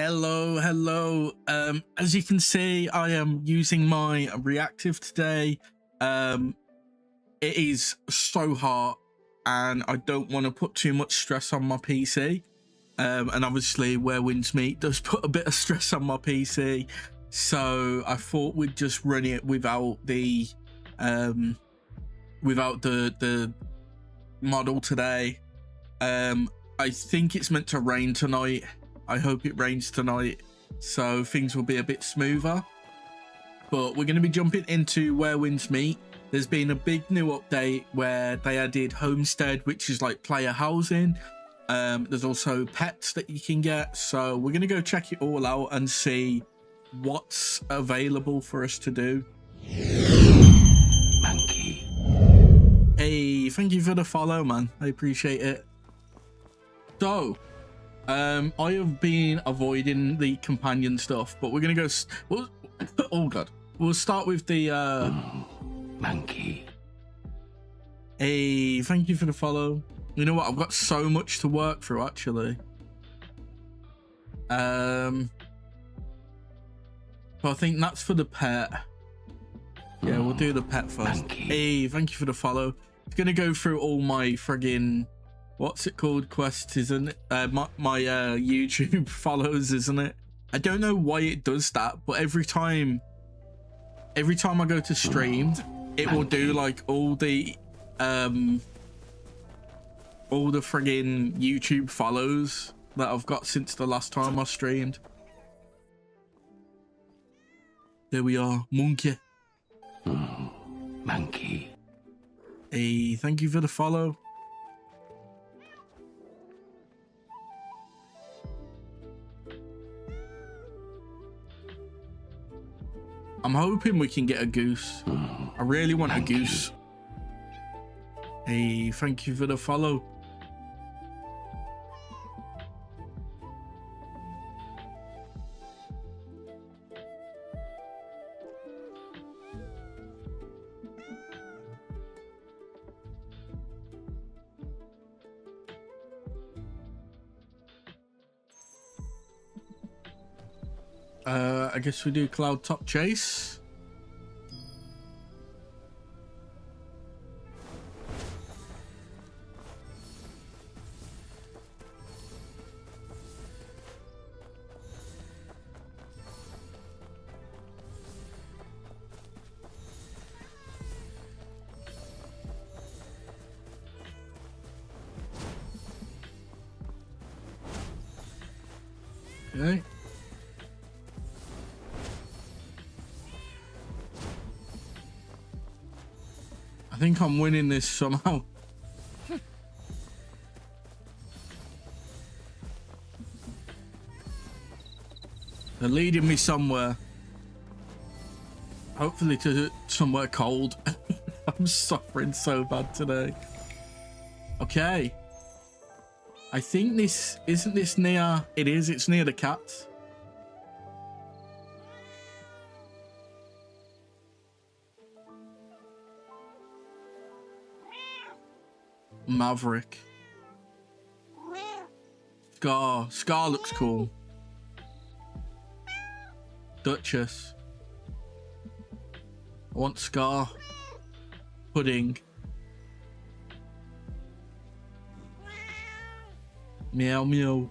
Hello. As you can see, I am using my reactive today. It is so hot and I don't want to put too much stress on my PC. And obviously where winds meet does put a bit of stress on my PC. So I thought we'd just run it without the model today. I think it's meant to rain tonight. I hope it rains tonight, so things will be a bit smoother. But we're going to be jumping into Where Winds Meet. There's been a big new update where they added homestead, which is like player housing. There's also pets that you can get. So we're going to go check it all out and see what's available for us to do. Monkey. Hey, thank you for the follow, man. I appreciate it. So I have been avoiding the companion stuff, but we're gonna go. Oh god, we'll start with the Monkey. Hey, thank you for the follow. You know what? I've got so much to work through actually. So I think that's for the pet. Yeah, we'll do the pet first. Monkey. Hey, thank you for the follow. It's gonna go through all my friggin' what's it called, quests, isn't it? My YouTube follows, isn't it? I don't know why it does that, but every time I go to stream, it will do like all the friggin' YouTube follows that I've got since the last time I streamed. There we are, monkey. Monkey. Hey, thank you for the follow. I'm hoping we can get a goose. I really want a goose. Hey, thank you for the follow. I guess we do cloud top chase. Okay. I think I'm winning this somehow. They're leading me somewhere. Hopefully to somewhere cold. I'm suffering so bad today. Okay. I think this isn't this near. It is. It's near the cats. Maverick. Scar looks cool. Duchess. I want Scar. Pudding. Meow meow.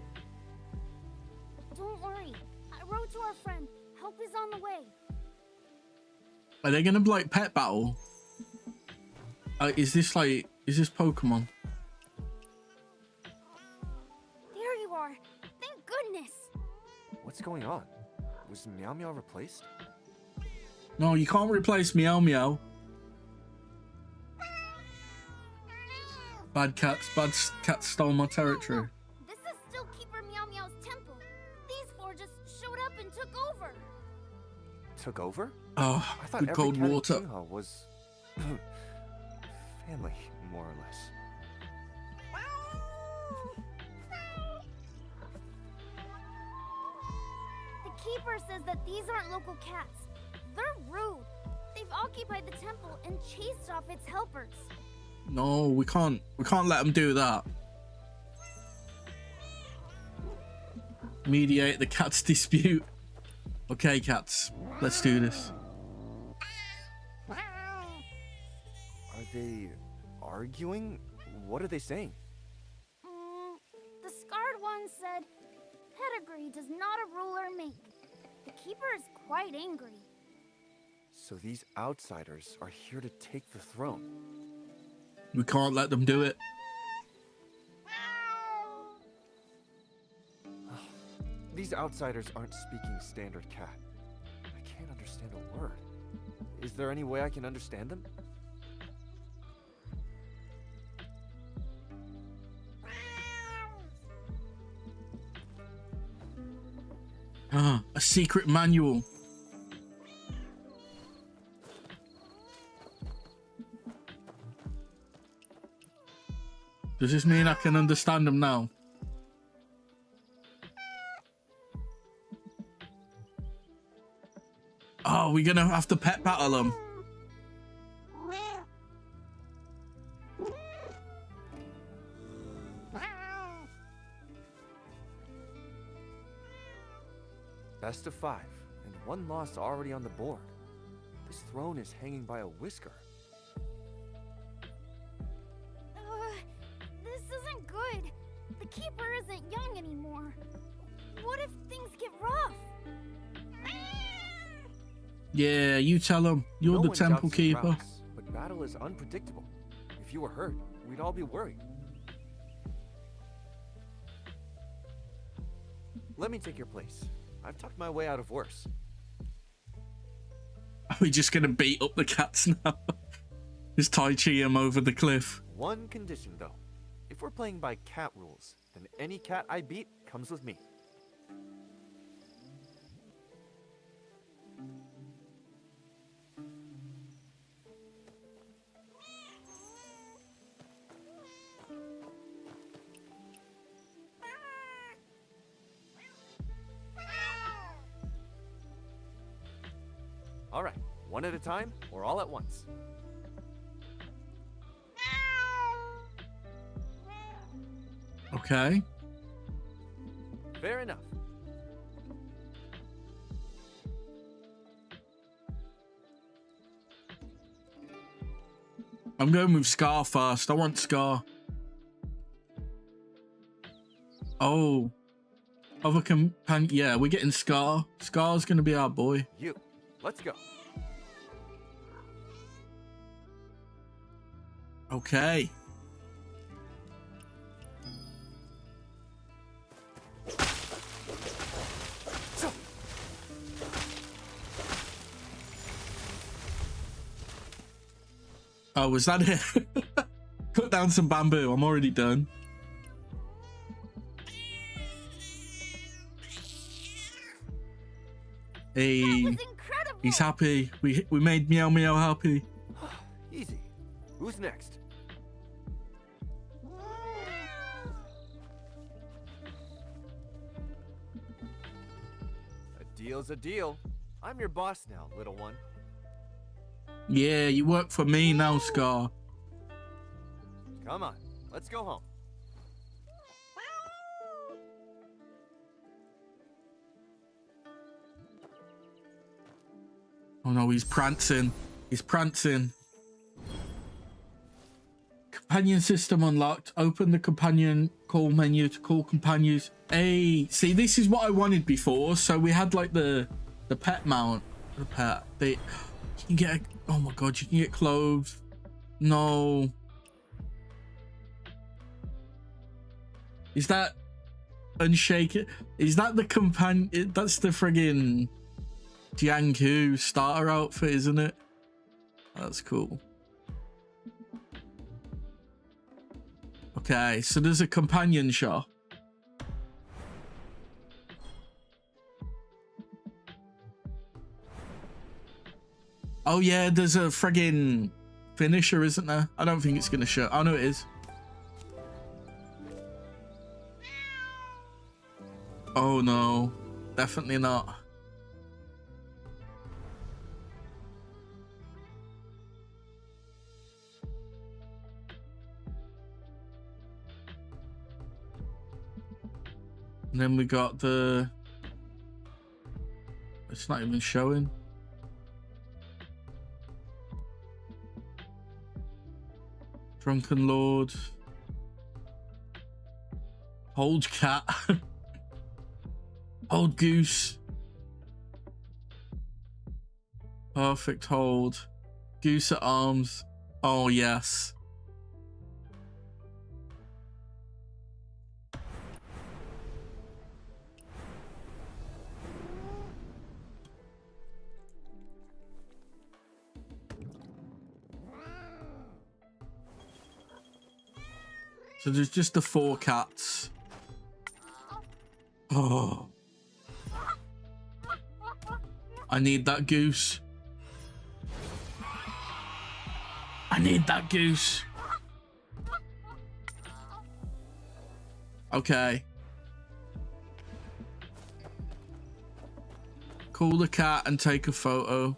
Don't worry. I wrote to our friend. Help is on the way. Are they gonna be like pet battle? Is this Pokemon? There you are. Thank goodness. What's going on? Was Meow Meow replaced? No, you can't replace Meow Meow. Bad cats stole my territory. This is still Keeper Meow Meow's temple. These four just showed up and took over. Took over? Oh, I thought good every cold cat in water. Dejawukong was family, more or less. The Keeper says that these aren't local cats. They're rude. They've occupied the temple and chased off its helpers. No, we can't let them do that. Mediate the cats dispute. Okay, cats, let's do this. Are they arguing? What are they saying? The scarred one said, pedigree does not a ruler make. The keeper is quite angry. So these outsiders are here to take the throne. We can't let them do it. These outsiders aren't speaking standard cat. I can't understand a word. Is there any way I can understand them? A secret manual. Does this mean I can understand them now? Oh, we're gonna have to pet battle them. Best of 5, and 1 loss already on the board. This throne is hanging by a whisker. This isn't good. The keeper isn't young anymore. What if things get rough? Yeah, you tell them. You're No the one temple doubts your keeper. prowess, but battle is unpredictable. If you were hurt, we'd all be worried. Let me take your place. I've talked my way out of worse. Are we just gonna beat up the cats now? Just Tai Chi him over the cliff. One condition, though. If we're playing by cat rules, then any cat I beat comes with me. All right, one at a time or all at once. Okay. Fair enough. I'm going with Scar first. I want Scar. Oh. Other companion. Yeah, we're getting Scar. Scar's gonna be our boy. You, let's go. Okay. Oh, was that it? Cut down some bamboo. I'm already done. Hey, That was incredible. he's happy. We made Meow Meow happy. Easy. Who's next? A deal's a deal. I'm your boss now, little one. Yeah, you work for me now, Scar. Come on, let's go home. Oh no, he's prancing. He's prancing. Companion system unlocked. Open the companion call menu to call companions. Hey, see, this is what I wanted before. So we had like the pet mount. The pet. You can get. Oh my god, you can get clothes. No. Is that unshaken? Is that the companion? That's the friggin' Jianghu starter outfit, isn't it? That's cool. Okay, so there's a companion shop. Oh yeah, there's a friggin' finisher, isn't there? I don't think it's gonna show. Oh no, it is. Oh no, definitely not. And then we got the... It's not even showing. Drunken Lord. Hold cat. Hold goose. Perfect hold. Goose at arms. Oh, yes. So there's just the 4 cats. Oh. I need that goose. I need that goose. Okay. Call the cat and take a photo.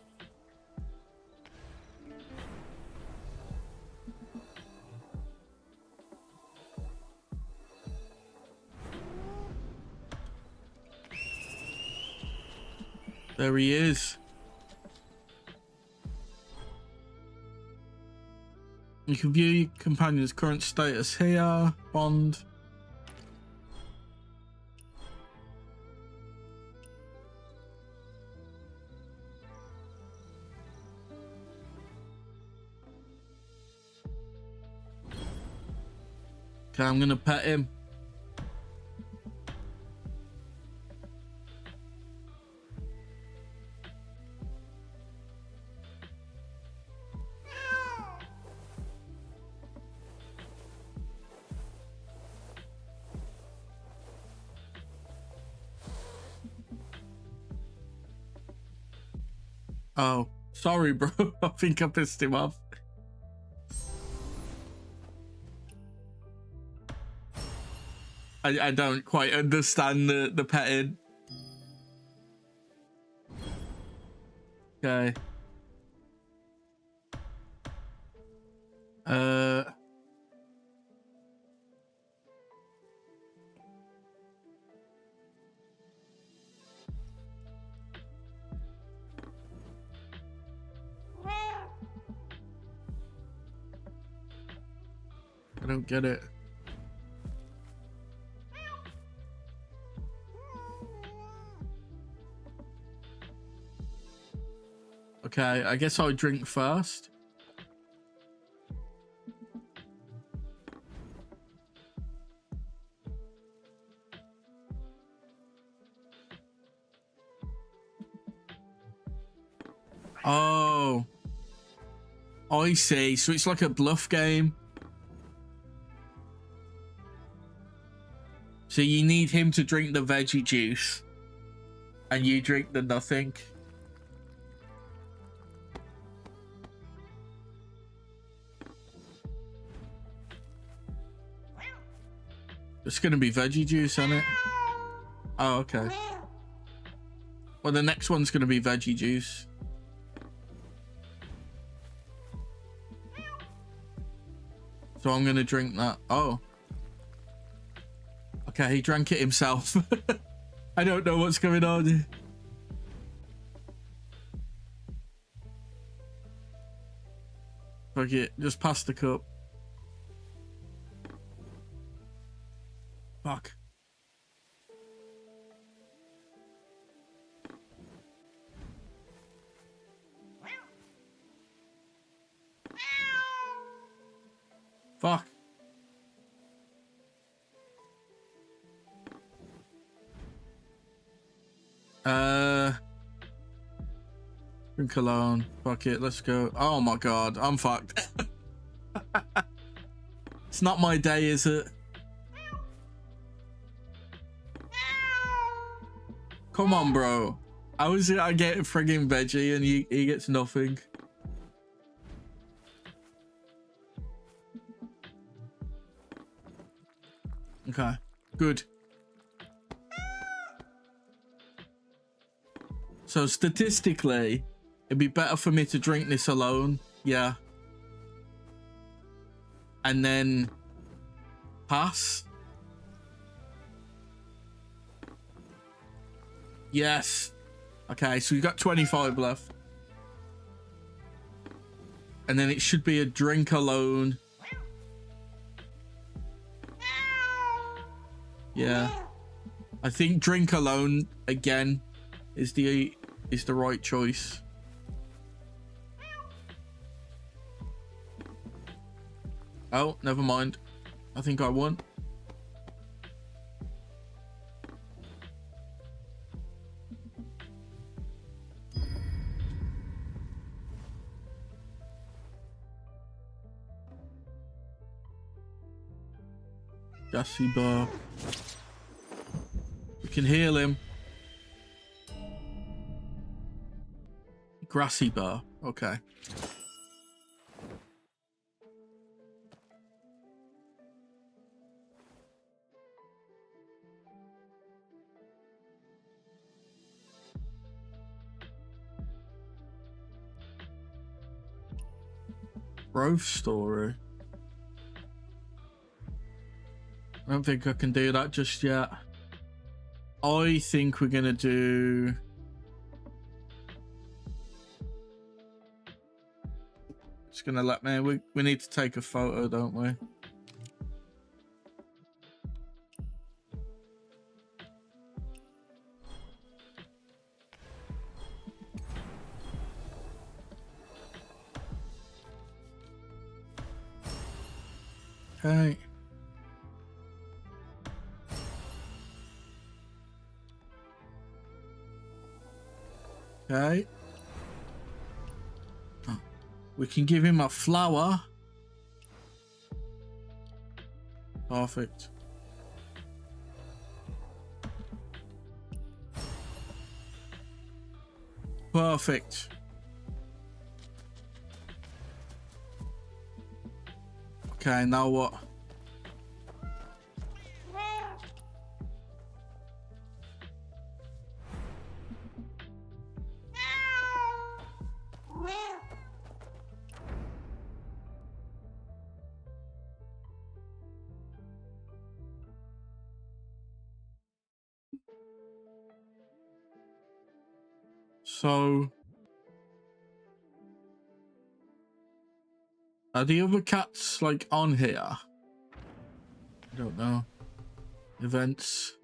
There he is. You can view your companion's current status here. Bond. Okay, I'm gonna pet him. Oh, sorry, bro. I think I pissed him off. I don't quite understand the petting. Okay. I don't get it. Okay, I guess I'll drink first. Oh. I see. So it's like a bluff game. So you need him to drink the veggie juice. And you drink the nothing. It's gonna be veggie juice, isn't it? Oh, okay. Well, the next one's gonna be veggie juice. So I'm gonna drink that. Oh. Okay, he drank it himself. I don't know what's going on. Fuck it, just pass the cup. Fuck. Fuck. Drink alone. Fuck it, let's go. Oh my god, I'm fucked. It's not my day, is it? Come on, bro. How is it I get a frigging veggie and he gets nothing? Okay, good. So statistically, it'd be better for me to drink this alone. Yeah. And then pass. Yes. Okay, so we've got 25 left. And then it should be a drink alone. Yeah. I think drink alone again is the right choice. Oh, never mind. I think I won. Gassy bar. We can heal him. Grassy bar. Okay. Growth story. I don't think I can do that just yet. I think we're gonna do... It's gonna let me... We need to take a photo, don't we? Okay. Okay. Oh, we can give him a flower. Perfect. Perfect. Okay, now what? So, are the other cats like on here? I don't know. Events.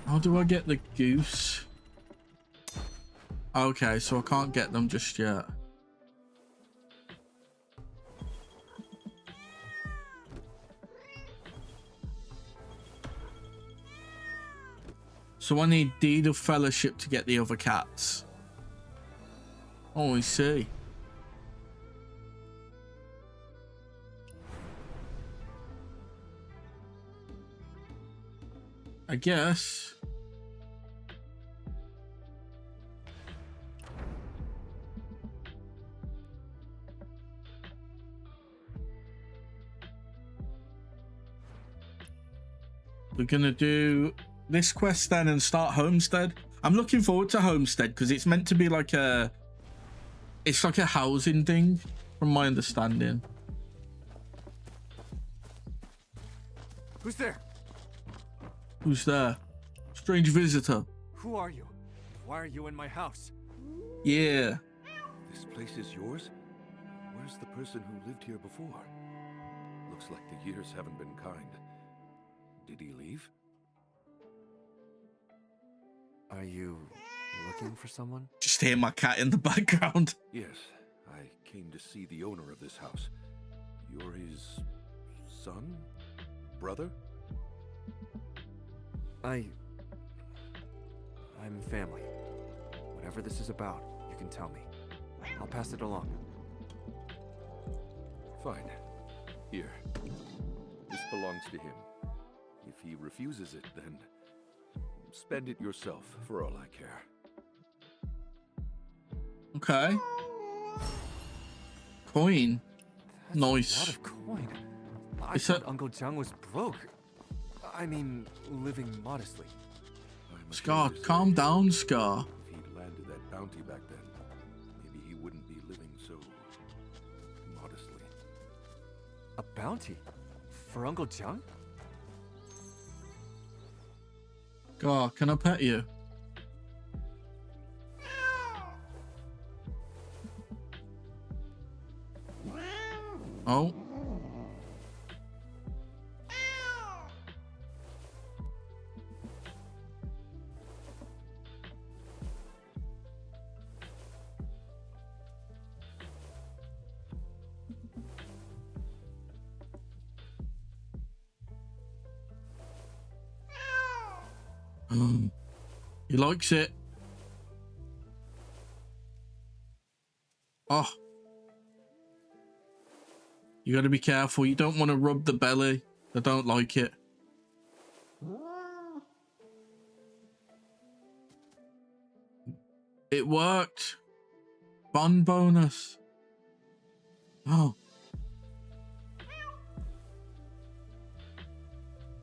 How do I get the goose? Okay, so I can't get them just yet. So I need deed of fellowship to get the other cats. Oh, I see. I guess. We're gonna do this quest then and start homestead. I'm looking forward to homestead because it's meant to be like a... It's like a housing thing, from my understanding. Who's there? Who's there? Strange visitor. Who are you? Why are you in my house? Yeah. This place is yours? Where's the person who lived here before? Looks like the years haven't been kind. Did he leave? Are you looking for someone? Just hear my cat in the background. Yes, I came to see the owner of this house. You're his son? Brother? I'm family. Whatever this is about, you can tell me. I'll pass it along. Fine. Here. This belongs to him. If he refuses it, then spend it yourself, for all I care. Okay. Coin. That's Nice. a lot of coin. I It's thought a- Uncle Jiang was broke. I mean, living modestly. I'm Scar, ashamed to calm say, down, Scar. if he'd landed that bounty back then, maybe he wouldn't be living so modestly. A bounty? For Uncle Jiang? Scar, can I pet you? Oh. He likes it. Oh. You gotta be careful. You don't want to rub the belly. They don't like it. It worked. Fun bonus. Oh.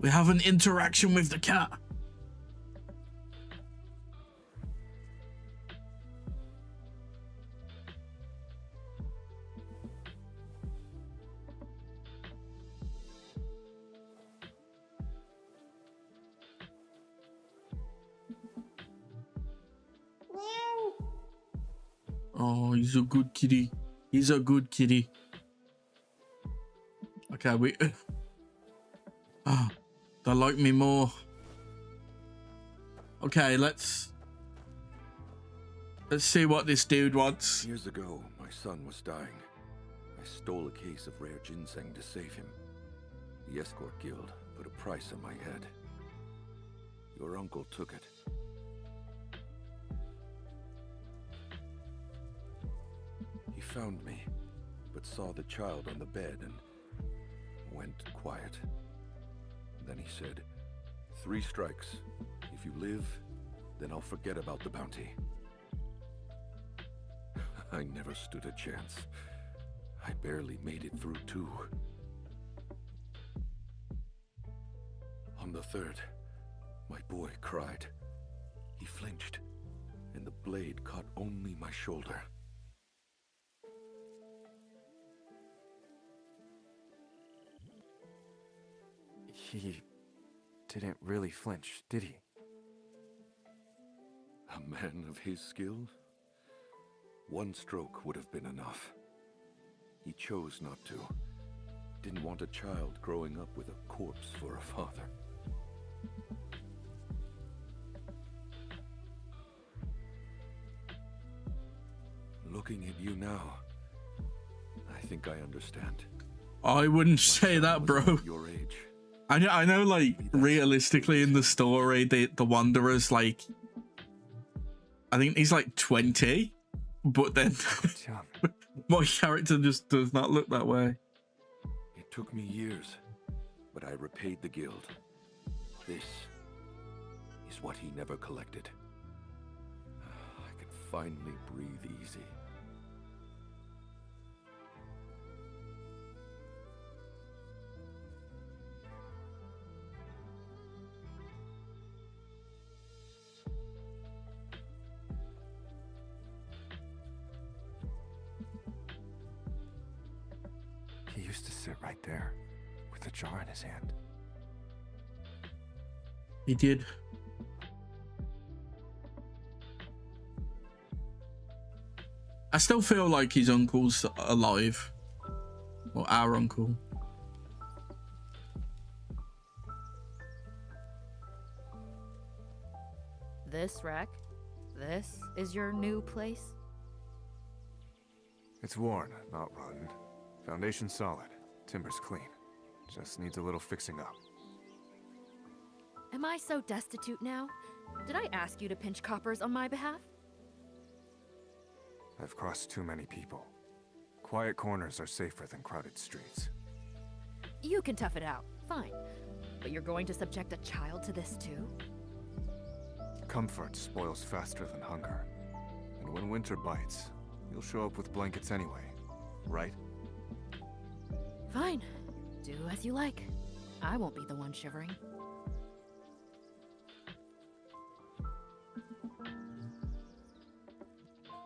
We have an interaction with the cat. Oh, he's a good kitty. He's a good kitty. Okay, we... Ah, they like me more. Okay, let's see what this dude wants. Years ago, my son was dying. I stole a case of rare ginseng to save him. The escort guild put a price on my head. Your uncle took it. He found me, but saw the child on the bed and went quiet. Then he said, 3 strikes. If you live, then I'll forget about the bounty. I never stood a chance. I barely made it through 2. On the 3rd, my boy cried. He flinched, and the blade caught only my shoulder. He didn't really flinch, did he? A man of his skill? 1 stroke would have been enough. He chose not to. Didn't want a child growing up with a corpse for a father. Looking at you now, I think I understand. I wouldn't My say son that, was bro. about your age. I know, like, realistically in the story, the Wanderer's, like, I think he's, like, 20, but then Jiang. my character just does not look that way. It took me years, but I repaid the guild. This is what he never collected. I could finally breathe easy. He used to sit right there, with the jar in his hand. He did. I still feel like his uncle's alive. Or our uncle. This wreck? This is your new place? It's worn, not rotten. Foundation solid. Timber's clean. Just needs a little fixing up. Am I so destitute now? Did I ask you to pinch coppers on my behalf? I've crossed too many people. Quiet corners are safer than crowded streets. You can tough it out, fine. But you're going to subject a child to this too? Comfort spoils faster than hunger. And when winter bites, you'll show up with blankets anyway. right? Fine. Do as you like. I won't be the one shivering.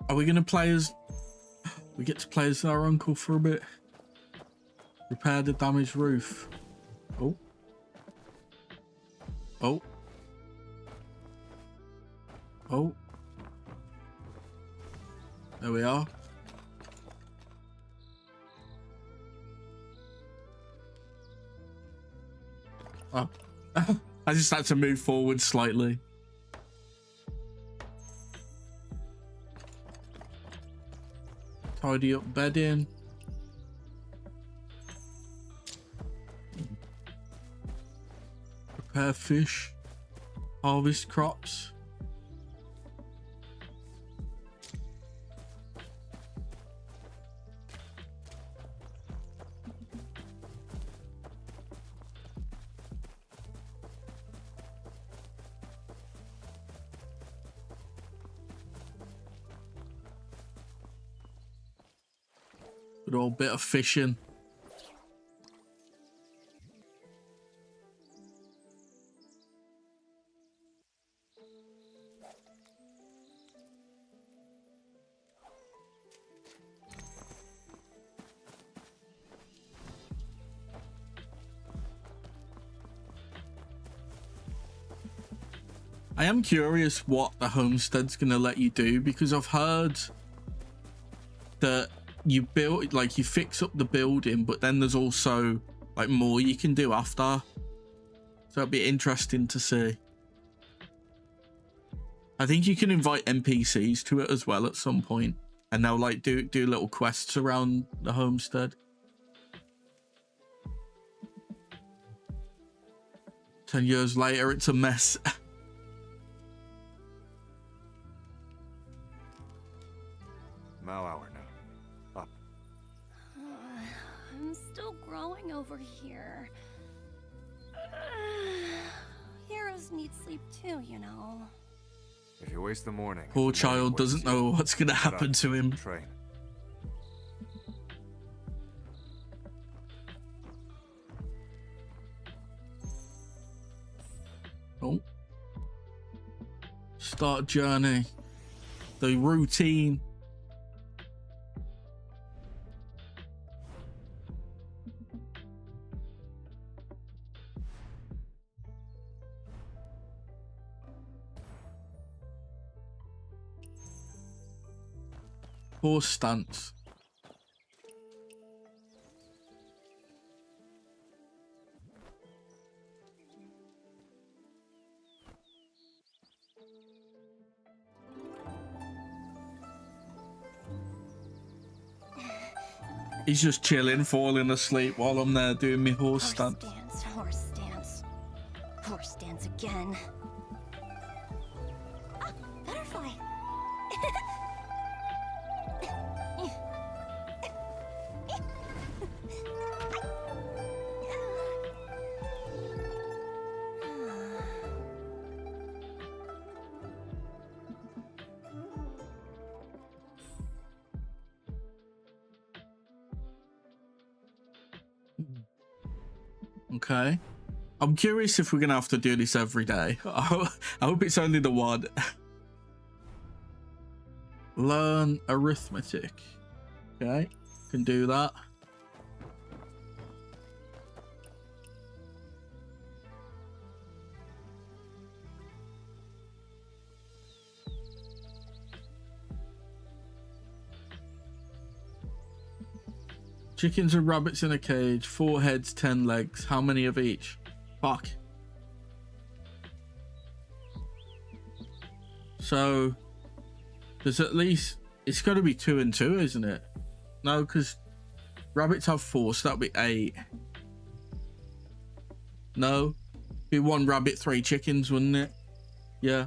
Are we gonna play as... We get to play as our uncle for a bit. Repair the damaged roof. Oh. Oh. Oh. There we are. Oh. I just had to move forward slightly. Tidy up bedding. Prepare fish. Harvest crops. Good old bit of fishing. I am curious what the homestead's gonna let you do, because I've heard that you build, like, you fix up the building, but then there's also like more you can do after, so it'd be interesting to see. I think you can invite NPCs to it as well at some point, and they'll like do little quests around the homestead. 10 years later, it's a mess. Mal hour now. Up. I'm still growing over here. Heroes need sleep too, you know. If you waste the morning... Poor child doesn't know what's gonna happen to him. Train. Oh. Start journey. The routine. Horse stance. He's just chilling, falling asleep while I'm there doing my horse stance. Horse stance. Horse stance again. Ah, butterfly. Okay. I'm curious if we're gonna have to do this every day. I hope it's only the one. Learn arithmetic. Okay, can do that. Chickens and rabbits in a cage, 4 heads, 10 legs. How many of each? Fuck. So there's at least, it's got to be 2 and 2, isn't it? No, because rabbits have 4, so that'll be 8. No, be 1 rabbit, 3 chickens, wouldn't it? Yeah.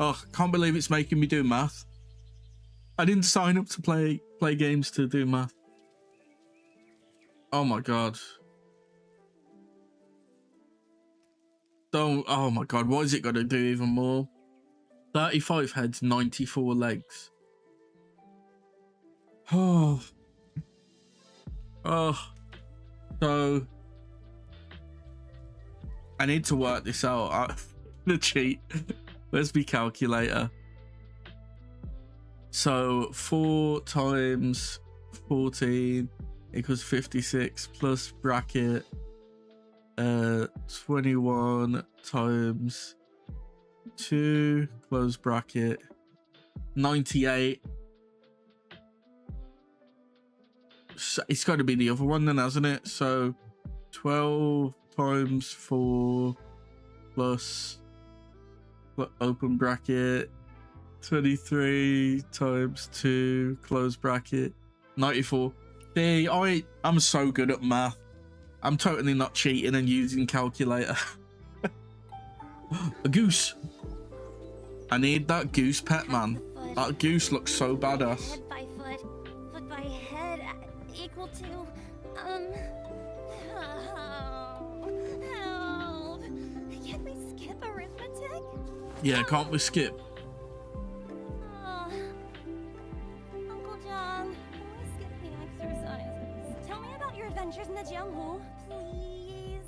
Oh, can't believe it's making me do math. I didn't sign up to play games to do math. Oh my god. Don't, oh my god, what is it gonna do even more? 35 heads, 94 legs. Oh. Oh. So I need to work this out. The cheat. Where's my calculator? So 4 times 14 equals 56 plus bracket 21 times 2 close bracket 98. So it's got to be the other one then, hasn't it? So 12 times 4 plus open bracket 23 times 2 close bracket 94. See, I'm so good at math. I'm totally not cheating and using calculator. A goose. I need that goose pet, man. That goose looks so badass. Head by foot, foot by head, equal to, help. Can we skip arithmetic? Yeah, can't we skip? Uncle John, can we skip the exercises? Tell me about your adventures in the Jianghu, please.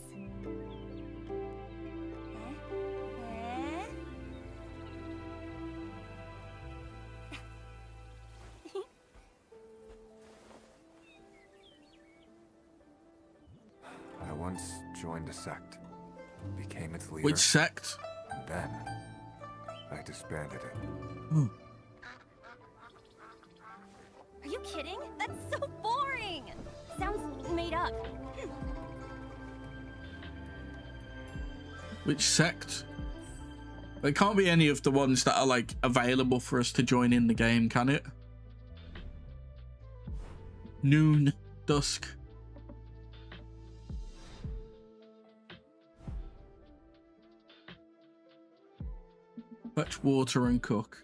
I once joined a sect, became its leader. Which sect? And then I disbanded it. Are you kidding? That's so boring! Sounds made up. Which sect? It can't be any of the ones that are like available for us to join in the game, can it? Noon, dusk. Fetch water and cook.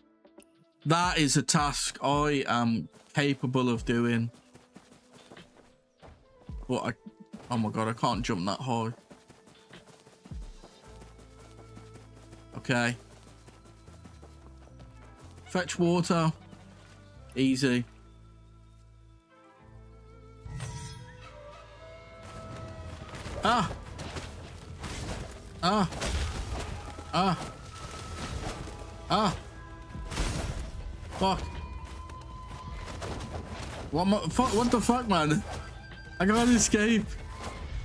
That is a task I am capable of doing. But oh my god, I can't jump that high. Okay. Fetch water. Easy. Ah! Ah! Ah! Ah! Fuck. What the fuck, man? I can't escape.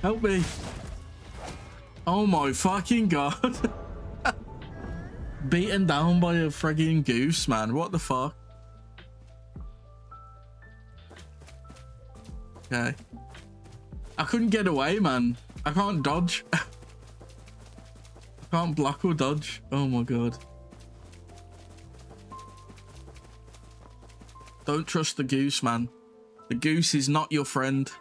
Help me. Oh my fucking god. Beaten down by a frigging goose, man. What the fuck? Okay. I couldn't get away, man. I can't dodge. I can't block or dodge. Oh my god. Don't trust the goose, man. The goose is not your friend.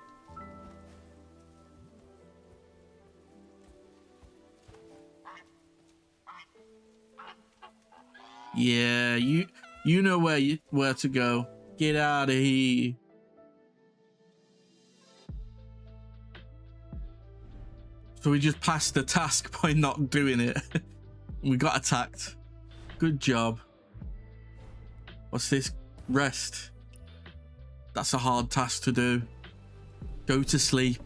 Yeah, you know where to go. Get out of here. So we just passed the task by not doing it. We got attacked. Good job. What's this? Rest. That's a hard task to do. Go to sleep.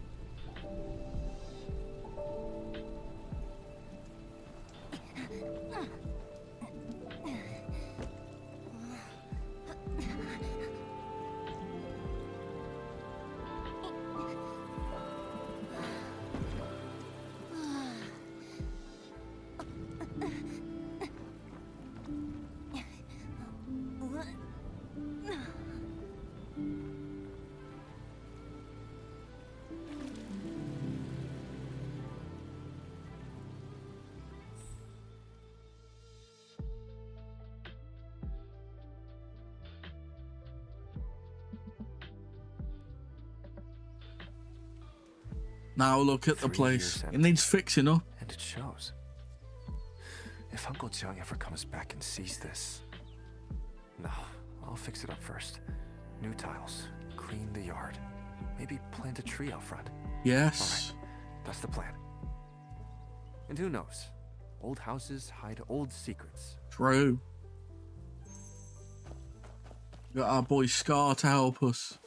Now look at the 3 place. years It needs fixing up. And it shows. If Uncle Jiang ever comes back and sees this... No, I'll fix it up first. New tiles, clean the yard, maybe plant a tree out front. Yes. All right, that's the plan. And who knows? Old houses hide old secrets. True. Got our boy Scar to help us.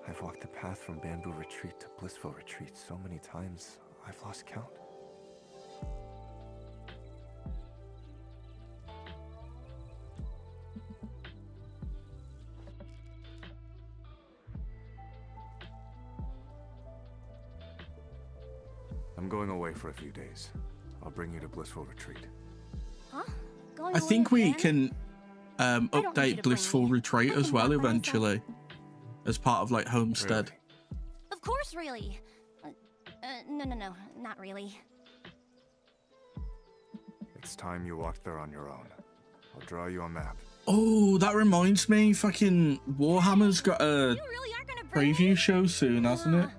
I've walked the path from Bamboo Retreat to Blissful Retreat so many times, I've lost count. I'm going away for a few days. I'll bring you to Blissful Retreat. Huh? Going I away think we again? can don't need you update to bring Blissful me. Retreat I as can well walk by myself. eventually, as part of like Homestead. Really? Of course, really. No, not really. It's time you walked there on your own. I'll draw you a map. Oh, that reminds me, fucking Warhammer's got a You really aren't gonna bring preview me? show soon, hasn't it?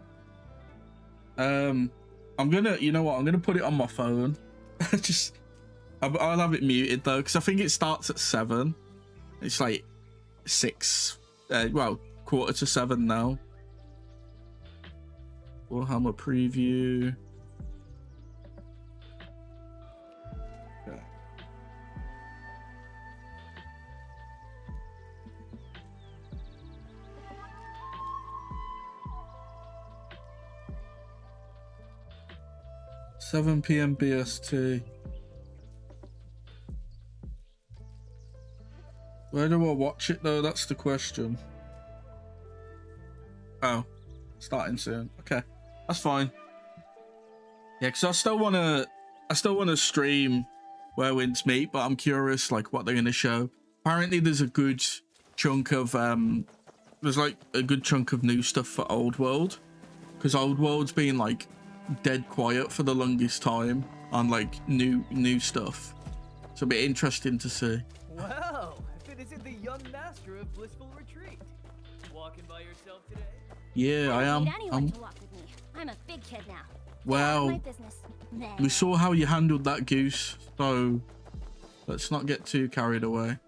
I'm gonna, you know what? I'm gonna put it on my phone. I'll have it muted though, because I think it starts at 7. It's like 6, well, 6:45 now. Warhammer preview. Okay. $7 p.m. BST. Where do I watch it though? That's the question. Oh, starting soon. Okay, that's fine. Yeah, because I still wanna stream Where Winds Meet, but I'm curious like what they're gonna show. Apparently, there's a good chunk of there's like a good chunk of new stuff for Old World, because Old World's been like dead quiet for the longest time on like new stuff. So it'll be interesting to see. Wow, if it isn't the young master of Blissful Retreat. Walking by yourself today? Yeah, I am. Need anyone to walk with me. I'm a big kid now. Well, My business. we saw how you handled that goose, so let's not get too carried away.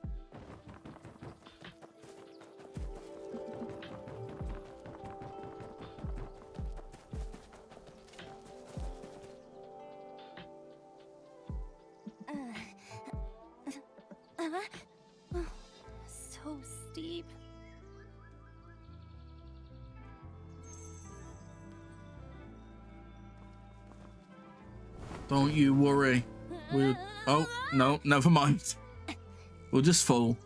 So steep. Don't you worry. Oh, no, never mind. We'll just fall.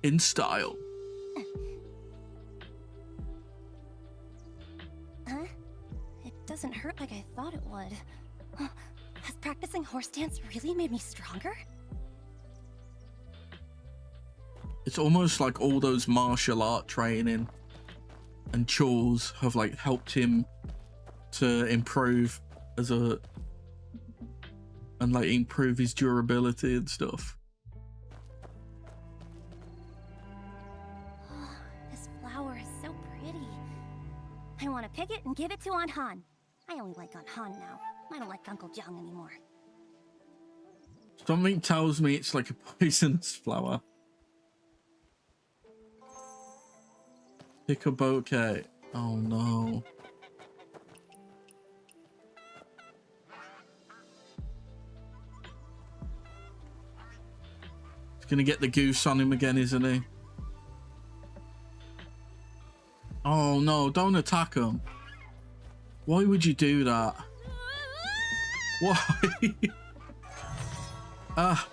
In style. Huh? It doesn't hurt like I thought it would. Has practicing horse dance really made me stronger? It's almost like all those martial art training and chores have like helped him to improve as a, and like improve his durability and stuff. This flower is so pretty. I want to pick it and give it to Aunt Han. I only like Aunt Han now. I don't like Uncle Jung anymore. Something tells me it's like a poisonous flower. Pick a bouquet. Oh no. He's gonna get the goose on him again, isn't he? Oh no, don't attack him. Why would you do that? Why? Ah.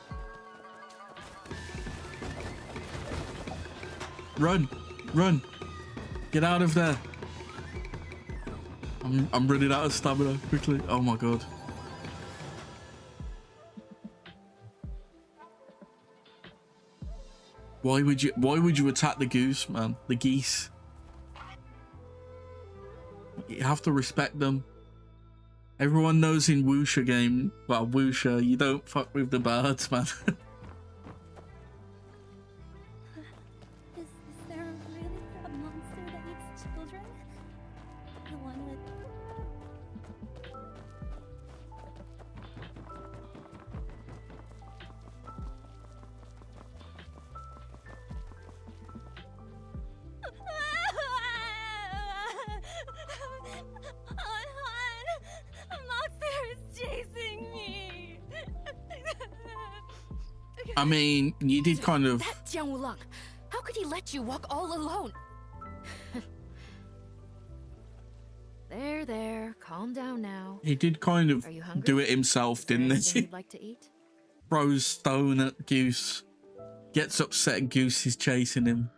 Run. Run. Get out of there. I'm running out of stamina quickly. Oh my god. Why would you attack the goose, man? The geese. You have to respect them. Everyone knows in Wuxia game, well, Wuxia, you don't fuck with the birds, man. Is there really a monster that eats children? The one with... I mean, you did kind of... That dejawukong. How could he let you walk all alone? There. Calm down now. He did kind of Are you hungry? do it himself, Is there didn't anything he? you'd like to eat? Throws stone at Goose. Gets upset Goose is chasing him.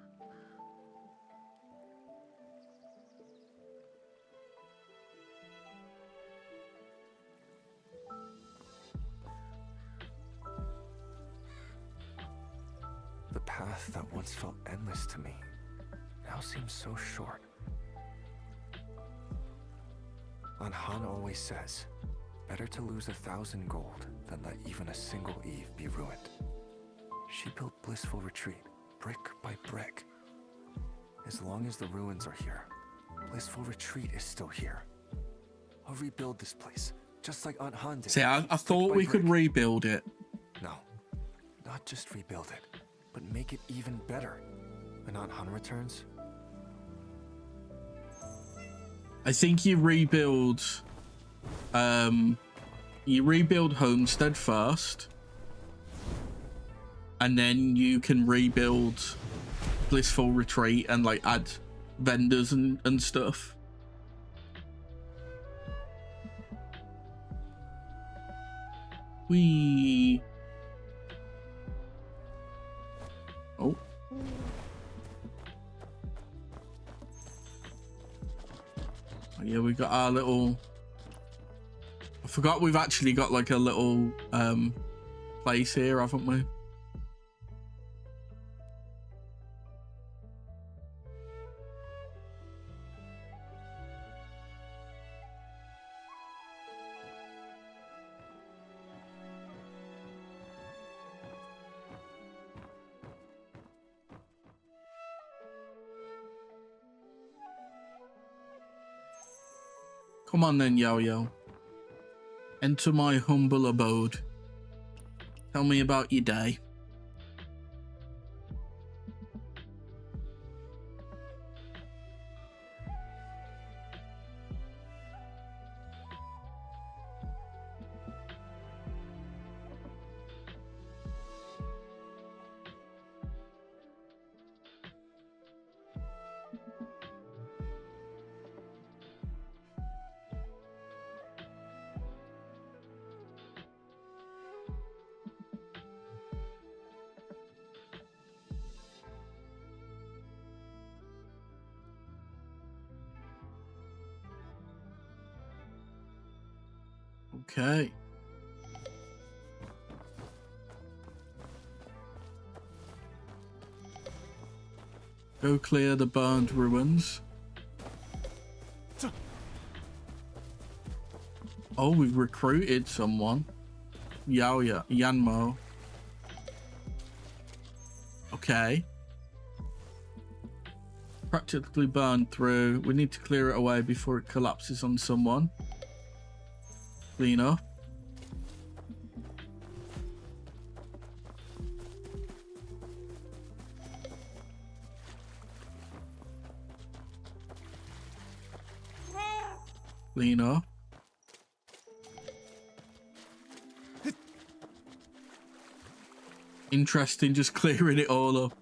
The path that once felt endless to me now seems so short. Han always says, better to lose 1,000 gold than let even a single Eve be ruined. She built Blissful Retreat, brick by brick. As long as the ruins are here, Blissful Retreat is still here. I'll rebuild this place, just like Aunt Han did. See, I thought by we could brick. rebuild it. No, not just rebuild it, but make it even better. When Aunt Han returns, I think you rebuild Homestead first, and then you can rebuild Blissful Retreat and like add vendors and stuff. Oh. Yeah, we got our little... I forgot we've actually got like a little place here, haven't we? Come on then, Yo-Yo. Enter my humble abode. Tell me about your day. Okay. Go clear the burned ruins. Oh, we've recruited someone. Yanmo. Okay. Practically burned through. We need to clear it away before it collapses on someone. Clean up. Clean up. Interesting, just clearing it all up.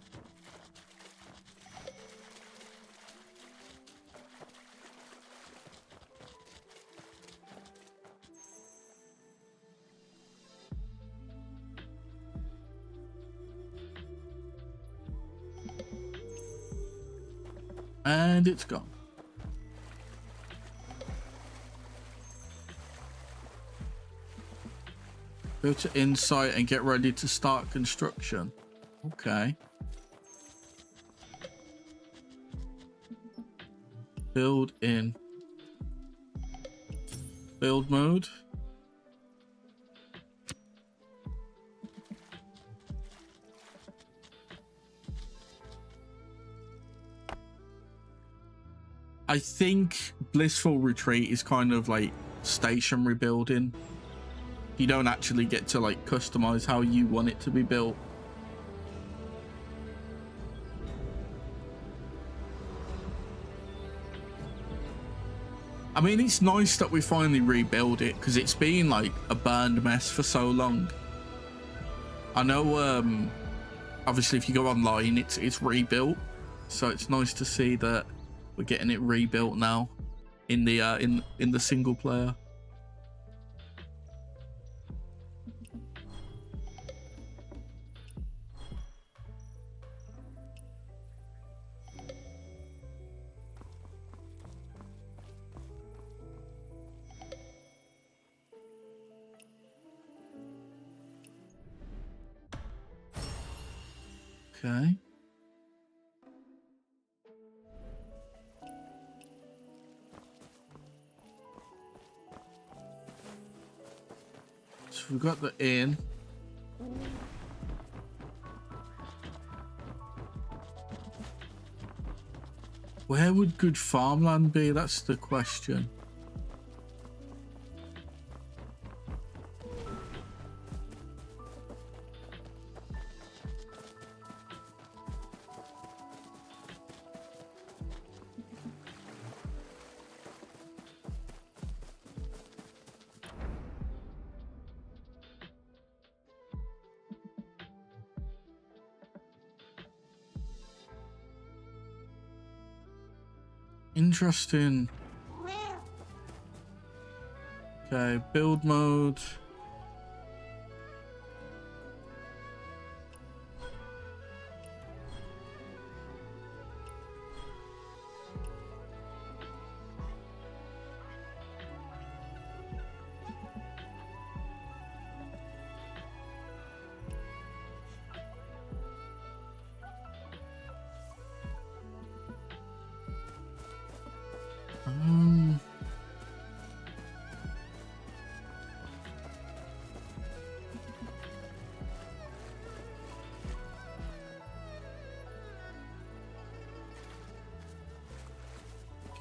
And it's gone. Go to Insight and get ready to start construction. Okay. Build in. Build mode. I think Blissful Retreat is kind of like stationary building. You don't actually get to like customize how you want it to be built. I mean, it's nice that we finally rebuild it because it's been like a burned mess for so long. I know, obviously if you go online, it's rebuilt, so it's nice to see that we're getting it rebuilt now in the in the single player. Okay. So we've got the inn. Where would good farmland be? That's the question. Interesting. Okay, build mode.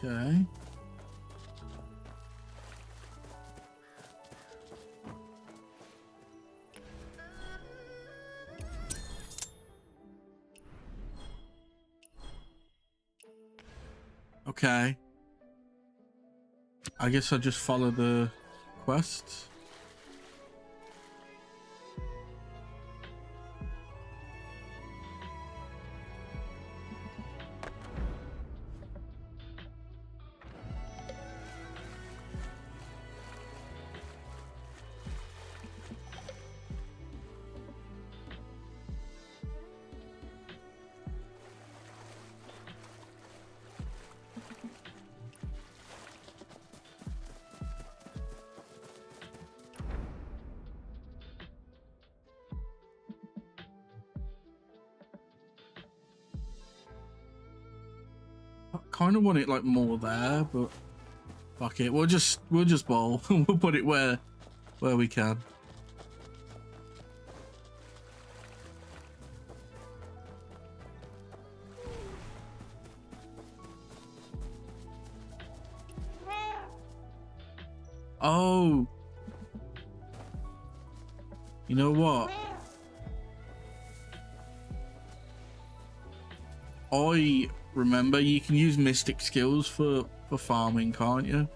Okay. Okay. I guess I just follow the quests. I kind of want it like more there, but fuck it. We'll just bowl. We'll put it where we can. Oh. You know what? I remember you can use mystic skills for farming, can't you?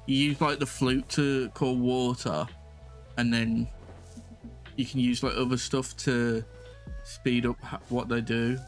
You use like the flute to call water, and then you can use like other stuff to speed up what they do.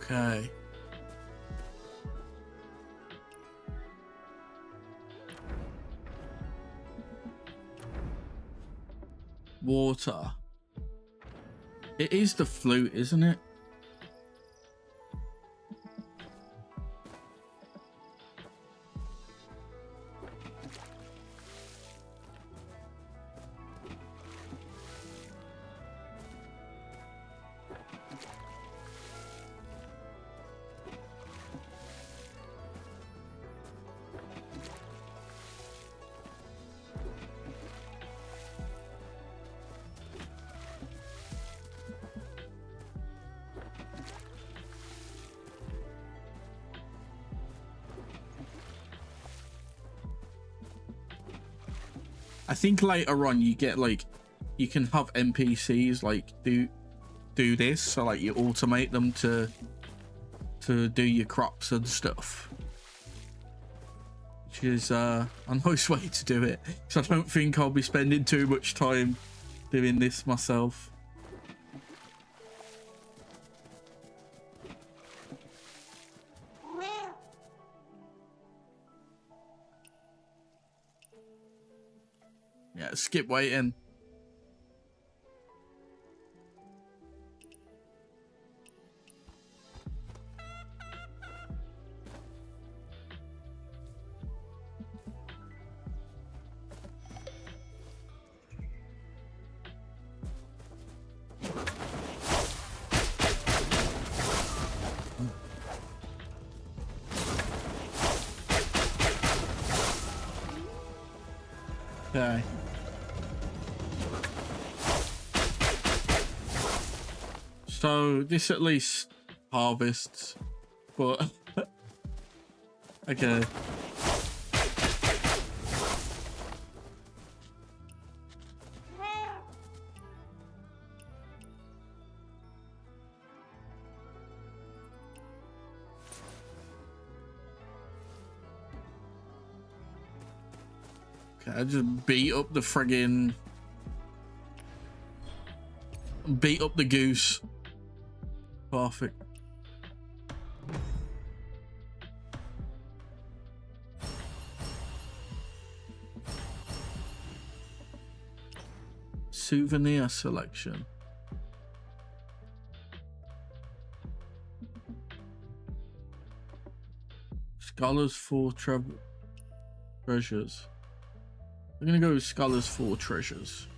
Okay. Water. It is the flute, isn't it? I think later on you get like, you can have NPCs like do this, so like you automate them to do your crops and stuff, which is a nice way to do it, because I don't think I'll be spending too much time doing this myself. Yeah, skip waiting. Okay. So this at least harvests, but okay. Okay, I just beat up the friggin' goose. Perfect. Souvenir selection. Scholars for treasures. I'm gonna go with Scholars for treasures.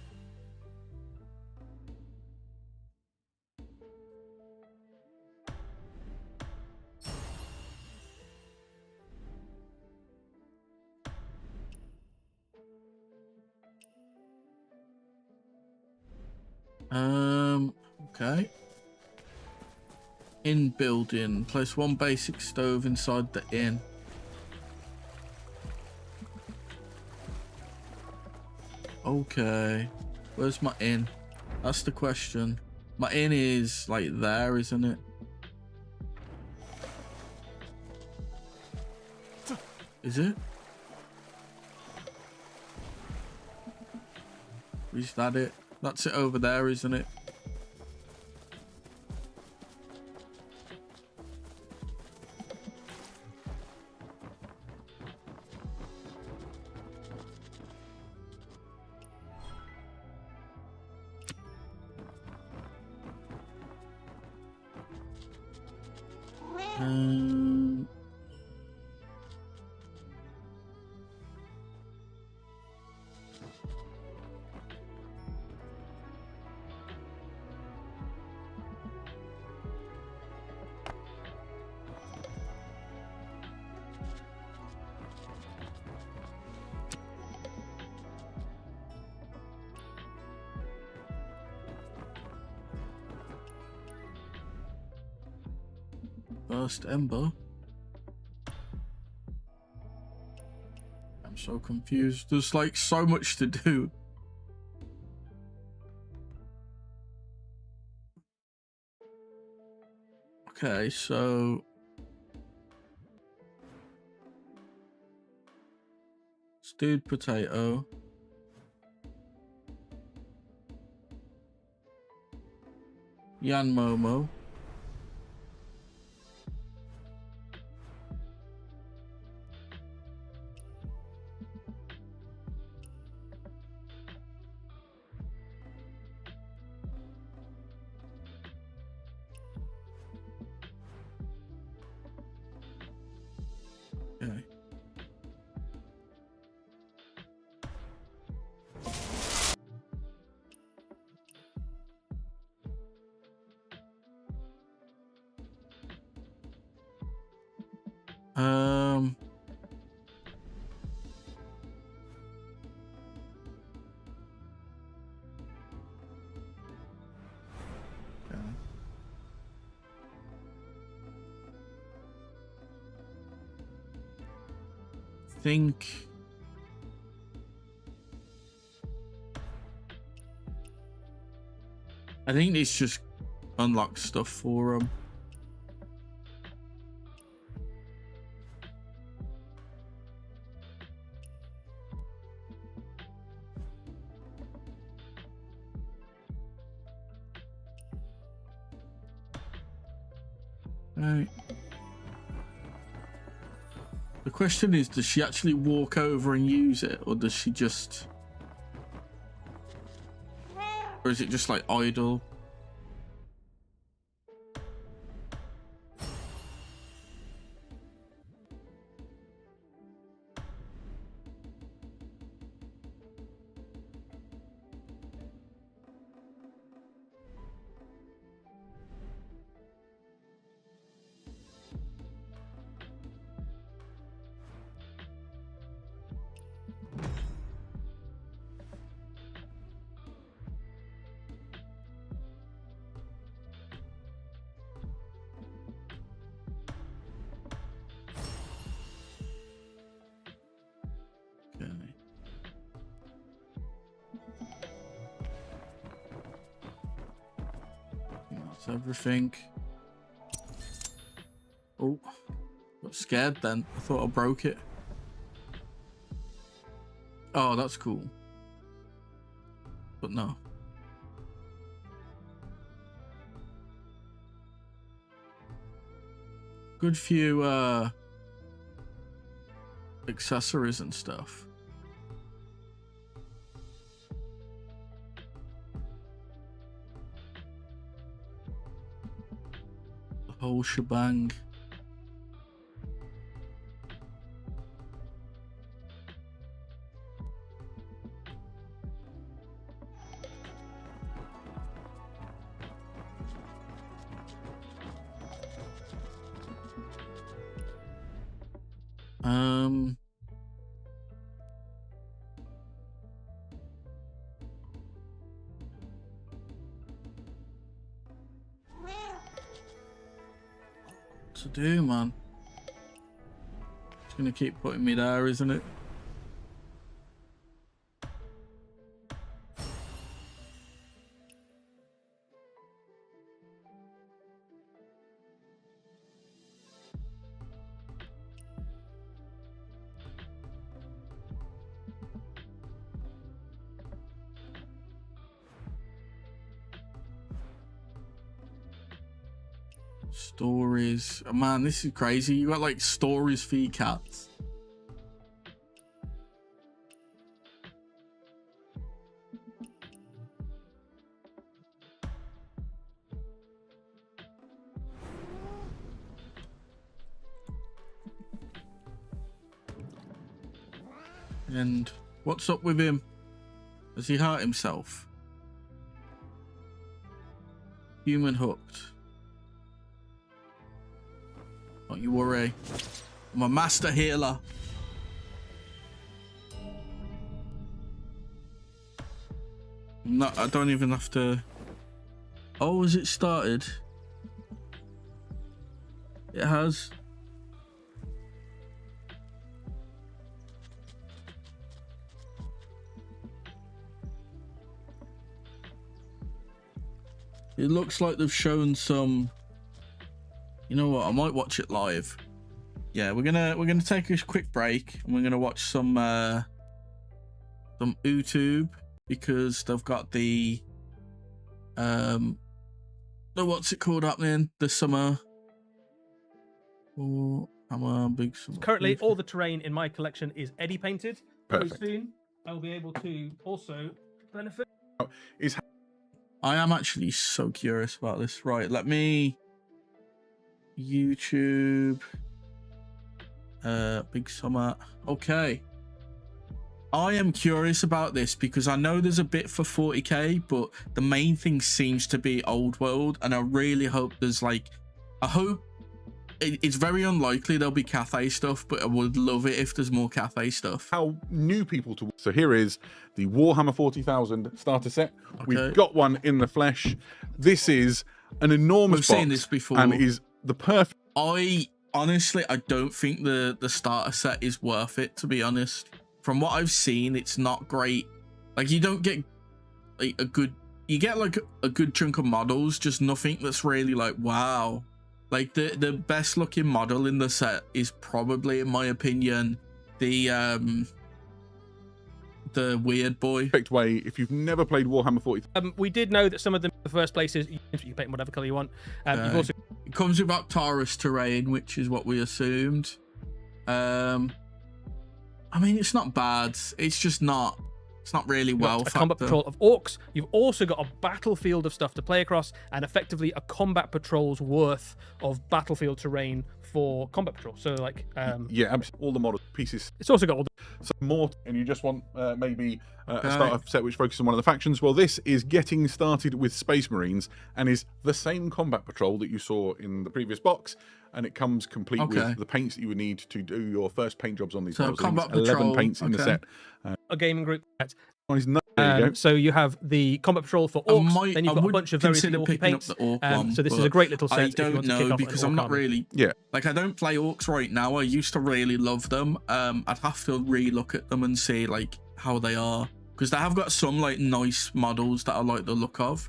Okay. Inn building. Place one basic stove inside the inn. Okay. Where's my inn? That's the question. My inn is like there, isn't it? Is it? Is that it? That's it over there, isn't it? First ember. I'm so confused. There's like so much to do. Okay, so stewed potato. Yan Momo. Okay. Okay. Think I think this just unlocks stuff for them. Right. The question is, does she actually walk over and use it, or does she just... Or is it just like idle? That's everything. Oh, got scared then. I thought I broke it. Oh, that's cool. But no. Good few accessories and stuff. The whole shebang. To do, man. It's gonna keep putting me there, isn't it? Stories. Oh, man, this is crazy. You got like stories for your cats. And what's up with him? Has he hurt himself? Human hooked. Don't you worry. I'm a master healer. No, I don't even have to. Oh, has it started? It has. It looks like they've shown some. You know what? I might watch it live. Yeah, we're gonna take a quick break and we're gonna watch some YouTube because they've got the what's it called happening? The summer. Oh, I'm a big summer. Currently, all the terrain in my collection is Eddie painted. Perfect. Very soon, I'll be able to also benefit. I am actually so curious about this. Right, let me. YouTube. Big summer. Okay. I am curious about this because I know there's a bit for 40k, but the main thing seems to be old world, and I really hope there's like, I hope it's very unlikely there'll be Cathay stuff, but I would love it if there's more Cathay stuff. How new people to. So here is the Warhammer 40,000 starter set. Okay. We've got one in the flesh. This is an enormous We've box seen this before, and is the perfect. I honestly, I don't think the starter set is worth it, to be honest. From what I've seen, it's not great. Like, you don't get like a good you get like a good chunk of models, just nothing that's really like wow. Like the best looking model in the set is probably, in my opinion, the weird boy. Perfect way if you've never played Warhammer 40. We did know that some of them, the first places, you can paint whatever color you want. You've also It comes with Arcturus terrain, which is what we assumed. I mean, it's not bad. It's just not. It's not really well. a combat patrol of orcs. You've also got a battlefield of stuff to play across, and effectively a combat patrol's worth of battlefield terrain for combat patrol. So like, Yeah, absolutely. All the model pieces. it's also got all the So more, and you just want maybe a starter set which focuses on one of the factions. Well, this is getting started with Space Marines and is the same combat patrol that you saw in the previous box, and it comes complete with the paints that you would need to do your first paint jobs on these models. combat 11 patrol, paints in the set. a gaming group. There you go. So you have the combat patrol for orcs. Then you've got a bunch of very consider orky picking paints. up the orc one, So this is but a great little set. I if you don't want to kick know off because an I'm orc not army. really. Yeah. Like I don't play orcs right now. I used to really love them. I'd have to re-look at them and see like how they are, because they have got some like nice models that I like the look of.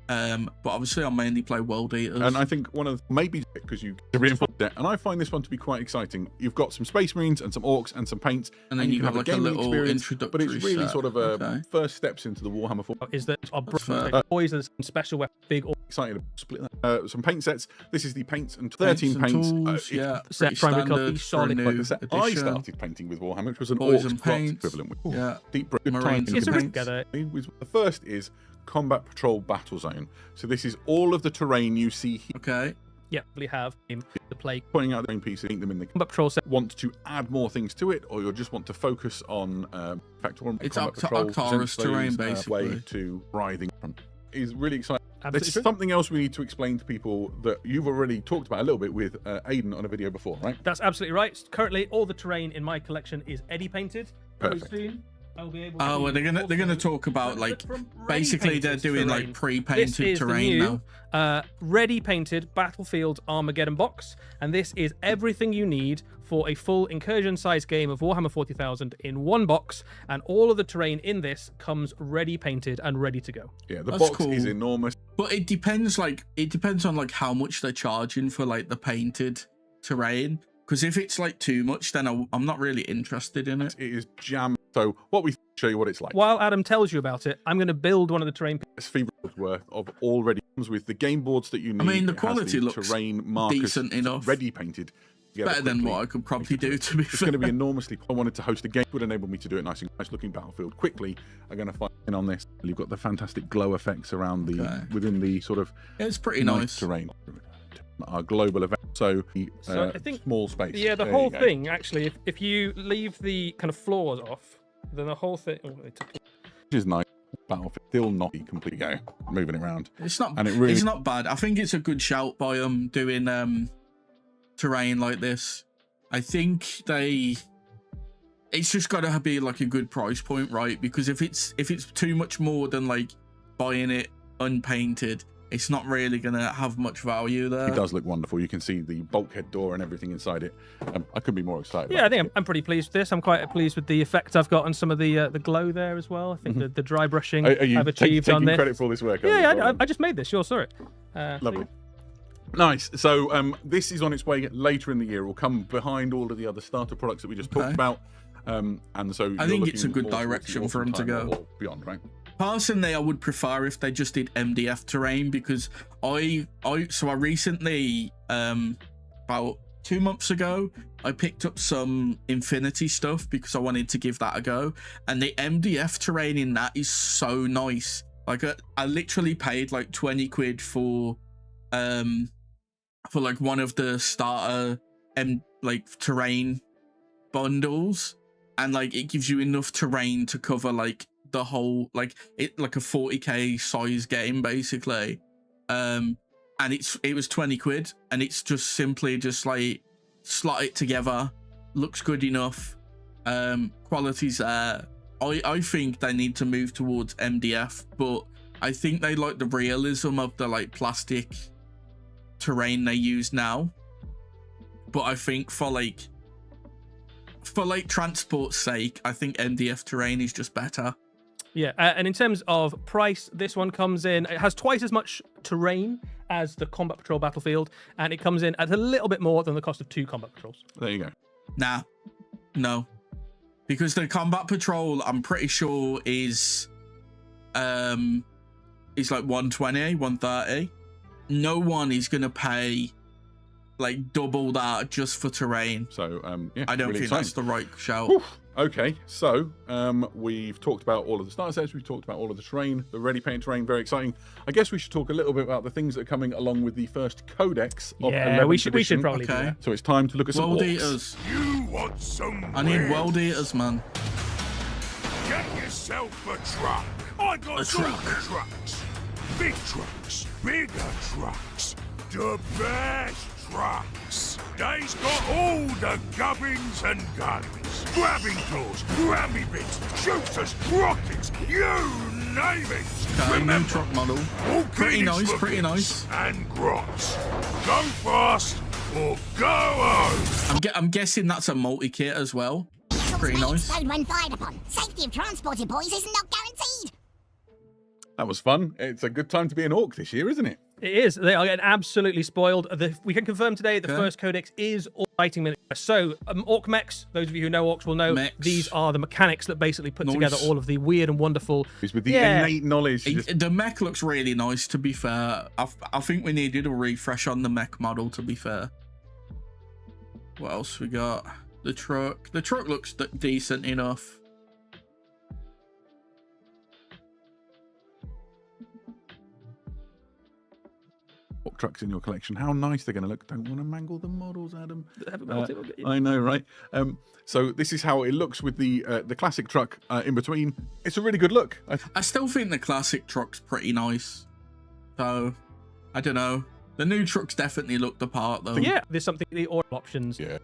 But obviously I mainly play World Eaters. And I think one of maybe because you reinforce that, and I find this one to be quite exciting. You've got some Space Marines and some orcs and some paints, and then you can have like a gaming little experience, introductory but it's really set. sort of a first steps into the Warhammer 4. Is that our fair. boys and some special weapons, big orc Excited to split that. Some paint sets. This is the paints and 13 and paints. tools, yeah, set pretty primary copy, standard for a solid. new Like the set I edition. started painting with Warhammer, which was an Boys Orcs and Plot paints. equivalent. Yeah. Deep breath. Marines It's a and risk together. The first is Combat Patrol Battle Zone. So this is all of the terrain you see here. Okay. Yeah, we have him to play Pointing out the main pieces, paint them in the combat patrol set. want to add more things to it, or you just want to focus on factor It's combat patrol Arcturus presents terrain, those, way basically. to writhing front. Is really exciting. Absolutely There's true. something else we need to explain to people that you've already talked about a little bit with Aiden on a video before, right? That's absolutely right. Currently, all the terrain in my collection is Eddie painted. Very Perfect. soon, I'll be able Oh, to well, they're gonna also talk about like from basically they're ready-painted doing terrain. like pre-painted This is terrain the now. new, ready painted Battlefield Armageddon box, and this is everything you need for a full incursion-sized game of Warhammer 40,000 in one box, and all of the terrain in this comes ready painted and ready to go. Yeah, the That's box cool. is enormous. But it depends on like how much they're charging for like the painted terrain. Because if it's like too much, then I'm not really interested in it. It is jammed. So what we show you what it's like. While Adam tells you about it, I'm going to build one of the terrain. It's $3 worth of already comes with the game boards that you need. I mean, the It has quality the looks terrain markers decent enough. ready painted. together Better than quickly. what I could probably do, to be It's fair. going to be enormously. I wanted to host a game would enable me to do it nice looking battlefield quickly. I'm going to find in on this. You've got the fantastic glow effects around the within the sort of It's pretty nice terrain. Our global event, so I think small space. Yeah, the There whole you go. thing actually. If you leave the kind of floors off, then the whole thing. Oh, Which is nice. Battlefield still not completely go moving around. It's not. And it really- It's not bad. I think it's a good shout by them doing terrain like this. I think it's just got to be like a good price point, right? Because if it's too much more than like buying it unpainted, it's not really gonna have much value there. It does look wonderful. You can see the bulkhead door and everything inside it. I couldn't be more excited. Yeah, I think I'm pretty pleased with this. I'm quite pleased with the effect I've got on some of the glow there as well. I think the dry brushing Are you I've achieved taking on this. credit for all this work? Yeah, I just made this. Sure, saw it. Lovely. Nice. So this is on its way later in the year. It will come behind all of the other starter products that we just talked about. And so I you're think it's a looking good more towards the direction for autumn them to time go. or beyond, right? Personally, I would prefer if they just did MDF terrain, because I recently about 2 months ago I picked up some Infinity stuff because I wanted to give that a go, and the MDF terrain in that is so nice. Like I literally paid like 20 quid for like one of the starter terrain bundles, and like it gives you enough terrain to cover like the whole like a 40k size game basically, and it was 20 quid, and it's just simply just like slot it together, looks good enough, quality's there. I think they need to move towards MDF, but I think they like the realism of the like plastic terrain they use now. But I think for transport's sake, I think MDF terrain is just better. Yeah, and in terms of price, this one comes in, it has twice as much terrain as the Combat Patrol Battlefield, and it comes in at a little bit more than the cost of 2 Combat Patrols. There you go. Nah, no. Because the Combat Patrol, I'm pretty sure, is like 120, 130. No one is going to pay like double that just for terrain. So, yeah. I don't really think exciting. that's the right shout. Whew. Okay, so we've talked about all of the starter sets, we've talked about all of the terrain, the ready paint terrain, very exciting. I guess we should talk a little bit about the things that are coming along with the first codex of 11th we should edition. probably do that. So it's time to look at some World orcs. Eaters. You want some I need weird? World Eaters, man. Get yourself a truck. I got A super truck. trucks. Big trucks. Bigger trucks. The best trucks. They's got all the gubbins and guns. Grabbing claws, rammy bits, shooters, rockets, you name it. Okay, new Remember, truck model. all Pretty clean nice, for pretty bits nice. And grots. Go fast or go home. I'm guessing that's a multi-kit as well. Pretty nice. Explode when fired upon. Safety of transported boys is not guaranteed. That was fun. It's a good time to be an orc this year, isn't it? It is. They are getting absolutely spoiled. We can confirm today the Okay. first codex is all fighting miniatures. So, orc mechs, those of you who know orcs will know, Mechs. these are the mechanics that basically put Nice. together all of the weird and wonderful. It's with the Yeah. innate knowledge. to just- The mech looks really nice, to be fair. I think we needed a refresh on the mech model, to be fair. What else we got? The truck. The truck looks decent enough. Orc trucks in your collection. How nice they're going to look. Don't want to mangle the models, Adam. Have it melted, we'll get you. I know, right? So this is how it looks with the classic truck in between. It's a really good look. I still think the classic truck's pretty nice. So, I don't know. The new trucks definitely look the part, though. Yeah, there's something, the orc options, Yeah.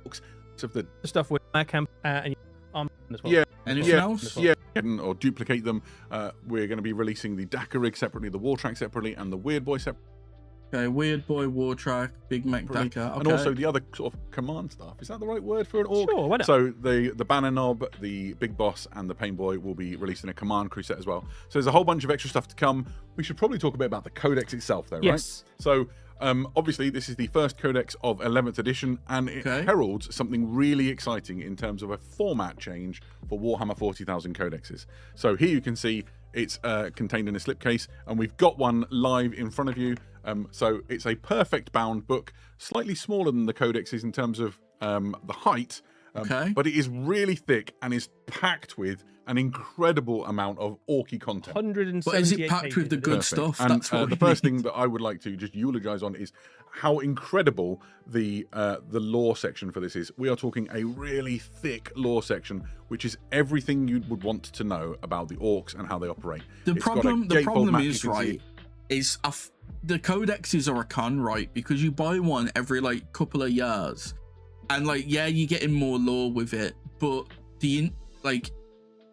Of the the stuff with camp and arm as well. Yeah. Anything Yeah. else? Yeah, or duplicate them. We're going to be releasing the Dakar rig separately, the War Track separately, and the Weird Boy separately. Okay, Weird Boy, War Track, Big Mech Dakar. Okay. And also the other sort of command staff. Is that the right word for an orc? Sure, why not? So the banner knob, the big boss, and the pain boy will be released in a command crew set as well. So there's a whole bunch of extra stuff to come. We should probably talk a bit about the codex itself, though, Yes. right? So obviously this is the first codex of 11th edition, and it Okay. heralds something really exciting in terms of a format change for Warhammer 40,000 codexes. So here you can see it's contained in a slipcase, and we've got one live in front of you. So it's a perfect bound book, slightly smaller than the codexes in terms of the height, Okay. but it is really thick and is packed with an incredible amount of orky content. 178 But is it packed with the pages. good Perfect. stuff? And That's what the we first need. thing that I would like to just eulogize on is how incredible the lore section for this is. We are talking a really thick lore section, which is everything you would want to know about the orcs and how they operate. The It's got a problem gatefold map, you is, can see- right, is the codexes are a con, right? Because you buy one every like couple of years, and like, yeah, you're getting more lore with it, but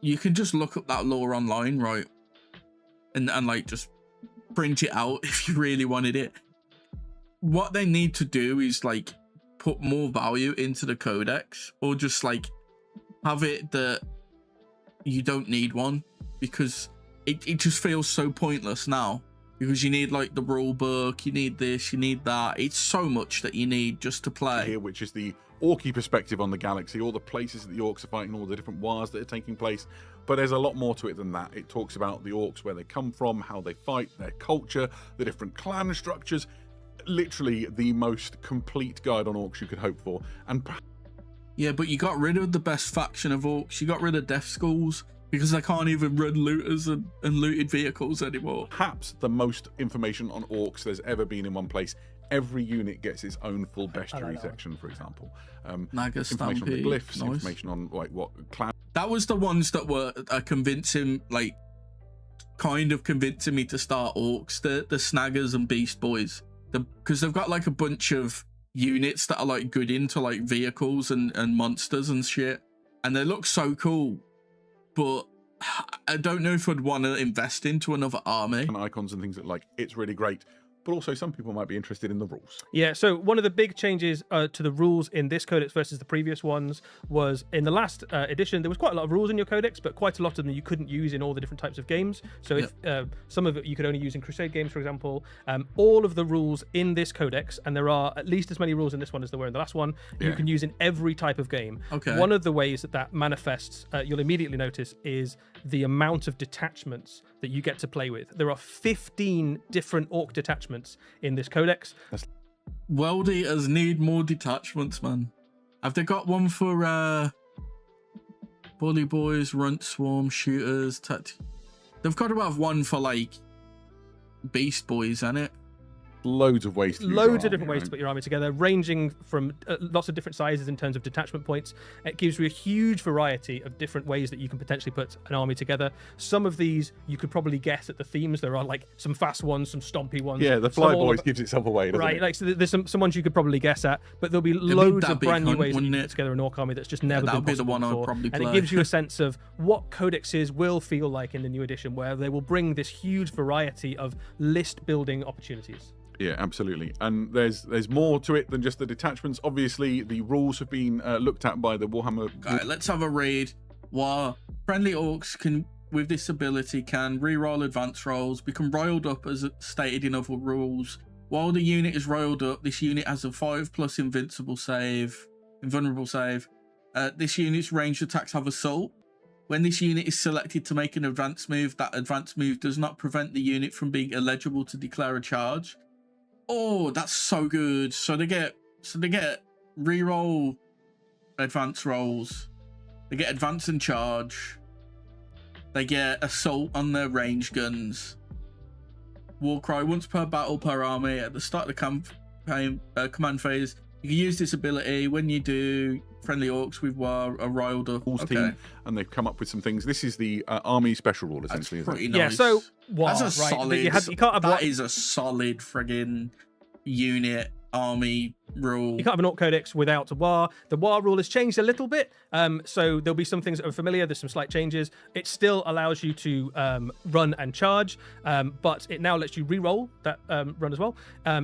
you can just look up that lore online, right? And like just print it out if you really wanted it. What they need to do is like put more value into the codex, or just like have it that you don't need one, because it just feels so pointless now, because you need like the rule book, you need this, you need that. It's so much that you need just to play. here, which is the orky perspective on the galaxy, all the places that the orcs are fighting, all the different wars that are taking place. But there's a lot more to it than that. It talks about the orcs, where they come from, how they fight, their culture, the different clan structures. Literally the most complete guide on orcs you could hope for. And Yeah, but you got rid of the best faction of orcs. You got rid of death schools, because they can't even run looters and looted vehicles anymore. perhaps the most information on orcs there's ever been in one place. Every unit gets its own full bestiary section, for example. Naga Information on the Stampede, glyphs, nice. information on like what clan. That was the ones that were convincing, like, kind of convincing me to start orcs, the snaggers and beast boys, because they've got like a bunch of units that are like good into like vehicles and monsters and shit, and they look so cool. But I don't know if I'd want to invest into another army. And icons and things that like it's really great. but also some people might be interested in the rules. Yeah, so one of the big changes to the rules in this codex versus the previous ones was in the last edition, there was quite a lot of rules in your codex, but quite a lot of them you couldn't use in all the different types of games. So if some of it you could only use in Crusade games, for example, all of the rules in this codex, and there are at least as many rules in this one as there were in the last one, you can use in every type of game. Okay. One of the ways that manifests, you'll immediately notice, is the amount of detachments that you get to play with. There are 15 different orc detachments in this codex. World Eaters need more detachments, man. Have they got one for Bully Boys, Runt Swarm, Shooters, They've got to have one for like Beast Boys, hasn't it? Loads of ways to use Loads your of different army, ways to put your army together, ranging from lots of different sizes in terms of detachment points. It gives you a huge variety of different ways that you can potentially put an army together. Some of these you could probably guess at the themes. There are like some fast ones, some stompy ones. Yeah, the Fly Boys gives itself away, doesn't right, it? like so there's some ones you could probably guess at, but there'll be loads of brand new ways that you can put together an orc army that's just never been possible the one before. I'd probably and play. it gives you a sense of what codexes will feel like in the new edition, where they will bring this huge variety of list building opportunities. Yeah, absolutely. And there's more to it than just the detachments. Obviously, the rules have been looked at by the Warhammer. Okay, let's have a read. While friendly orcs can, with this ability, can reroll advance rolls, become roiled up as stated in other rules. While the unit is roiled up, this unit has a 5+ invulnerable save. This unit's ranged attacks have assault. When this unit is selected to make an advance move, that advance move does not prevent the unit from being eligible to declare a charge. Oh, that's so good. So they get reroll advance rolls. They get advance and charge. They get assault on their range guns. Warcry once per battle per army at the start of the campaign command phase. You can use this ability when you do friendly orcs with war are riled up. Team, and they've come up with some things. This is the army special rule, essentially. That's pretty isn't it? nice. Yeah, so That's a right, solid. you can't have that is a solid friggin' unit army rule. You can't have an orc codex without a war. The war rule has changed a little bit, so there'll be some things that are familiar. There's some slight changes. It still allows you to run and charge, but it now lets you re-roll that run as well.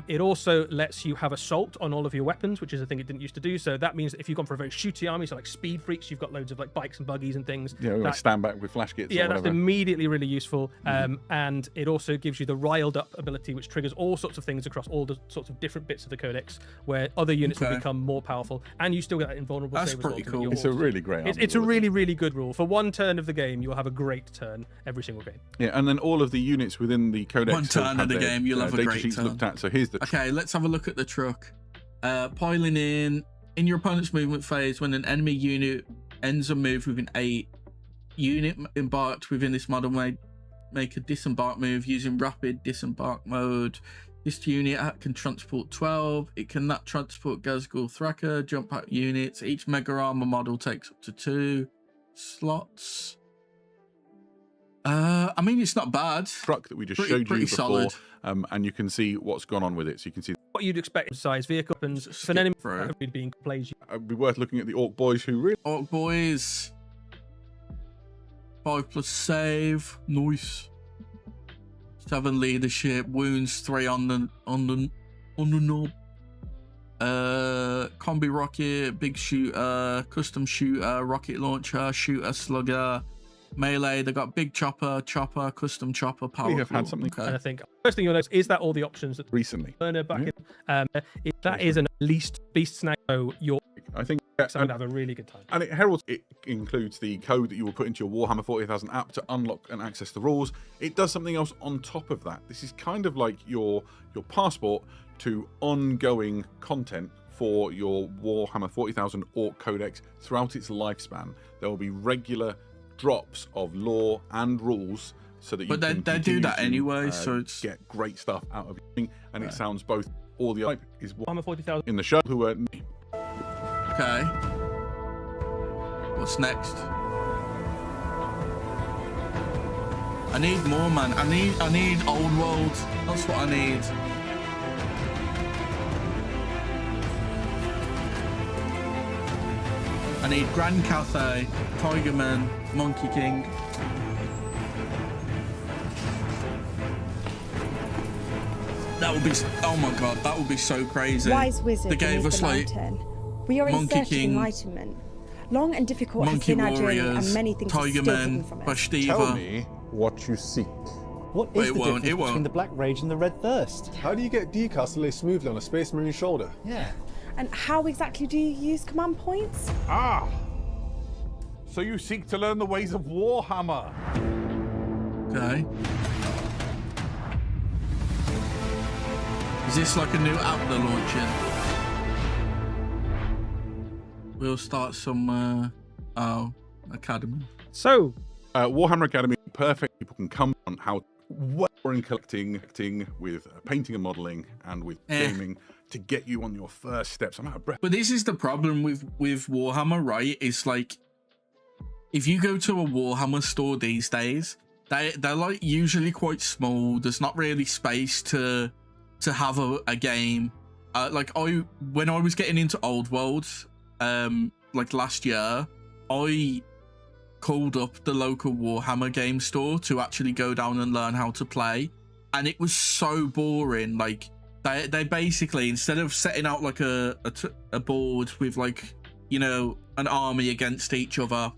It also lets you have assault on all of your weapons, which is a thing it didn't used to do. So that means that if you've gone for a very shooty army, so like speed freaks, you've got loads of like bikes and buggies and things. Yeah, we stand back with flash kits. Yeah, or that's whatever. immediately really useful. And it also gives you the riled up ability, which triggers all sorts of things across all the sorts of different bits of the codex, where other units will become more powerful, and you still get that invulnerable That's save as well pretty to cool. your It's a orcs. really great. It's a really, really good rule. For one turn of the game, you'll have a great turn every single game. Yeah, and then all of the units within the codex. One turn have of the their, game, you'll have a data great sheets turn. looked at. So here's the. Okay, let's have a look at the truck. Piling in your opponent's movement phase, when an enemy unit ends a move with an 8 unit embarked within this model may make a disembark move using rapid disembark mode. This unit can transport 12. It cannot transport Gazgul Thraka, jump out units. Each Mega Armor model takes up to 2 slots. I mean, it's not bad. Truck that we just Pretty- showed you pretty before, solid. and you can see what's gone on with it. So you can see What you'd expect size vehicle weapons Just for an enemy skip through. being plays. it'd be worth looking at the Orc Boys, who really Orc Boys. 5+ save. Nice. 7 leadership. Wounds 3 on the knob. Combi rocket, big shooter, custom shooter, rocket launcher, shooter, slugger, melee. They got big chopper, custom chopper, power. have had claw. something- And I think first thing you'll notice is that all the options that recently. Burner back in, that is an least beast snag. So you're I think. going to have a really good time. And it heralds, it includes the code that you will put into your Warhammer 40,000 app to unlock and access the rules. It does something else on top of that. This is kind of like your passport to ongoing content for your Warhammer 40,000 Orc Codex throughout its lifespan. There will be regular drops of lore and rules so that you But can they do continue that to, anyway, so it's get great stuff out of it. And it sounds both all the hype is Warhammer 40,000. in the show who are Okay. What's next? I need more, man. I need old world. That's what I need. I need Grand Cathay, Tigerman, Monkey King. That would be, oh my god, that would be so crazy. Wise wizard They gave us the like mountain. We are in Monkey search of King, enlightenment. Long and difficult has Monkey been our journey, Warriors, and many things are Tiger still Men, hidden from us. Tell Bashtiva. me what you seek. What is the difference between the Black Rage and the Red Thirst? How do you get decals to lay smoothly on a Space Marine shoulder? Yeah. And how exactly do you use command points? Ah! So you seek to learn the ways of Warhammer. Okay. Is this like a new app they're launching? We'll start some, academy. So, Warhammer Academy, perfect. People can come on how we're in collecting with painting and modeling and with gaming to get you on your first steps. I'm out of breath. But this is the problem with Warhammer, right? It's like, if you go to a Warhammer store these days, they're like usually quite small. There's not really space to have a game. Like when I was getting into Old World, like last year, I called up the local Warhammer game store to actually go down and learn how to play, and it was so boring. Like they basically, instead of setting out like a board with like, you know, an army against each other,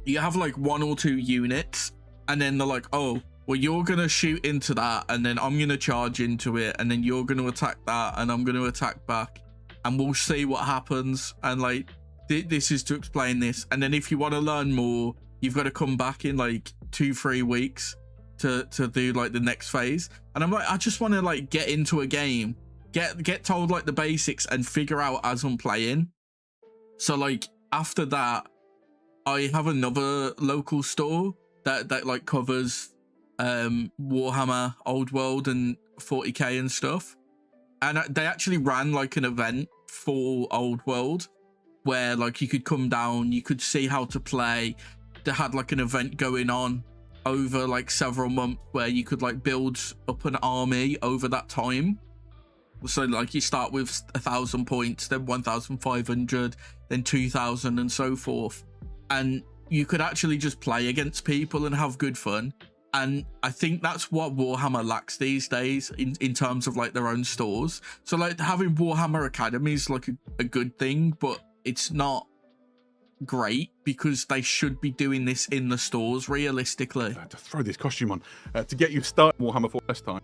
you have like 1 or 2 units, and then they're like, oh, well, you're gonna shoot into that, and then I'm gonna charge into it, and then you're gonna attack that, and I'm gonna attack back, and we'll see what happens. And like, this is to explain this, and then if you want to learn more, you've got to come back in like 2-3 weeks to do like the next phase. And I'm like, I just want to like get into a game, get told like the basics and figure out as I'm playing. So like after that, I have another local store that like covers Warhammer Old World and 40k and stuff, and they actually ran like an event for Old World where like you could come down, you could see how to play. They had like an event going on over like several months where you could like build up an army over that time. So like you start with 1,000 points, then 1,500, then 2,000 and so forth, and you could actually just play against people and have good fun. And I think that's what Warhammer lacks these days in terms of like their own stores. So like having Warhammer Academy is like a good thing, but it's not great because they should be doing this in the stores realistically. To throw this costume on to get you started Warhammer for first time.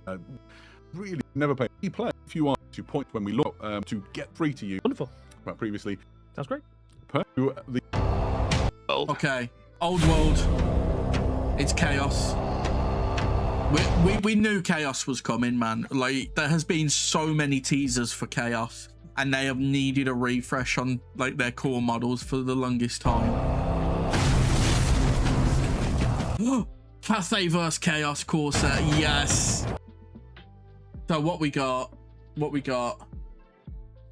Really never pay. You play if you want to point when we look to get free to you. Wonderful. But previously. Sounds great. Okay, Old World. It's chaos. We knew chaos was coming, man. Like there has been so many teasers for chaos, and they have needed a refresh on like their core models for the longest time. Cathay vs Chaos core set, yes. So what we got? So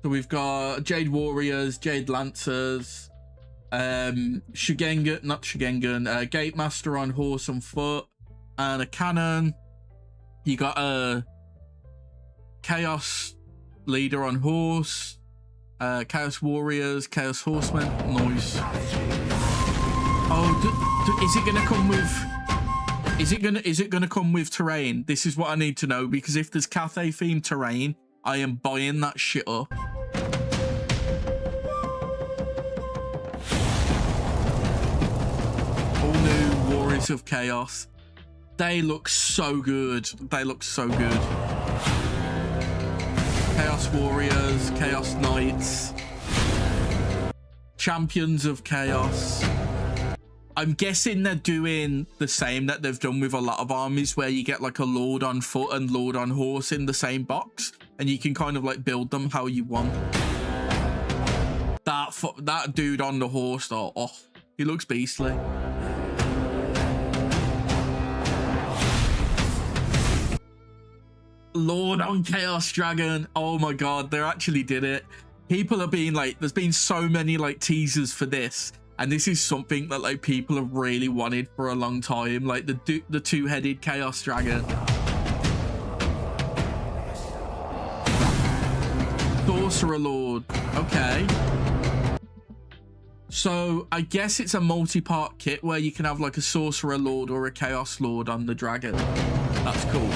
we've got Jade Warriors, Jade Lancers, Shigengan, Gate Master on horse and foot, and a cannon. You got a Chaos Leader on horse, Chaos Warriors, Chaos Horsemen. Nice. Oh, is it gonna come with? Is it gonna come with terrain? This is what I need to know, because if there's Cathay themed terrain, I am buying that shit up. All new Warriors of Chaos. They look so good. They look so good. Chaos Warriors, Chaos Knights, Champions of Chaos. I'm guessing they're doing the same that they've done with a lot of armies, where you get like a Lord on foot and Lord on horse in the same box, and you can kind of like build them how you want. That dude on the horse though, oh, he looks beastly. Lord on Chaos Dragon. Oh my god, they actually did it. People are being like, there's been so many like teasers for this, and this is something that like people have really wanted for a long time, like the two-headed Chaos Dragon. Sorcerer Lord. Okay. So I guess it's a multi-part kit where you can have like a Sorcerer Lord or a Chaos Lord on the dragon. That's cool.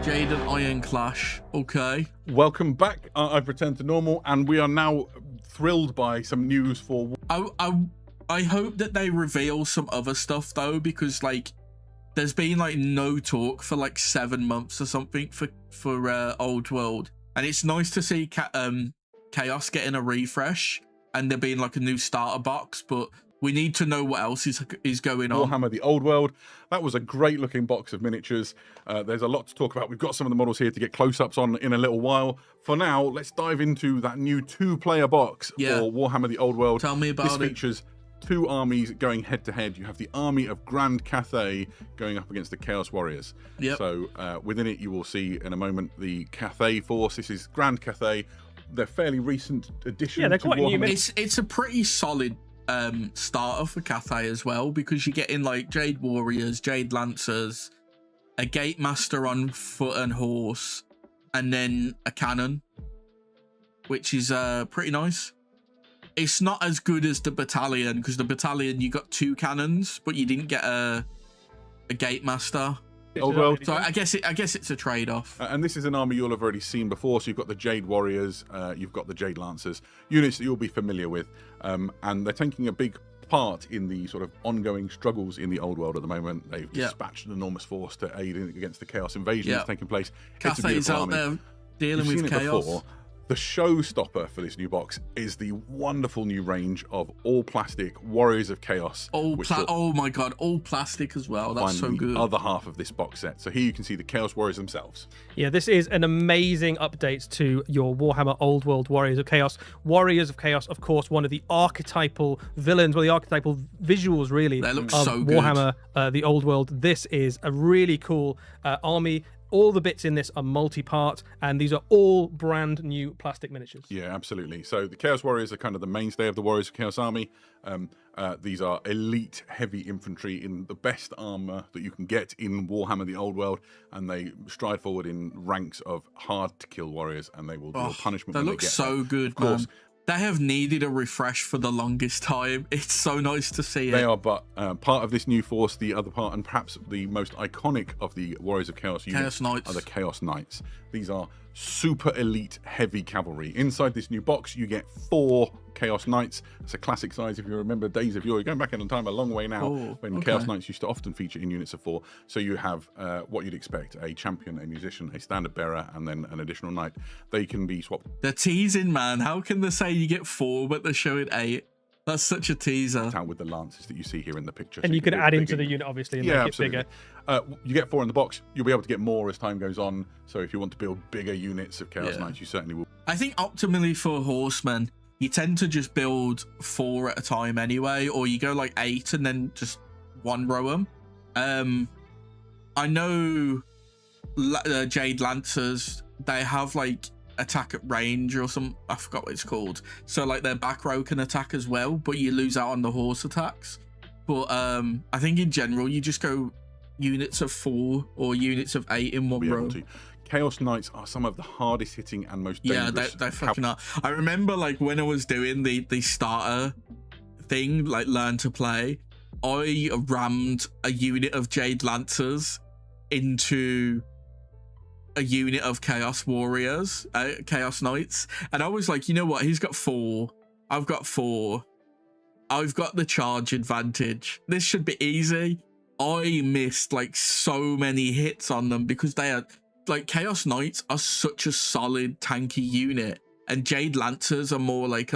Jade and Iron Clash. Okay. Welcome back. I've returned to normal, and we are now thrilled by some news for. I hope that they reveal some other stuff though, because like there's been like no talk for like 7 months or something for Old World, and it's nice to see Chaos getting a refresh and there being like a new starter box, but we need to know what else is going on. Warhammer the Old World. That was a great looking box of miniatures. There's a lot to talk about. We've got some of the models here to get close-ups on in a little while. For now, let's dive into that new 2-player box for Warhammer the Old World. Tell me about it. This features 2 armies going head-to-head. You have the army of Grand Cathay going up against the Chaos Warriors. Yep. So within it, you will see in a moment the Cathay force. This is Grand Cathay. They're fairly recent addition. Yeah, they're to quite Warhammer. new. It's a pretty solid starter for Cathay as well, because you're getting like Jade Warriors, Jade Lancers, a Gate Master on foot and horse, and then a cannon, which is pretty nice. It's not as good as the battalion, because the battalion you got 2 cannons, but you didn't get a Gate Master. Old World. So I guess it's a trade-off. And this is an army you'll have already seen before. So you've got the Jade Warriors, you've got the Jade Lancers, units that you'll be familiar with, and they're taking a big part in the sort of ongoing struggles in the Old World at the moment. They've dispatched an enormous force to aid against the Chaos invasion that's taking place. Cathay's out there dealing with chaos. Before. The showstopper for this new box is the wonderful new range of all plastic Warriors of Chaos. Oh my god, all plastic as well. That's so good. The other half of this box set. So here you can see the Chaos Warriors themselves. Yeah, this is an amazing update to your Warhammer Old World Warriors of Chaos. Warriors of Chaos, of course, one of the archetypal villains, the archetypal visuals, really, they look of so good. Warhammer the Old World. This is a really cool army. All the bits in this are multi-part, and these are all brand new plastic miniatures. Yeah, absolutely. So the Chaos Warriors are kind of the mainstay of the Warriors of Chaos army. These are elite heavy infantry in the best armor that you can get in Warhammer the Old World, and they stride forward in ranks of hard-to-kill warriors, and they will deal punishment when they get so there. good, of course, man. They have needed a refresh for the longest time. It's so nice to see it. They are but part of this new force. The other part, and perhaps the most iconic of the Warriors of Chaos units, are the Chaos Knights. These are super elite heavy cavalry. Inside this new box, you get 4 Chaos Knights. It's a classic size. If you remember days of yore, you're going back in time a long way now, when Chaos Knights used to often feature in units of 4. So you have what you'd expect: a champion, a musician, a standard bearer, and then an additional knight. They can be swapped. They're teasing, man. How can they say you get 4 but they're showing 8? That's such a teaser. Out with the lances that you see here in the picture. And so you can add into the unit, obviously, and make it bigger. You get 4 in the box. You'll be able to get more as time goes on. So if you want to build bigger units of Chaos Knights, you certainly will. I think optimally for horsemen, you tend to just build 4 at a time anyway, or you go like 8 and then just 1 row them. I know Jade Lancers, they have like attack at range or some, I forgot what it's called. So like their back row can attack as well, but you lose out on the horse attacks. But I think in general, you just go units of 4 or units of 8 in one row. Chaos Knights are some of the hardest hitting and most dangerous. Yeah, they fucking are. I remember like when I was doing the starter thing, like learn to play, I rammed a unit of Jade Lancers into a unit of Chaos Warriors, Chaos Knights, and I was like, you know what, he's got 4, I've got 4, I've got the charge advantage, this should be easy. I missed like so many hits on them because they are like, Chaos Knights are such a solid tanky unit, and Jade Lancers are more like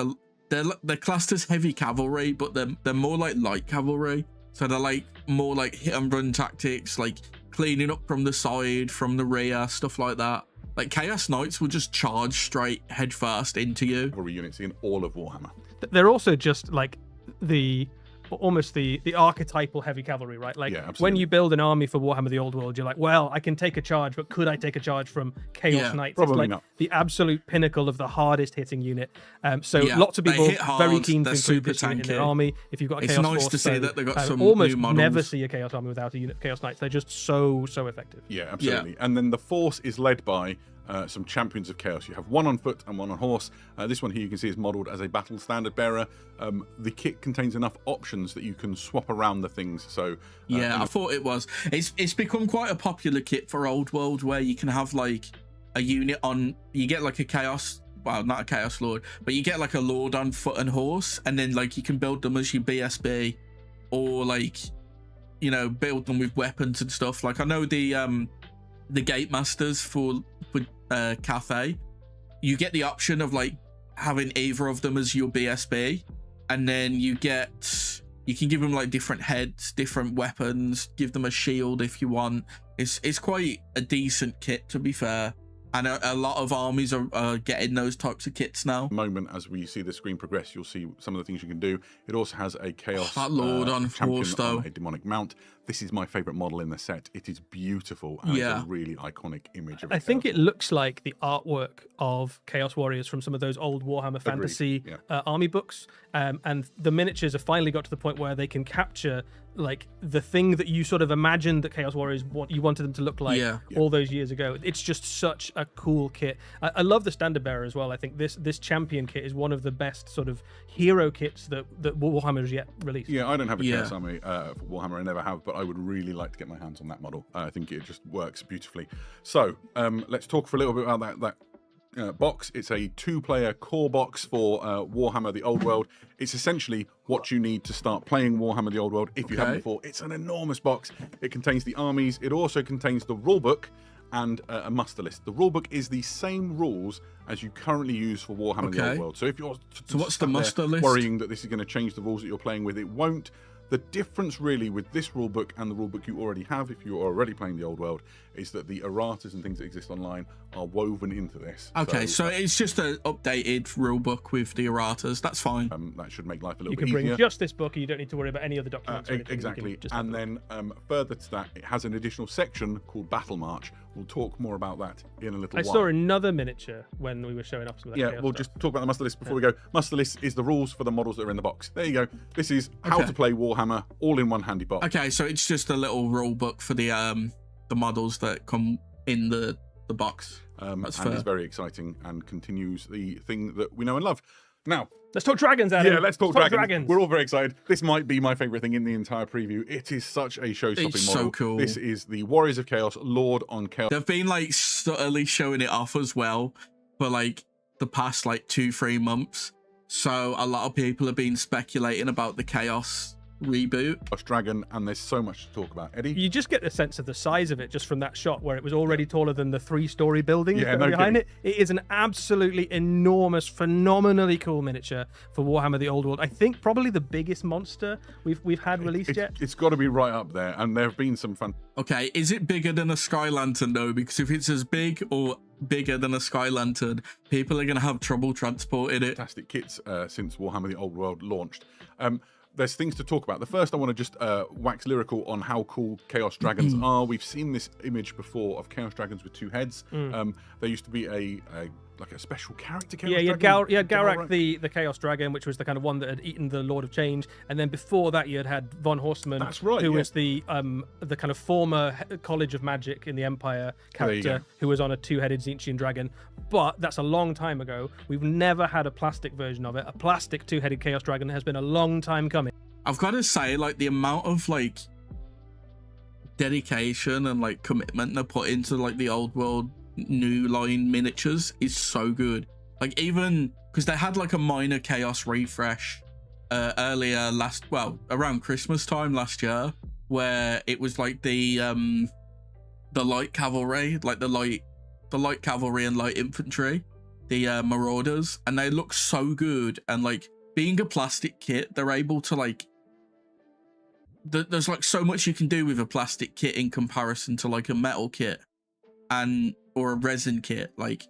they're classed as heavy cavalry, but they're more like light cavalry, so they're like more like hit and run tactics, like cleaning up from the side, from the rear, stuff like that. Like Chaos Knights will just charge straight head first into you. Cavalry units in all of Warhammer. They're also just like almost the archetypal heavy cavalry, right? Like when you build an army for Warhammer the Old World, you're like, well, I can take a charge, but could I take a charge from Chaos Knights? Probably it's like not. The absolute pinnacle of the hardest hitting unit. So lots of people very keen to include this unit in their army. If you've got a Chaos nice Force, to see that they got some almost new models. never see a Chaos army without a unit of Chaos Knights. They're just so effective. Yeah, absolutely. And then the force is led by some champions of chaos. You have one on foot and one on horse. This one here you can see is modelled as a battle standard bearer. The kit contains enough options that you can swap around the things. So yeah, I thought it was. It's become quite a popular kit for Old World, where you can have like a unit on. You get like a chaos. Well, not a chaos lord, but you get like a lord on foot and horse, and then like you can build them as your BSB, or like, you know, build them with weapons and stuff. Like I know the gate masters for Cathay, you get the option of like having either of them as your BSB, and then you can give them like different heads, different weapons, give them a shield if you want. It's quite a decent kit, to be fair. And a lot of armies are getting those types of kits now. Moment as we see the screen progress, you'll see some of the things you can do. It also has a chaos that lord on horse, though. On a demonic mount. This is my favorite model in the set. It is beautiful, and it's a really iconic image of I think it looks like the artwork of Chaos Warriors from some of those old Warhammer Fantasy army books, and the miniatures have finally got to the point where they can capture like the thing that you sort of imagined that Chaos Warriors you wanted them to look like all those years ago. It's just such a cool kit. I love the standard bearer as well. I think this champion kit is one of the best sort of hero kits that Warhammer has yet released. Yeah, I don't have a Chaos Army for Warhammer, I never have, but I would really like to get my hands on that model. I think it just works beautifully. So let's talk for a little bit about that box. It's a 2-player core box for Warhammer the Old World. It's essentially what you need to start playing Warhammer the Old World if you haven't before. It's an enormous box. It contains the armies. It also contains the rulebook and a muster list. The rulebook is the same rules as you currently use for Warhammer the Old World. So if you're what's the muster list? Worrying that this is going to change the rules that you're playing with, it won't. The difference really with this rulebook and the rulebook you already have, if you're already playing the Old World, is that the erratas and things that exist online are woven into this. Okay, so it's just an updated rulebook with the erratas. That's fine. That should make life a little bit easier. You can bring just this book, and you don't need to worry about any other documents. Exactly. And then further to that, it has an additional section called Battle March. We'll talk more about that in a little while. I saw another miniature when we were showing off some of that. Yeah, we'll just talk about the muster list before we go. Muster list is the rules for the models that are in the box. There you go. This is how to play Warhammer, all in one handy box. Okay, so it's just a little rule book for the models that come in the box. That's fair. It's very exciting and continues the thing that we know and love. Now, let's talk dragons, Adam. Yeah, let's talk dragons. We're all very excited. This might be my favourite thing in the entire preview. It is such a show-stopping model. It's so cool. This is the Warriors of Chaos, Lord on Chaos. They've been like subtly showing it off as well for like the past like 2-3 months. So a lot of people have been speculating about the Chaos reboot. Dragon, and there's so much to talk about. Eddie? You just get the sense of the size of it just from that shot where it was already taller than the 3-story building behind it. It is an absolutely enormous, phenomenally cool miniature for Warhammer the Old World. I think probably the biggest monster we've had released yet. It's got to be right up there, and there have been some fun. Okay, is it bigger than a Sky Lantern though? Because if it's as big or bigger than a Sky Lantern, people are going to have trouble transporting it. Fantastic kits since Warhammer the Old World launched. There's things to talk about. The first, I want to just wax lyrical on how cool Chaos Dragons are. We've seen this image before of Chaos Dragons with 2 heads. There used to be a special character. You had Garak the Chaos Dragon, which was the kind of one that had eaten the Lord of Change, and then before that you had Von Horstmann. That's right. Who was the kind of former College of Magic in the Empire character, who was on a 2-headed Tzeentchian dragon. But that's a long time ago. We've never had a plastic version of it. A plastic 2-headed Chaos Dragon has been a long time coming. I've got to say, like, the amount of like dedication and like commitment they put into like the Old World new line miniatures is so good. Like, even because they had like a minor Chaos refresh earlier around Christmas time last year, where it was like the light cavalry, like the light cavalry and light infantry, the marauders, and they look so good. And like, being a plastic kit, they're able to like there's like so much you can do with a plastic kit in comparison to like a metal kit or a resin kit. Like,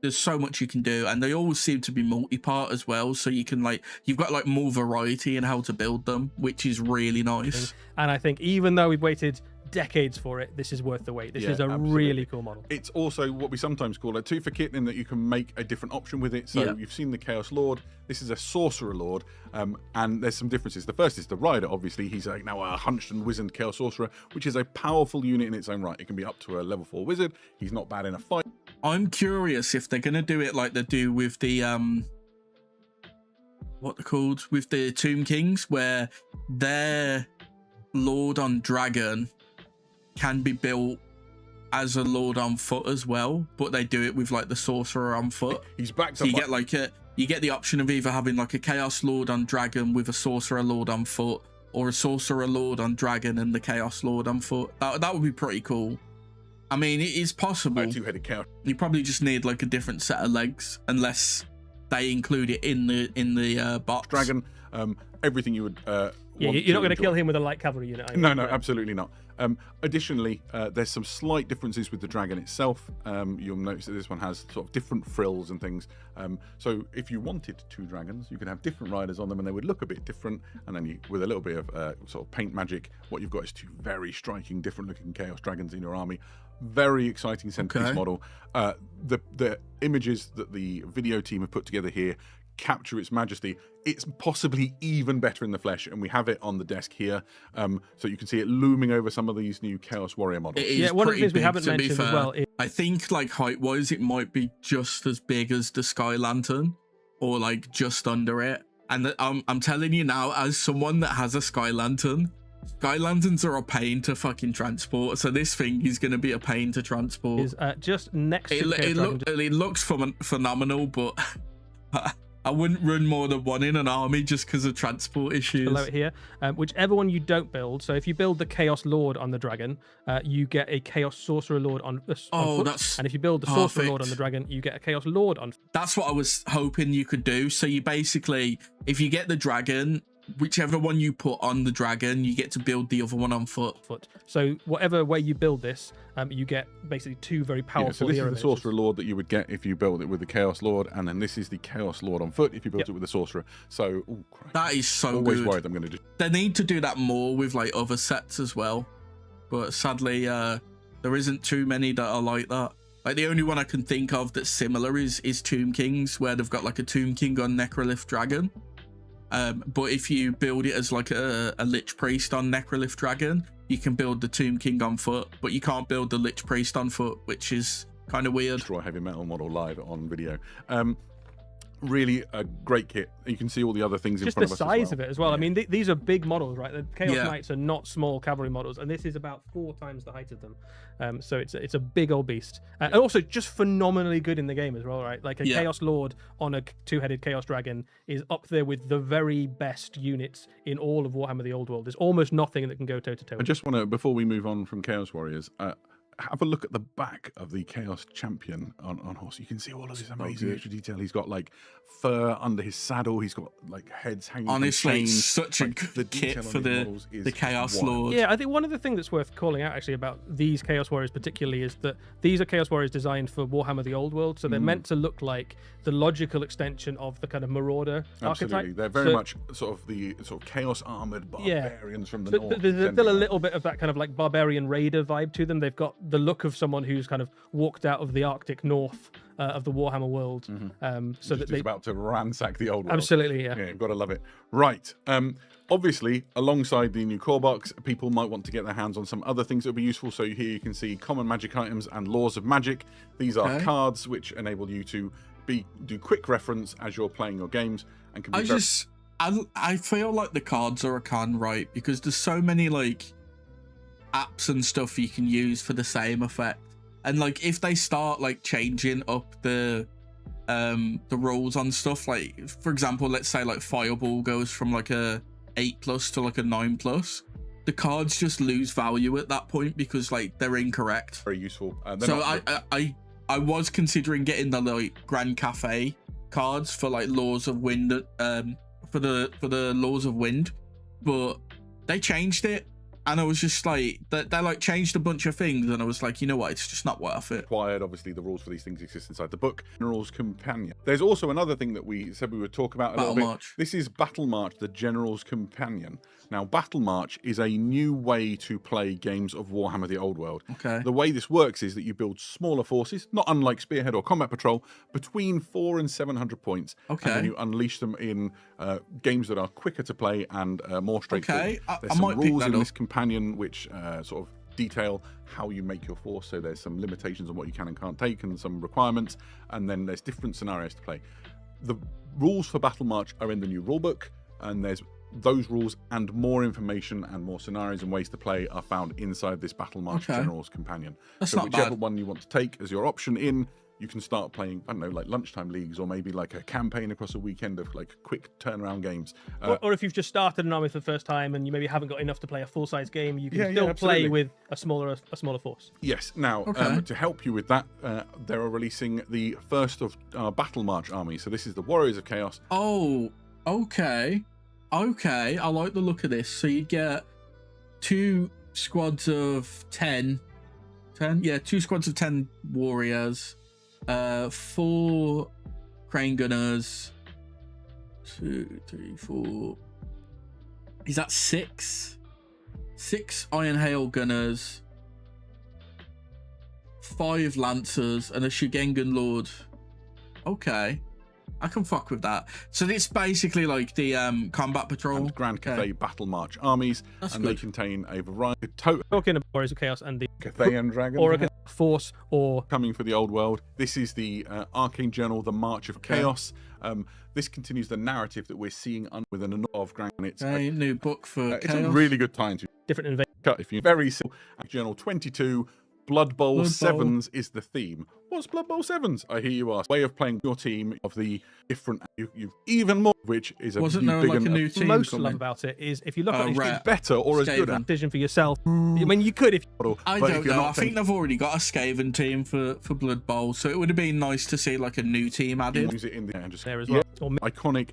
there's so much you can do, and they always seem to be multi-part as well, so you can you've got like more variety in how to build them, which is really nice. And I think even though we've waited decades for it, this is worth the wait. This is a really cool model. It's also what we sometimes call a 2 for kit, in that you can make a different option with it. So you've seen the Chaos Lord. This is a Sorcerer Lord, and there's some differences. The first is the Rider. Obviously, he's now a hunched and wizened Chaos Sorcerer, which is a powerful unit in its own right. It can be up to a level 4 wizard. He's not bad in a fight. I'm curious if they're gonna do it like they do with the what they're called, with the Tomb Kings, where their Lord on Dragon can be built as a Lord on foot as well, but they do it with like the Sorcerer on foot. He's back. So you get like you get the option of either having like a Chaos Lord on Dragon with a Sorcerer Lord on foot, or a Sorcerer Lord on Dragon and the Chaos Lord on foot. That would be pretty cool. I mean, it is possible. Two-headed chaos. You probably just need like a different set of legs, unless they include it in the box. Dragon, everything you would. Yeah, you're not going to kill him with a light cavalry unit. No, absolutely not. Additionally, there's some slight differences with the dragon itself. You'll notice that this one has sort of different frills and things. So if you wanted 2 dragons, you could have different riders on them, and they would look a bit different. And then with a little bit of sort of paint magic, what you've got is 2 very striking, different-looking Chaos Dragons in your army. Very exciting centerpiece model. The images that the video team have put together here capture its majesty. It's possibly even better in the flesh, and we have it on the desk here, so you can see it looming over some of these new Chaos Warrior models. Yeah, one of the things we haven't mentioned as well is, I think like height-wise, it might be just as big as the Sky Lantern, or like just under it. And I'm telling you now, as someone that has a Sky Lantern, Sky Lanterns are a pain to fucking transport, so this thing is going to be a pain to transport. Is just next to it looks phenomenal, but I wouldn't run more than one in an army just because of transport issues. Below it here, whichever one you don't build. So if you build the Chaos Lord on the dragon, you get a Chaos Sorcerer Lord on foot. And if you build the Sorcerer Lord on the dragon, you get a Chaos Lord on foot. That's what I was hoping you could do. So you basically, if you get the dragon, whichever one you put on the dragon, you get to build the other one on foot. So whatever way you build this, you get basically 2 very powerful so this hero is the Sorcerer Lord that you would get if you build it with the Chaos Lord, and then this is the Chaos Lord on foot if you build it with the Sorcerer. So that is so always good. Worried I'm going to do. They need to do that more with like other sets as well, but sadly there isn't too many that are like that. Like the only one I can think of that's similar is Tomb Kings, where they've got like a Tomb King on Necrolith Dragon. But if you build it as like a Lich Priest on Necrolith Dragon, you can build the Tomb King on foot, but you can't build the Lich Priest on foot, which is kind of weird. Destroy Heavy Metal model live on video. Really a great kit. You can see all the other things in front of us. Just the size of it as well. I mean, these are big models, right? The Chaos Knights are not small cavalry models, and this is about 4 times the height of them. So it's a big old beast, and also just phenomenally good in the game as well, right? Like a Chaos Lord on a 2-headed Chaos Dragon is up there with the very best units in all of Warhammer: The Old World. There's almost nothing that can go toe to toe. I just want to, before we move on from Chaos Warriors, have a look at the back of the Chaos Champion on horse. You can see all of this amazing extra detail. He's got like fur under his saddle. He's got like heads hanging. Honestly, it's such a good kit for the Chaos Lord. Yeah, I think one of the things that's worth calling out actually about these Chaos Warriors particularly is that these are Chaos Warriors designed for Warhammer: The Old World, so they're meant to look like the logical extension of the kind of Marauder archetype. They're very much sort of chaos armored barbarians from the north. There's still a little bit of that kind of like barbarian raider vibe to them. They've got the look of someone who's kind of walked out of the Arctic north of the Warhammer world. So that they're about to ransack the old world. Absolutely, yeah. You've got to love it. Right. Obviously, alongside the new core box, people might want to get their hands on some other things that will be useful. So here you can see common magic items and laws of magic. These are cards which enable you to do quick reference as you're playing your games and can be I feel like the cards are a con, right? Because there's so many like apps and stuff you can use for the same effect, and like if they start like changing up the rules on stuff, like for example, let's say like Fireball goes from like a 8+ to like a 9+, the cards just lose value at that point because like they're incorrect. Very useful. So I was considering getting the like Grand Cafe cards for like Laws of Wind, for the Laws of Wind, but they changed it. And I was just like, they like changed a bunch of things, and I was like, you know what, it's just not worth it. Required, obviously, the rules for these things exist inside the book. General's Companion. There's also another thing that we said we would talk about a little bit. This is Battle March, the General's Companion. Now, Battle March is a new way to play games of Warhammer: The Old World. Okay. The way this works is that you build smaller forces, not unlike Spearhead or Combat Patrol, between 400 and 700 points. Okay. And then you unleash them in games that are quicker to play and more straightforward. Okay, There's I some might pick rules that in up. this companion which sort of detail how you make your force. So there's some limitations on what you can and can't take, and some requirements, and then there's different scenarios to play. The rules for Battle March are in the new rulebook, and there's those rules and more information and more scenarios and ways to play are found inside this Battle March General's Companion. That's so not whichever bad. one you want to take as your option in, you can start playing, I don't know, like lunchtime leagues, or maybe like a campaign across a weekend of like quick turnaround games. Or if you've just started an army for the first time and you maybe haven't got enough to play a full-size game, you can still play with a smaller force. Yes. Now, to help you with that, they are releasing the first of Battle March armies. So this is the Warriors of Chaos. Oh, okay. Okay, I like the look of this. So you get 2 squads of 10. 10? Yeah, 2 squads of 10 warriors. 4 crane gunners. 2, 3, 4. Is that 6? 6 iron hail gunners. 5 lancers and a Shigengan lord. Okay. I can fuck with that. So it's basically like the combat patrol. And Grand Cathay Battle March armies. That's and good. they contain a variety of total Talking about Warriors of Chaos and the Cathayan Dragon. or a force, or coming for the old world. This is the Arcane Journal, the March of Chaos. This continues the narrative that we're seeing with an of Grand. It's a new book for it's Chaos. a really good time to different invasion. cut if you very simple. Journal 22. Blood Bowl Sevens is the theme. What's Blood Bowl Sevens? I hear you ask. Way of playing your team of the different, you've even more, which is a Wasn't there like a new team? Most love about it is if you look at it, it's better or as good at decision for yourself. I mean, you could if I don't know. I think they've already got a Skaven team for Blood Bowl, so it would have been nice to see like a new team added. Use it in the just there as well. Iconic.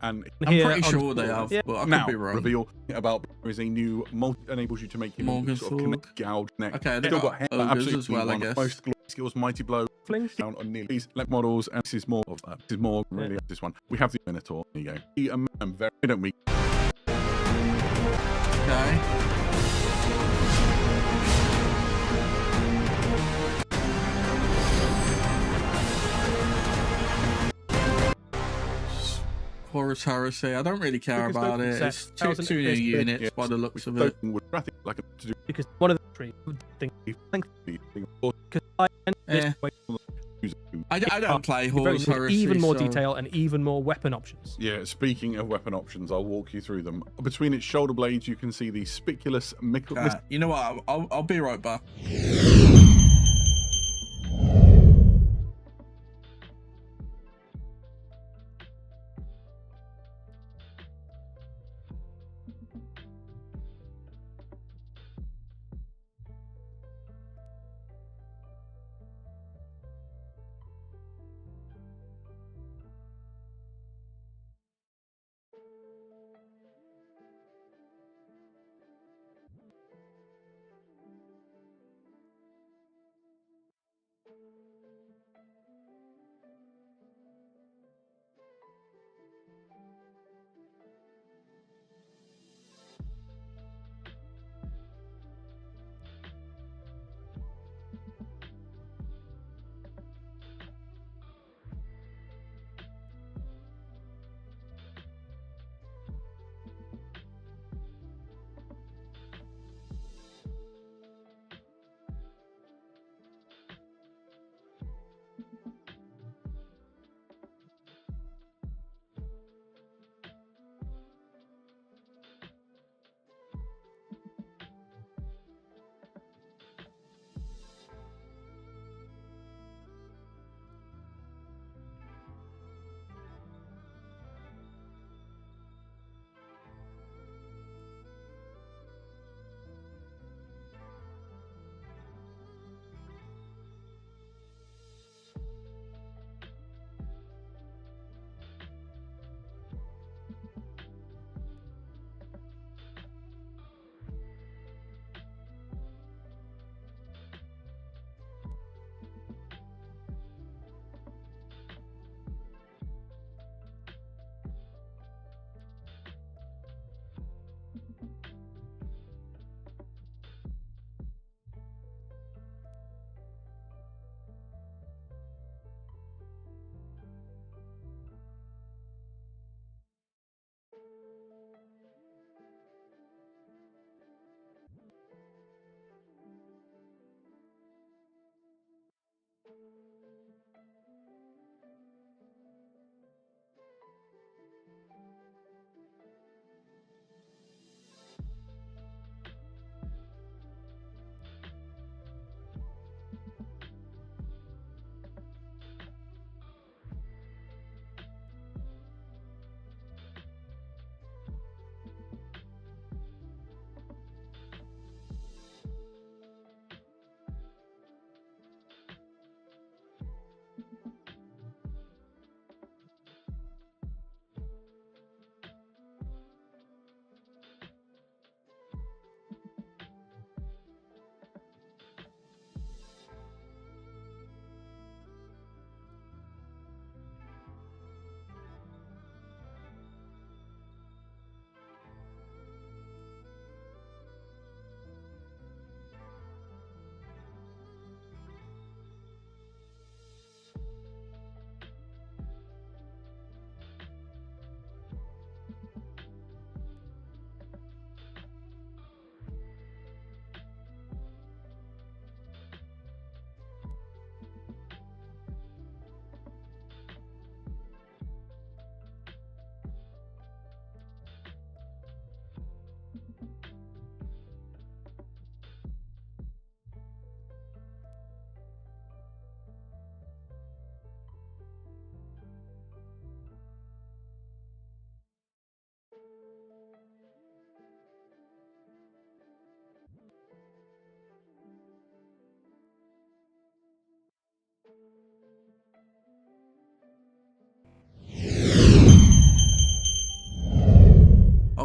And I'm pretty sure they have, but I now, could be wrong. Reveal about there is a new enables you to make him sort of connect, gouge neck. Okay, they still got hair, ogres as well, I one of guess. Most skills, mighty blow, down on nearly these models, and this is more of this is more really this one. We have the Minotaur. There you go. I'm very don't we? Okay. Horus Heresy. I don't really care about it. It's two new units by the looks of it. Because one of the three things I don't play Horus Heresy. Even more detail and even more weapon options. Yeah, speaking of weapon options, I'll walk you through them. Between its shoulder blades, you can see the spiculous... You know what? I'll be right back.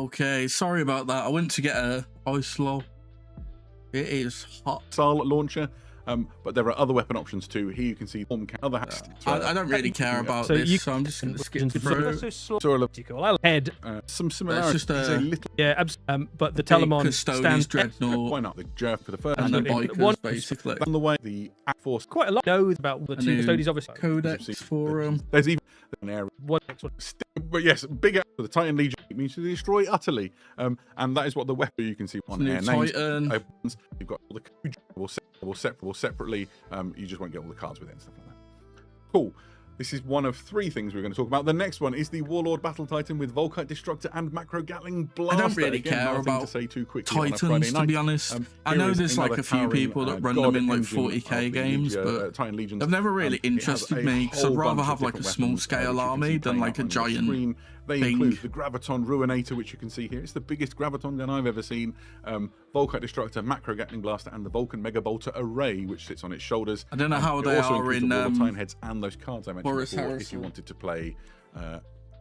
Okay, sorry about that. I went to get a ice lol. It is hot. Missile launcher. But there are other weapon options too. Here you can see other hats. I don't really care about this, so I'm just going to skip through. Head. Some similarities. Just yeah, but the Telemon stands Dreadnought. Why not? The Jerk for the first. And the bikers, basically. On the way, the Force. Quite a lot knows about the two custodies, obviously. Codex for There's even an area. But yes, bigger. The Titan Legion means to destroy utterly. And that is what the weapon you can see on air names. You've got all the separately. You just won't get all the cards with it and stuff like that. Cool. This is one of 3 things we're going to talk about. The next one is the Warlord Battle Titan with Volkite Destructor and Macro Gatling Blaster. I don't really care about to say too quickly Titans, to be honest. I know there's like a few people that run them in like 40k games, but Titan Legions, they've never really interested me, because I'd rather have like a small scale army than like a giant. They include the Graviton Ruinator, which you can see here. It's the biggest Graviton gun I've ever seen. Volkite Destructor, Macro Gatling Blaster, and the Vulcan Mega Bolter Array, which sits on its shoulders. I don't know how they are in Titan heads and those cards I mentioned before, if you wanted to play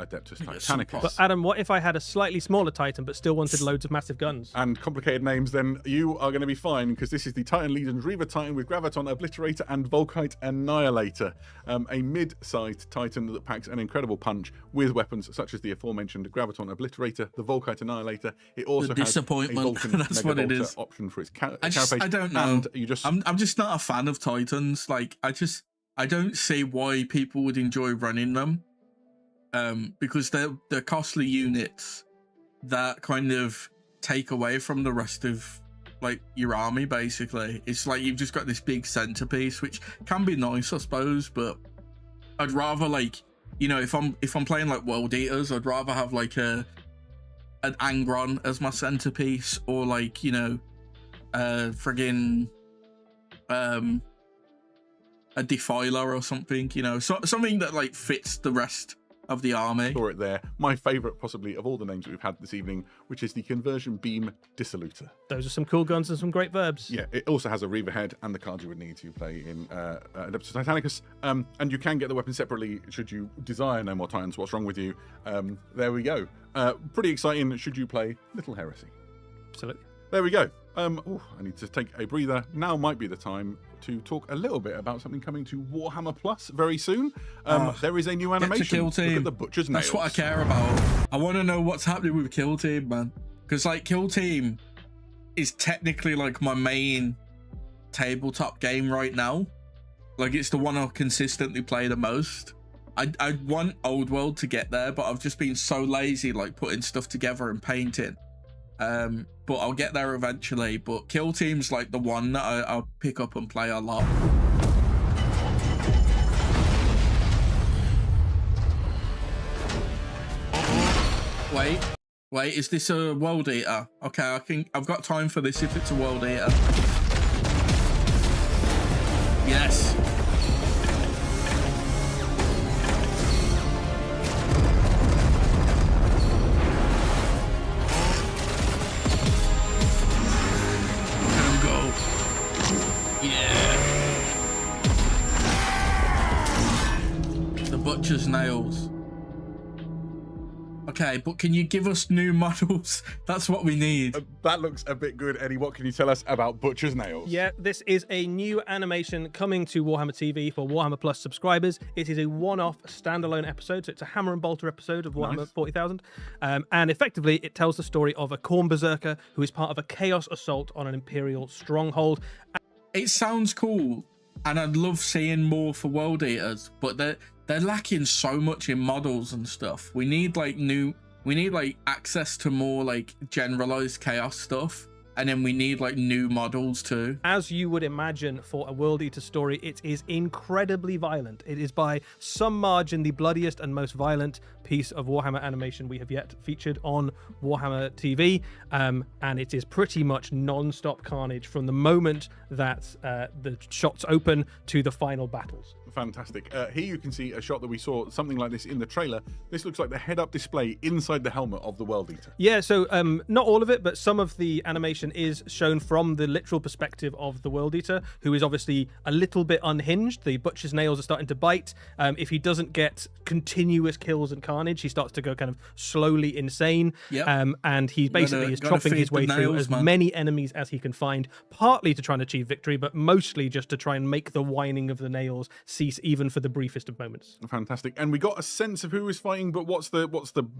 Adeptus Titanicus. But Adam, what if I had a slightly smaller Titan but still wanted loads of massive guns? And complicated names, then you are going to be fine, because this is the Titan Legion's Reaver Titan with Graviton Obliterator and Volkite Annihilator. A mid-sized Titan that packs an incredible punch with weapons such as the aforementioned Graviton Obliterator, the Volkite Annihilator. It also has a Vulcan That's what it is. Option for its I don't know. I'm just not a fan of Titans. Like, I don't see why people would enjoy running them. Because they're costly units that kind of take away from the rest of like your army. Basically, it's like you've just got this big centerpiece, which can be nice, I suppose. But I'd rather, like, you know, if I'm playing like World Eaters, I'd rather have like an Angron as my centerpiece, or like, you know, friggin' a Defiler or something. You know, something that like fits the rest of the army. Saw it there. My favourite, possibly, of all the names that we've had this evening, which is the Conversion Beam Dissolutor. Those are some cool guns and some great verbs. Yeah, it also has a Reaver head and the cards you would need to play in Adeptus Titanicus. And you can get the weapon separately should you desire no more Titans. What's wrong with you? There we go. Pretty exciting should you play Little Heresy. Absolutely. There we go. I need to take a breather. Now might be the time to talk a little bit about something coming to Warhammer Plus very soon. There is a new animation. Kill Team. Look at the Butcher's Nails. That's what I care about. I want to know what's happening with Kill Team, man. Because like Kill Team is technically like my main tabletop game right now. Like, it's the one I consistently play the most. I want Old World to get there, but I've just been so lazy, like putting stuff together and painting. But I'll get there eventually. But Kill Team's like the one that I'll pick up and play a lot. Wait, is this a World Eater? Okay, I've got time for this if it's a World Eater. Yes. Butcher's Nails. Okay, but can you give us new models? That's what we need. That looks a bit good, Eddie. What can you tell us about Butcher's Nails? Yeah, this is a new animation coming to Warhammer TV for Warhammer Plus subscribers. It is a one-off standalone episode, so it's a Hammer and Bolter episode of Warhammer 40,000. And effectively, it tells the story of a Khorne Berserker who is part of a Chaos assault on an Imperial stronghold. It sounds cool, and I'd love seeing more for World Eaters, but they're lacking so much in models and stuff. We need like access to more like generalized chaos stuff, and then we need like new models too. As you would imagine for a World Eater story, it is incredibly violent. It is by some margin the bloodiest and most violent piece of Warhammer animation we have yet featured on Warhammer TV, and it is pretty much non-stop carnage from the moment that the shots open to the final battles. Fantastic. Here you can see a shot that we saw something like this in the trailer. This looks like the head-up display inside the helmet of the World Eater. Yeah, so not all of it, but some of the animation animation is shown from the literal perspective of the World Eater, who is obviously a little bit unhinged. The butcher's nails are starting to bite. If he doesn't get continuous kills and carnage, he starts to go kind of slowly insane. Yep. And he basically is chopping his way through as many enemies as he can find, partly to try and achieve victory, but mostly just to try and make the whining of the nails cease, even for the briefest of moments. Fantastic. And we got a sense of who is fighting, but what's the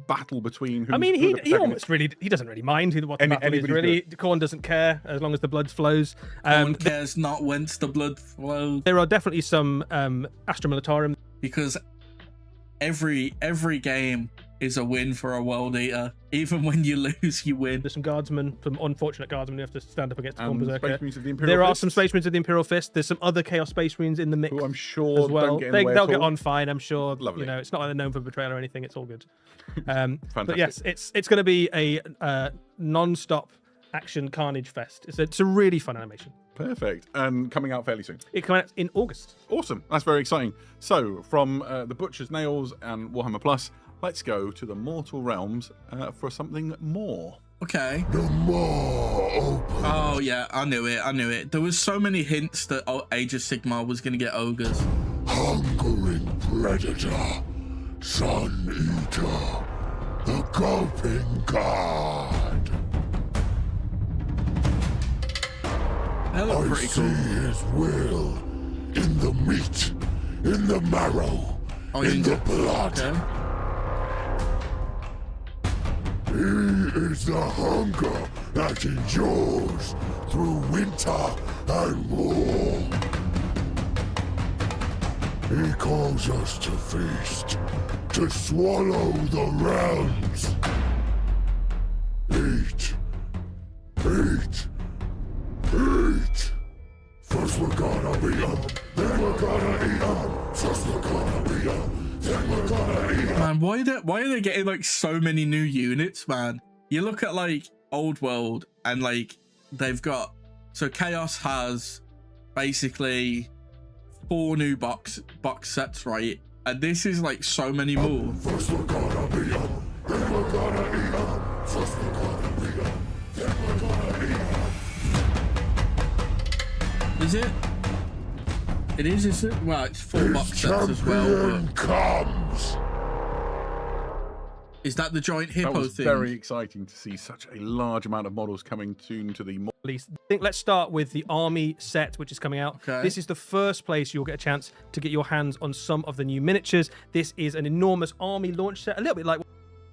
battle between? I mean, he almost really, he doesn't really mind what the battle is. Really, Korn doesn't care as long as the blood flows. Korn cares not whence the blood flows. There are definitely some Astra Militarum, because every game is a win for a World Eater. Even when you lose, you win. There's some guardsmen, some unfortunate guardsmen who have to stand up against Korn Berserker. Space Marines of the Imperial There are Fist. some Space Marines of the Imperial Fist. There's some other Chaos Space Marines in the mix. Who I'm sure as well. don't get in the way They'll at get all. on fine, I'm sure. Lovely. You know, it's not like they're known for betrayal or anything. It's all good. Fantastic. But yes, it's going to be a non-stop action carnage fest. It's a really fun animation. Perfect. And coming out fairly soon. It comes out in August. Awesome. That's very exciting. So, from the Butcher's Nails and Warhammer Plus, let's go to the Mortal Realms for something more. Okay. The more open. Oh, yeah, I knew it. There was so many hints that Age of Sigmar was going to get ogres. Hungering predator. Sun Eater. The gulping god. That looked pretty cool. I see his will in the meat, in the marrow, in the blood. Okay. He is the hunger that endures through winter and war. He calls us to feast, to swallow the realms. Eat, eat, eat. First we're gonna beat 'em, then we're gonna eat 'em. First we're gonna beat 'em, then we're gonna eat 'em. Man, why are they getting like so many new units, man? You look at like Old World and like they've got, so Chaos has basically 4 new box sets, right? And this is like so many more. First we're gonna beat 'em, then we're gonna eat 'em. First we're gonna beat 'em, then we're gonna eat 'em. Is it? It is it? Well, it's 4 box sets as well. But... comes. Is that the giant hippo That was thing? very exciting to see such a large amount of models coming soon to the... I think let's start with the army set, which is coming out. Okay. This is the first place you'll get a chance to get your hands on some of the new miniatures. This is an enormous army launch set, a little bit like...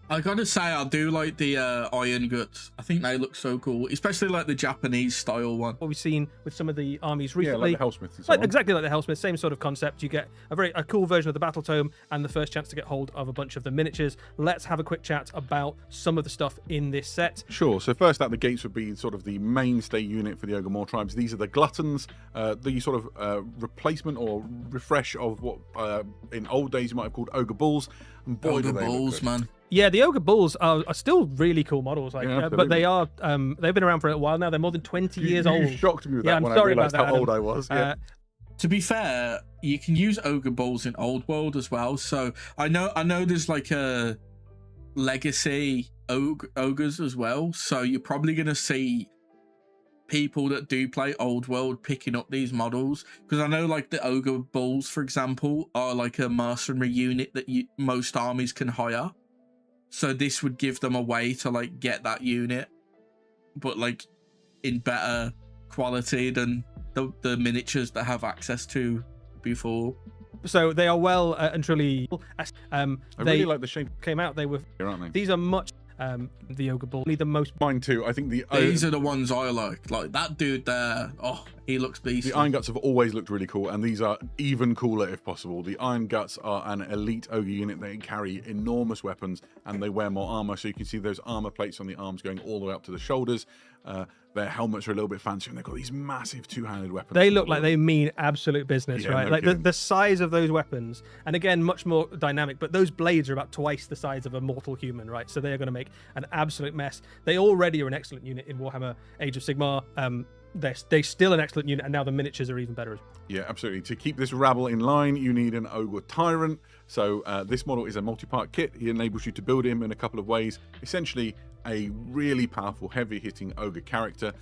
I gotta say, I do like the Iron Guts. I think they look so cool, especially like the Japanese style one. What we've seen with some of the armies Yeah, recently. like the Hellsmiths and so on. Exactly like the Hellsmith, same sort of concept. You get a cool version of the Battle Tome and the first chance to get hold of a bunch of the miniatures. Let's have a quick chat about some of the stuff in this set. Sure. So first out the gates would be sort of the mainstay unit for the Ogre Maw tribes. These are the Gluttons, the sort of replacement or refresh of what in old days you might have called Ogre Bulls. And boy, Ogre do they look Bulls, good. man. Yeah, the Ogre Bulls are still really cool models, like, Yeah, but they are they've been around for a while now. They're more than 20 years old. You shocked me with Yeah, that I'm when sorry I realised about how that, old Adam. I was. Yeah. To be fair, you can use Ogre Bulls in Old World as well. So I know there's like a legacy ogres as well. So you're probably gonna see people that do play Old World picking up these models, because I know like the Ogre Bulls, for example, are like a mercenary unit that most armies can hire. So this would give them a way to like get that unit, but like in better quality than the miniatures that have access to before. So they are well and truly. I really like the shape came out. They were. here, aren't they? These are much. The Ogre Bull, the most. Mine too. I think These are the ones I like. Like that dude there. Oh, he looks beastly. The Iron Guts have always looked really cool, and these are even cooler if possible. The Iron Guts are an elite ogre unit. They carry enormous weapons, and they wear more armor. So you can see those armor plates on the arms going all the way up to the shoulders. Their helmets are a little bit fancier, and they've got these massive two-handed weapons. They look like they mean absolute business, Yeah, right? no Like kidding. the size of those weapons, and again, much more dynamic, but those blades are about twice the size of a mortal human, right? So they are going to make an absolute mess. They already are an excellent unit in Warhammer Age of Sigmar. They're still an excellent unit, and now the miniatures are even better. Yeah, absolutely. To keep this rabble in line, you need an Ogre Tyrant. So this model is a multi-part kit. He enables you to build him in a couple of ways. Essentially, a really powerful, heavy-hitting ogre character.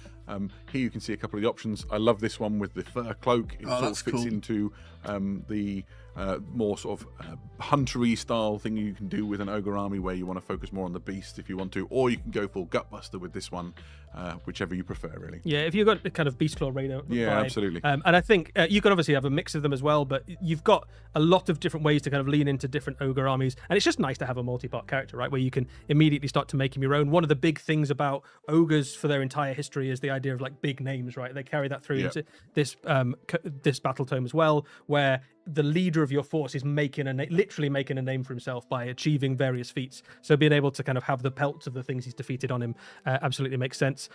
Here you can see a couple of the options. I love this one with the fur cloak. It sort of fits into the more sort of huntery style thing you can do with an ogre army, where you want to focus more on the beast if you want to, or you can go full gutbuster with this one, whichever you prefer, really. Yeah, if you've got a kind of beast claw raider yeah, vibe. Absolutely. And I think you can obviously have a mix of them as well, but you've got a lot of different ways to kind of lean into different ogre armies, and it's just nice to have a multi-part character, right, where you can immediately start to make him your own. One of the big things about ogres for their entire history is the idea of like big names, right? They carry that through into this this battle tome as well, where the leader of your force is literally making a name for himself by achieving various feats. So being able to kind of have the pelts of the things he's defeated on him absolutely makes sense.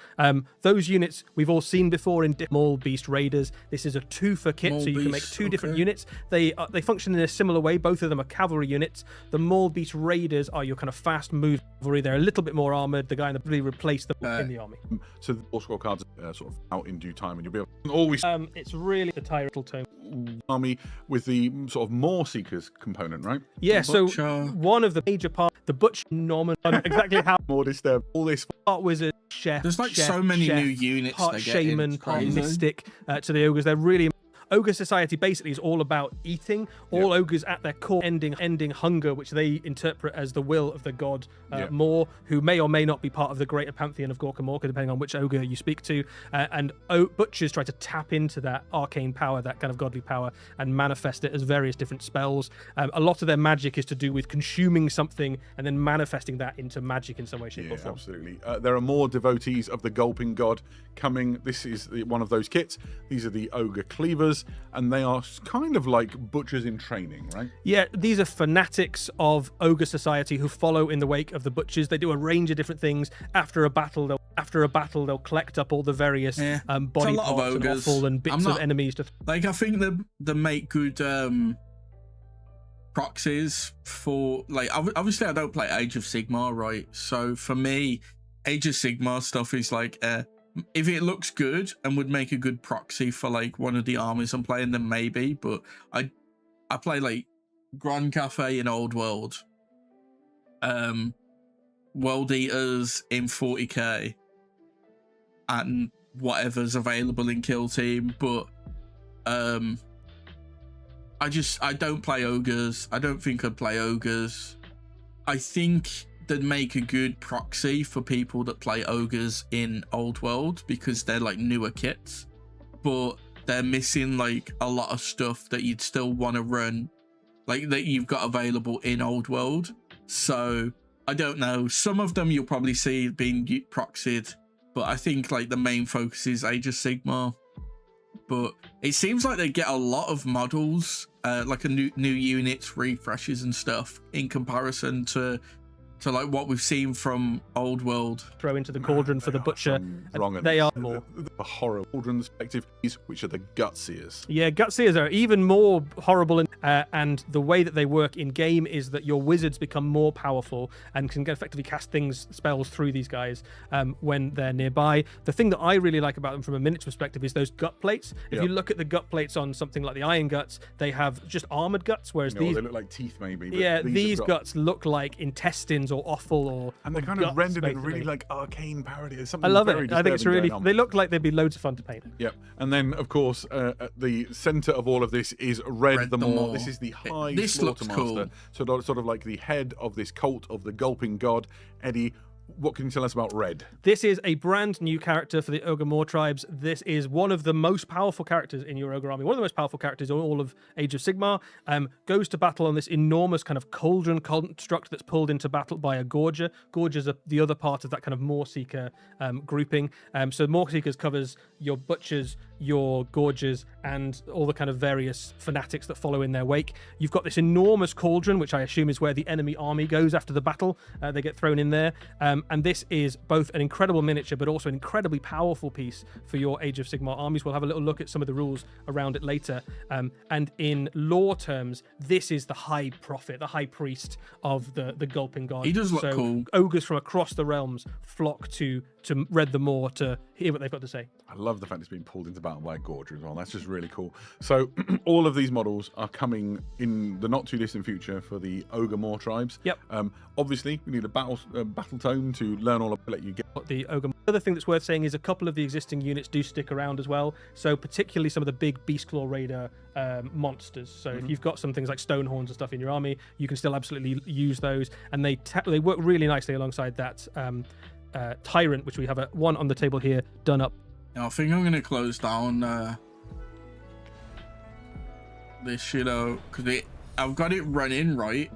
Those units we've all seen before in Maul Beast Raiders. This is a 2-for kit, so you can make 2 different units. They function in a similar way. Both of them are cavalry units. The Maul Beast Raiders are your kind of fast move cavalry. They're a little bit more armored. The guy that really replaced them in the army. So the war scroll cards are sort of out in due time, and you'll be able to always. It's really the title tome army with the sort of More Seekers component, right? Yeah, so one of the major parts, the Butcher Norman, exactly how more disturbed. All this part wizard, chef. There's like chef, so many chef, new units. Part they get shaman, in. part mystic to the ogres. They're really. Ogre society basically is all about eating. All ogres at their core ending hunger, which they interpret as the will of the god Mor, who may or may not be part of the greater pantheon of Gorka Morka, depending on which ogre you speak to. And butchers try to tap into that arcane power, that kind of godly power, and manifest it as various different spells. A lot of their magic is to do with consuming something and then manifesting that into magic in some way, shape, or form. Absolutely. There are more devotees of the Gulping God coming. This is one of those kits. These are the ogre cleavers, and they are kind of like butchers in training, right? Yeah, these are fanatics of ogre society who follow in the wake of the butchers. They do a range of different things. After a battle, they'll collect up all the various body parts and offal and bits of enemies. I think they make good proxies for, like, obviously I don't play Age of Sigmar, right? So for me, Age of Sigmar stuff is like if it looks good and would make a good proxy for like one of the armies I'm playing, then maybe. But I play like Grand Cafe in Old World, World Eaters in 40k, and whatever's available in Kill Team. But I don't play ogres. I don't think I'd play ogres. I think they'd make a good proxy for people that play ogres in Old World, because they're like newer kits, but they're missing like a lot of stuff that you'd still want to run, like that you've got available in Old World. So I don't know, some of them you'll probably see being proxied, but I think like the main focus is Age of Sigmar. But it seems like they get a lot of models, like a new units, refreshes and stuff, in comparison to like what we've seen from Old World. Throw into the cauldron for the butcher. They are more the horror cauldron perspective, which are the Gutseers. Yeah, Gutseers are even more horrible, and the way that they work in game is that your wizards become more powerful and can effectively cast spells through these guys when they're nearby. The thing that I really like about them from a miniature perspective is those gut plates. If you look at the gut plates on something like the Iron Guts, they have just armored guts, whereas these they look like teeth maybe. But these guts look like intestines or offal, and they're kind of rendered in really like arcane parody. There's something I love very it. I think it's really. They look like they'd be loads of fun to paint. Yep. And then of course at the center of all of this is Red the Maw. This is the High Slaughtermaster. Cool. So sort of like the head of this cult of the Gulping God. Eddie, what can you tell us about Red? This is a brand new character for the Ogre Maw tribes. This is one of the most powerful characters in your Ogre army. One of the most powerful characters in all of Age of Sigmar. Goes to battle on this enormous kind of cauldron construct that's pulled into battle by a Gorger. Gorgers are the other part of that kind of Maw Seeker grouping. So Maw Seekers covers your butchers, your Gorgers, and all the kind of various fanatics that follow in their wake. You've got this enormous cauldron, which I assume is where the enemy army goes after the battle. They get thrown in there. And this is both an incredible miniature, but also an incredibly powerful piece for your Age of Sigmar armies. We'll have a little look at some of the rules around it later. And in lore terms, this is the high prophet, the high priest of the Gulping God. He does look cool. Ogres from across the realms flock to to read them more to hear what they've got to say. I love the fact it's being pulled into battle by a Gorger as well. That's just really cool. So all of these models are coming in the not too distant future for the Ogre Moor tribes. Yep. Obviously, we need a battle tome to learn all about. Let you get the Ogre. The other thing that's worth saying is a couple of the existing units do stick around as well. So particularly some of the big Beastclaw Raider monsters. So if you've got some things like Stonehorns and stuff in your army, you can still absolutely use those, and they work really nicely alongside that Tyrant, which we have one on the table here done up. Now, I think I'm going to close down this, because I've got it running right,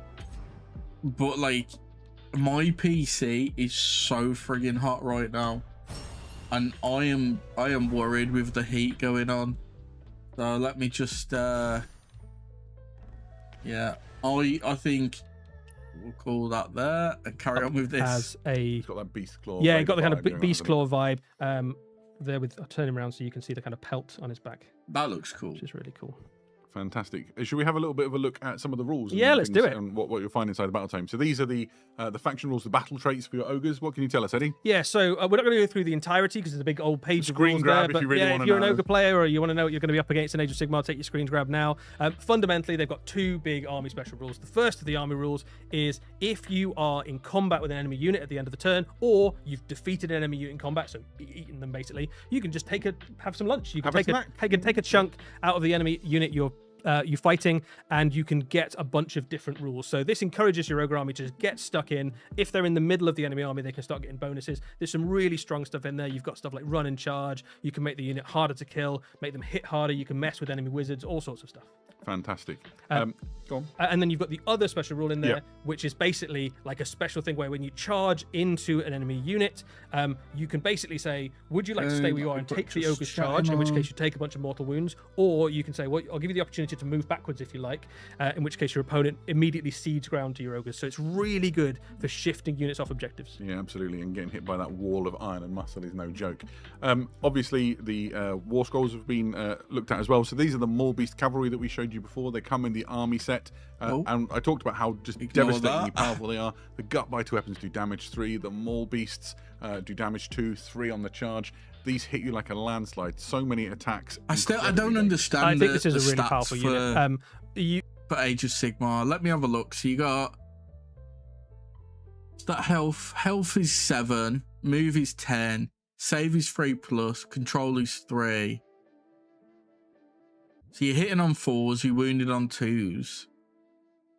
but like my PC is so friggin' hot right now, and I am worried with the heat going on. So let me just I think we'll call that there and carry on with this. It's got that beast claw. Yeah, got the kind of beast claw vibe. There with, I'll turn him around so you can see the kind of pelt on his back. That looks cool. Which is really cool. Fantastic. Should we have a little bit of a look at some of the rules? Yeah, let's do it. And what you'll find inside the battle tome. So these are the faction rules, the battle traits for your ogres. What can you tell us, Eddie? Yeah, so we're not going to go through the entirety because there's a big old page of rules grab there. But if you really want to if you're know. an ogre player or you want to know what you're going to be up against in Age of Sigmar, take your screens grab now. Fundamentally, they've got two big army special rules. The first of the army rules is if you are in combat with an enemy unit at the end of the turn, or you've defeated an enemy unit in combat, so eaten them basically, you can just have some lunch. You can take a chunk out of the enemy unit you're fighting, and you can get a bunch of different rules. So this encourages your ogre army to just get stuck in. If they're in the middle of the enemy army, they can start getting bonuses. There's some really strong stuff in there. You've got stuff like run and charge. You can make the unit harder to kill, make them hit harder. You can mess with enemy wizards, all sorts of stuff. Fantastic. Go on. And then you've got the other special rule in there, which is basically like a special thing where when you charge into an enemy unit, you can basically say, would you like to stay where you are and take the ogre's charge, in which case you take a bunch of mortal wounds, or you can say, well, I'll give you the opportunity to move backwards if you like, in which case your opponent immediately cedes ground to your ogres. So it's really good for shifting units off objectives. Yeah, absolutely. And getting hit by that wall of iron and muscle is no joke. Obviously, the war scrolls have been looked at as well. So these are the Maul Beast Cavalry that we showed you before. They come in the army set. And I talked about how just devastatingly powerful they are. The gut bite weapons do damage 3. The Maul Beasts do damage 2, 3 on the charge. These hit you like a landslide. So many attacks. I don't understand. I think this is a really powerful unit. For Age of Sigmar, let me have a look. So you got that health. Health is 7. Move is 10. Save is 3+. Control is 3. So you're hitting on 4s. You're wounded on 2s.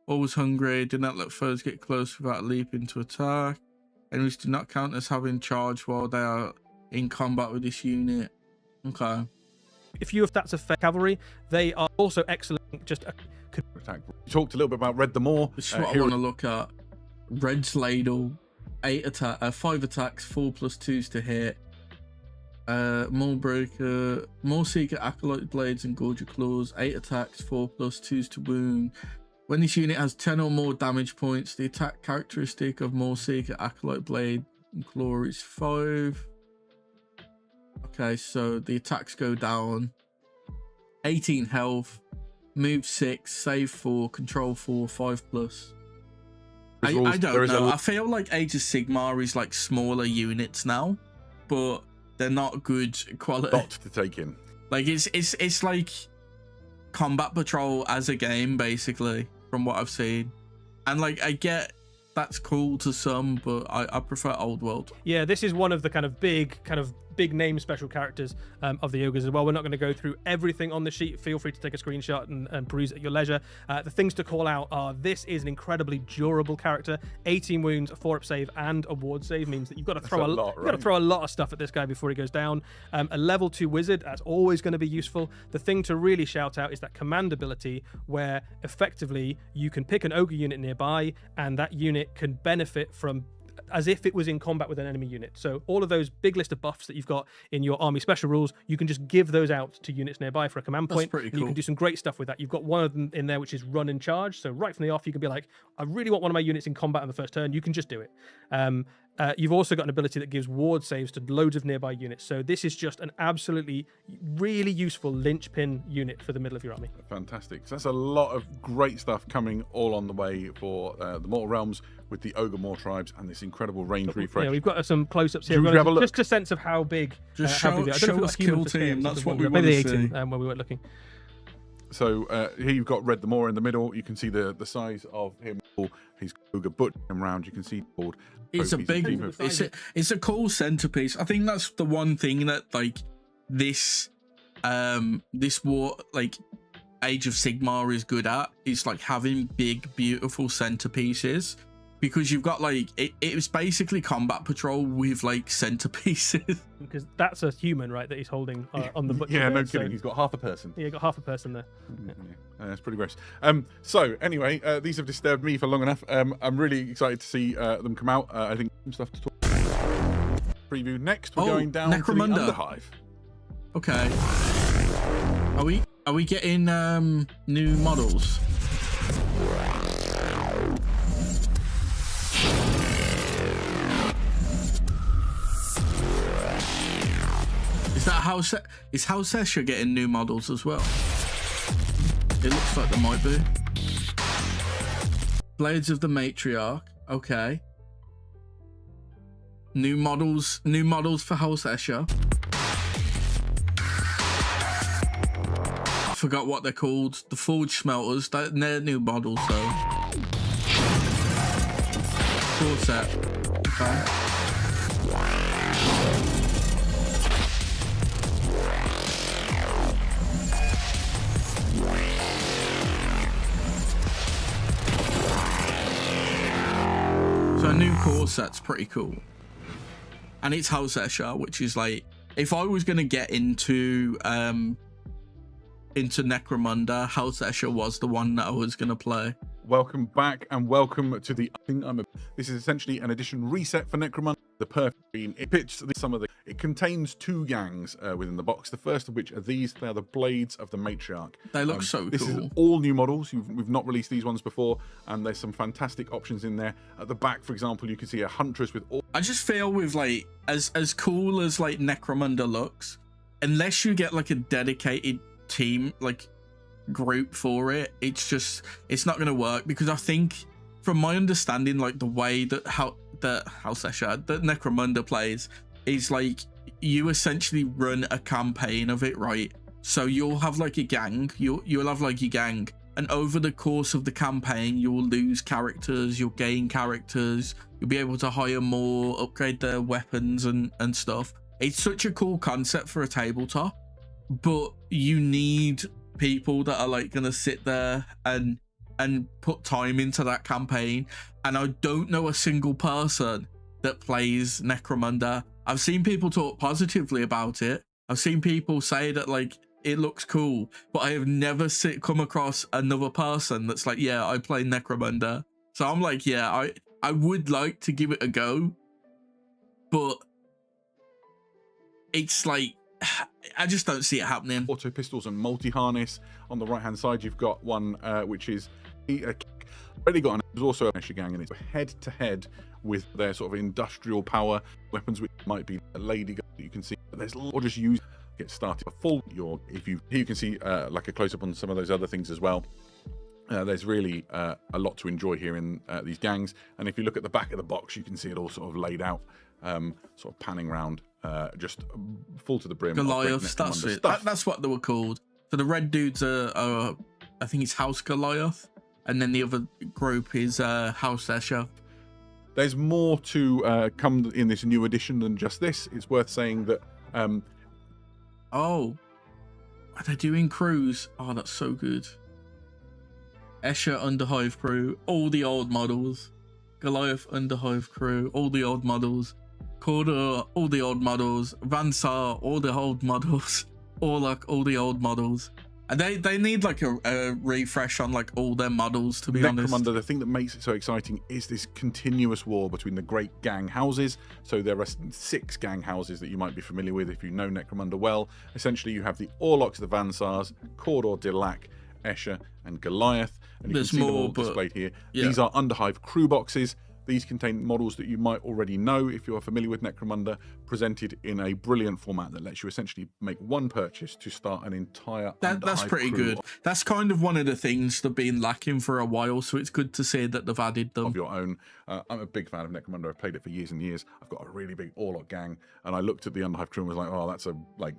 Always hungry. Do not let foes get close without leaping to attack. Enemies do not count as having charge while they are in combat with this unit. Okay. If you have stats of cavalry, they are also excellent. Just attack. We talked a little bit about Red the Moor. This is what I want to look at. Red's Ladle, 5 attacks, 4+2s to hit. Maul Breaker, Maul Seeker, Acolyte Blades, and Gorger Claws, 8 attacks, 4+2s to wound. When this unit has 10 or more damage points, the attack characteristic of Maul Seeker, Acolyte Blade, and Claw is 5. Okay, so the attacks go down. 18 health, move 6, save 4, control 4, 5+. I don't know. I feel like Age of Sigmar is like smaller units now, but they're not good quality. Not to take in. Like it's like Combat Patrol as a game, basically, from what I've seen. And like I get that's cool to some, but I prefer Old World. Yeah, this is one of the kind of big name special characters of the ogres as well. We're not going to go through everything on the sheet. Feel free to take a screenshot and peruse at your leisure. The things to call out are this is an incredibly durable character. 18 wounds, a 4-up save, and a ward save means that you've got to throw a lot of stuff at this guy before he goes down. A level 2 wizard, that's always going to be useful. The thing to really shout out is that command ability, where effectively you can pick an ogre unit nearby, and that unit can benefit from as if it was in combat with an enemy unit. So all of those big list of buffs that you've got in your army special rules, you can just give those out to units nearby for a command point. That's pretty cool. You can do some great stuff with that. You've got one of them in there which is run and charge. So right from the off, you can be like, I really want one of my units in combat on the first turn. You can just do it. You've also got an ability that gives ward saves to loads of nearby units. So this is just an absolutely really useful linchpin unit for the middle of your army. Fantastic. So that's a lot of great stuff coming all on the way for the Mortal Realms with the Ogre Moor tribes and this incredible range refresh. Yeah, we've got some close-ups here. Should we grab a look? Just a sense of how big. Just how big they are. I don't know if show we've got us human kill for scale, team. so That's just what we wondering. want Maybe to 18 see. when we weren't looking. So here you've got Red the Moor in the middle. You can see the size of him. He's Ogre butchering him around. You can see board. It's a big, it's a cool centerpiece. I think that's the one thing that like this war, like Age of Sigmar is good at. Is like having big, beautiful centerpieces, because you've got like it's basically combat patrol with like centerpieces. Because that's a human, right? That he's holding on the butcher. Yeah, there, no kidding. He's got half a person. Yeah, got half a person there. That's pretty gross. So anyway, these have disturbed me for long enough. I'm really excited to see them come out. I think some stuff to talk. Preview next. We're going down Necromunda. to the Underhive. Okay. Are we getting new models? Is that House Escher getting new models as well? It looks like there might be. Blades of the Matriarch. Okay. New models for House Escher. I forgot what they're called. The Forge Smelters. They're new models though. Full set. Okay. So a new core set's pretty cool. And it's House Escher, which is like, if I was gonna get into Necromunda, House Escher was the one that I was gonna play. Welcome back and welcome to the this is essentially an edition reset for Necromunda. The perfect green. It pitched some of the. It contains 2 gangs within the box. The first of which are these. They are the Blades of the Matriarch. They look so cool. This is all new models. We've not released these ones before, and there's some fantastic options in there. At the back, for example, you can see a Huntress with all. I just feel with like as cool as like Necromunda looks, unless you get like a dedicated team like group for it, it's not gonna work, because I think from my understanding, like the way that House Escher, that Necromunda plays is like you essentially run a campaign of it, right? So you'll have like a gang, you'll have like your gang, and over the course of the campaign you'll lose characters, you'll gain characters, you'll be able to hire more, upgrade their weapons and stuff. It's such a cool concept for a tabletop, but you need people that are like gonna sit there and put time into that campaign, and I don't know a single person that plays Necromunda. I've seen people talk positively about it. I've seen people say that like it looks cool, but I have never come across another person that's like, yeah, I play Necromunda. So I'm like, yeah, I would like to give it a go, but it's like I just don't see it happening. Auto pistols and multi-harness. On the right-hand side, you've got one which is already got there's also a Escher gang, and it's head-to-head with their sort of industrial power weapons, which might be a lady gun that you can see. But there's or just use get started a full. Here you can see like a close-up on some of those other things as well. There's really a lot to enjoy here in these gangs, and if you look at the back of the box, you can see it all sort of laid out, sort of panning around. Just full to the brim. Goliaths, that's it. That's what they were called. So the red dudes are I think it's House Goliath, and then the other group is House Escher. There's more to come in this new edition than just this. It's worth saying that. Oh, are they doing crews? Oh, that's so good. Escher Underhive crew, all the old models. Goliath Underhive crew, all the old models. Corda, all the old models. Vansar, all the old models. Orlok, all the old models. And they need like a refresh on like all their models, to be honest. Necromunda, the thing that makes it so exciting is this continuous war between the great gang houses. So there are 6 gang houses that you might be familiar with if you know Necromunda well. Essentially, you have the Orloks, the Vansars, Cawdor, Dilak, Escher, and Goliath. And you There's can see more, them all but displayed here. yeah. These are Underhive crew boxes. These contain models that you might already know if you're familiar with Necromunda, presented in a brilliant format that lets you essentially make one purchase to start an entire That's pretty good. That's kind of one of the things that have been lacking for a while, so it's good to see that they've added them. Of your own. I'm a big fan of Necromunda. I've played it for years and years. I've got a really big Orlok gang, and I looked at the Underhive crew and was like, oh, that's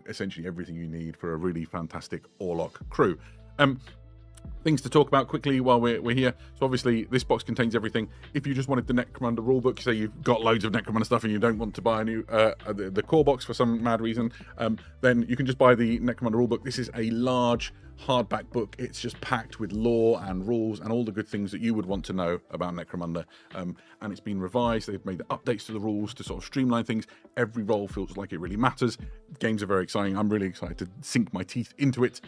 essentially everything you need for a really fantastic Orlok crew. Things to talk about quickly while we're here. So obviously this box contains everything. If you just wanted the Necromunda rulebook, say you've got loads of Necromunda stuff and you don't want to buy a new the core box for some mad reason, then you can just buy the Necromunda rulebook. This is a large hardback book. It's just packed with lore and rules and all the good things that you would want to know about Necromunda. And it's been revised. They've made the updates to the rules to sort of streamline things. Every role feels like it really matters. Games are very exciting. I'm really excited to sink my teeth into it.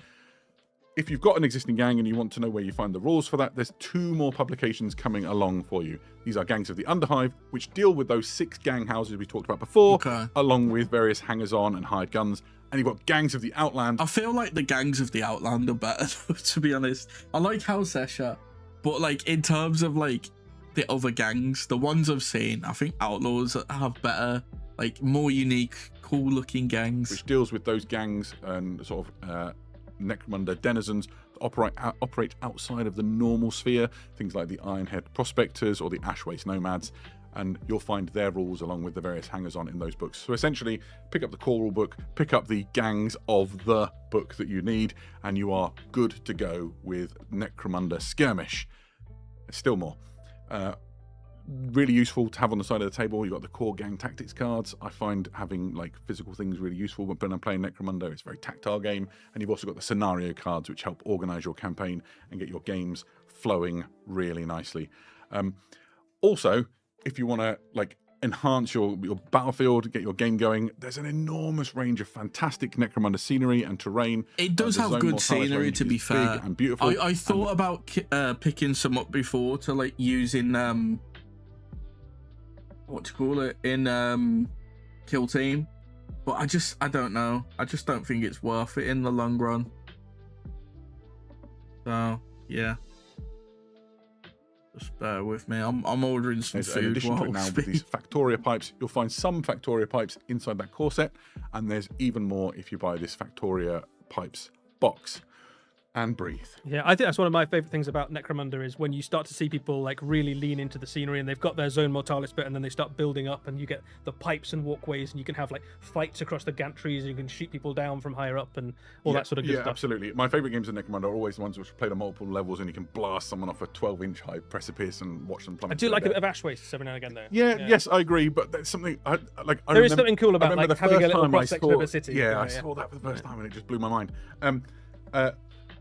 If you've got an existing gang and you want to know where you find the rules for that, there's 2 more publications coming along for you. These are Gangs of the Underhive, which deal with those 6 gang houses we talked about before, along with various hangers-on and hired guns. And you've got Gangs of the Outland. I feel like the Gangs of the Outland are better, to be honest. I like House Escher, but like in terms of like the other gangs, the ones I've seen, I think Outlaws have better, like more unique, cool-looking gangs. Which deals with those gangs and sort of Necromunda denizens that operate outside of the normal sphere, things like the Ironhead Prospectors or the Ashwaste Nomads, and you'll find their rules along with the various hangers-on in those books. So essentially, pick up the core rule book, pick up the Gangs of the book that you need, and you are good to go with Necromunda Skirmish. There's still more. Really useful to have on the side of the table. You've got the core gang tactics cards. I find having like physical things really useful when I'm playing Necromunda. It's a very tactile game. And you've also got the scenario cards, which help organize your campaign and get your games flowing really nicely. Also, if you want to like enhance your battlefield, get your game going, there's an enormous range of fantastic Necromunda scenery and terrain. It does have good scenery, to be fair. Big and beautiful. I thought about picking some up before to like use in what to call it, in Kill Team, but I don't know. I just don't think it's worth it in the long run. So yeah, just bear with me. I'm ordering some food. In addition to it now, with these Factoria pipes, you'll find some Factoria pipes inside that core set, and there's even more if you buy this Factoria pipes box. And breathe. Yeah, I think that's one of my favorite things about Necromunda is when you start to see people like really lean into the scenery and they've got their Zone Mortalis bit and then they start building up and you get the pipes and walkways and you can have like fights across the gantries and you can shoot people down from higher up and all that sort of good stuff. Yeah, absolutely. My favorite games in Necromunda are always the ones which are played on multiple levels and you can blast someone off a 12-inch high precipice and watch them plummet. I do like a bit of Ashwaste every now and again though. Yeah, yes, I agree, but there's something there is something cool about like having a little cross-section of a city. Yeah, I saw that for the first time and it just blew my mind.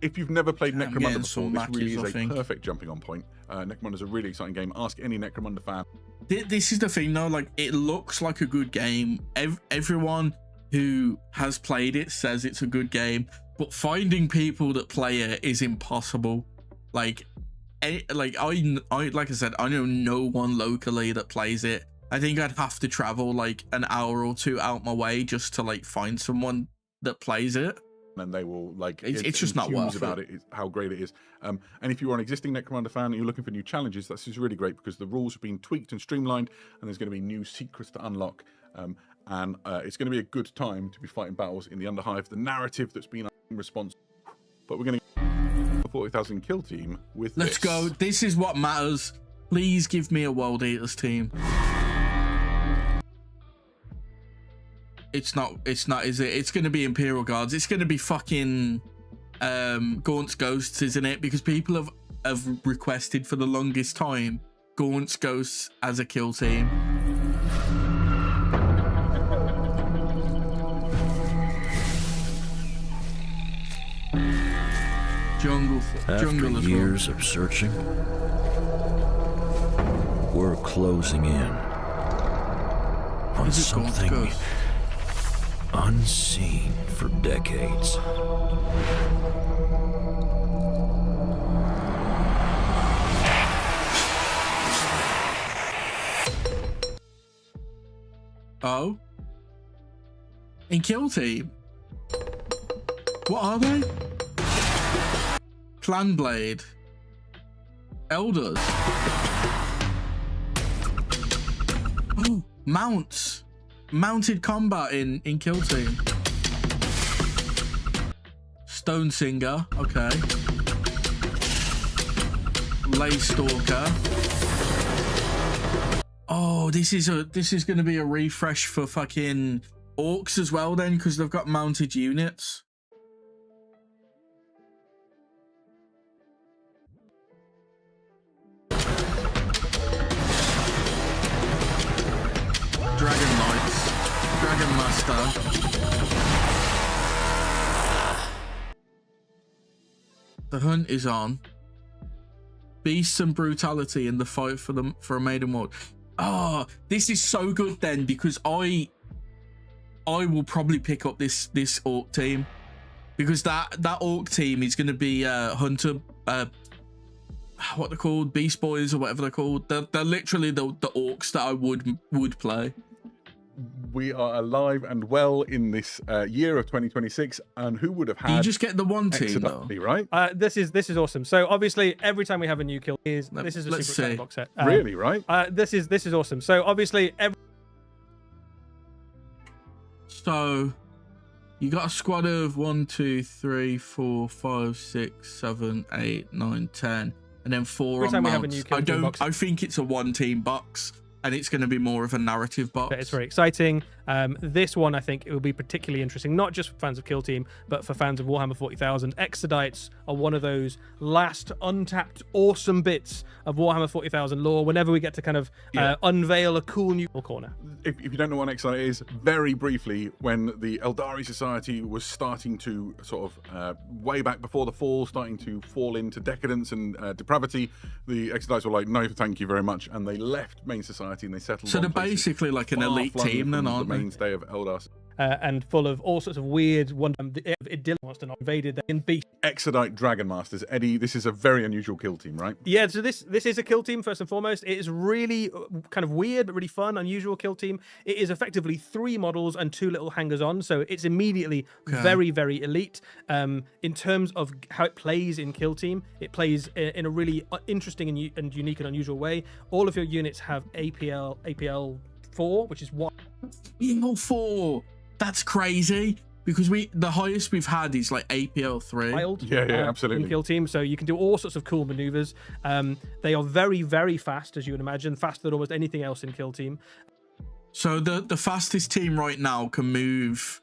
If you've never played Necromunda before, this really is a perfect jumping on point. Necromunda is a really exciting game. Ask any Necromunda fan. This is the thing though, like it looks like a good game. Everyone who has played it says it's a good game, but finding people that play it is impossible. Like I said, I know no one locally that plays it. I think I'd have to travel like an hour or 2 out my way just to like find someone that plays it. And they will like it's just not worth about it. How great it is. And if you are an existing Necromunda fan and you're looking for new challenges, that's just really great because the rules have been tweaked and streamlined and there's going to be new secrets to unlock. And it's going to be a good time to be fighting battles in the Underhive. The narrative that's been in response, but we're going to 40,000 kill team with Let's go. This is what matters. Please give me a World Eaters team. It's not, is it? It's going to be Imperial Guards. It's going to be fucking Gaunt's Ghosts, isn't it? Because people have requested for the longest time Gaunt's Ghosts as a kill team. After years of searching, we're closing in on something unseen for decades. Oh? In Kill Team? What are they? Clan Blade. Elders. Oh, mounts. Mounted combat in Kill Team. Stone Singer, okay. Lay Stalker. Oh, this is going to be a refresh for fucking orcs as well then, because they've got mounted units. Dragon Knights, Dragon Master. The hunt is on. Beasts and brutality in the fight for a maiden world. Oh, this is so good then, because I will probably pick up this orc team, because that orc team is going to be hunter, what they're called, beast boys or whatever they're called. They're literally the orcs that I would play. We are alive and well in this year of 2026, and who would have had? You just get the one team, though, right? This is awesome. So obviously, every time we have a new kill, this is a secret box set. Really, right? This is awesome. So obviously, So you got a squad of 1, 2, 3, 4, 5, 6, 7, 8, 9, 10, and then 4 on mounts. I think it's a one team box, and it's going to be more of a narrative box. It's very exciting. This one, I think, it will be particularly interesting, not just for fans of Kill Team, but for fans of Warhammer 40,000. Exodites are one of those last untapped, awesome bits of Warhammer 40,000 lore. Whenever we get to kind of unveil a cool new corner. If you don't know what an Exodite is, very briefly, when the Eldari Society was starting to sort of, way back before the fall, starting to fall into decadence and depravity, the Exodites were like, no, thank you very much, and they left main society and they settled. So they're basically like an elite team, then, aren't they? Mainstay of Eldar. And full of all sorts of weird Idyllic wants to not invaded they can beast. Exodite Dragon Masters. Eddie, this is a very unusual kill team, right? Yeah, so this is a kill team first and foremost. It is really kind of weird but really fun, unusual kill team. It is effectively 3 models and 2 little hangers on, so it's immediately very, very elite. In terms of how it plays in kill team, it plays in a really interesting and unique and unusual way. All of your units have APL 4, which is what? APL 4. That's crazy, because the highest we've had is like APL 3. Wild, yeah, absolutely. In kill team, so you can do all sorts of cool maneuvers. They are very, very fast, as you would imagine, faster than almost anything else in kill team. So the fastest team right now can move,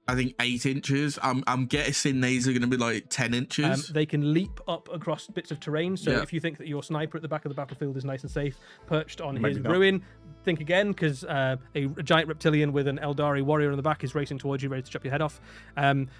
I think, 8 inches. I'm guessing these are going to be like 10 inches. They can leap up across bits of terrain. So if you think that your sniper at the back of the battlefield is nice and safe, perched on his ruin, think again, because a giant reptilian with an Eldari warrior on the back is racing towards you, ready to chop your head off.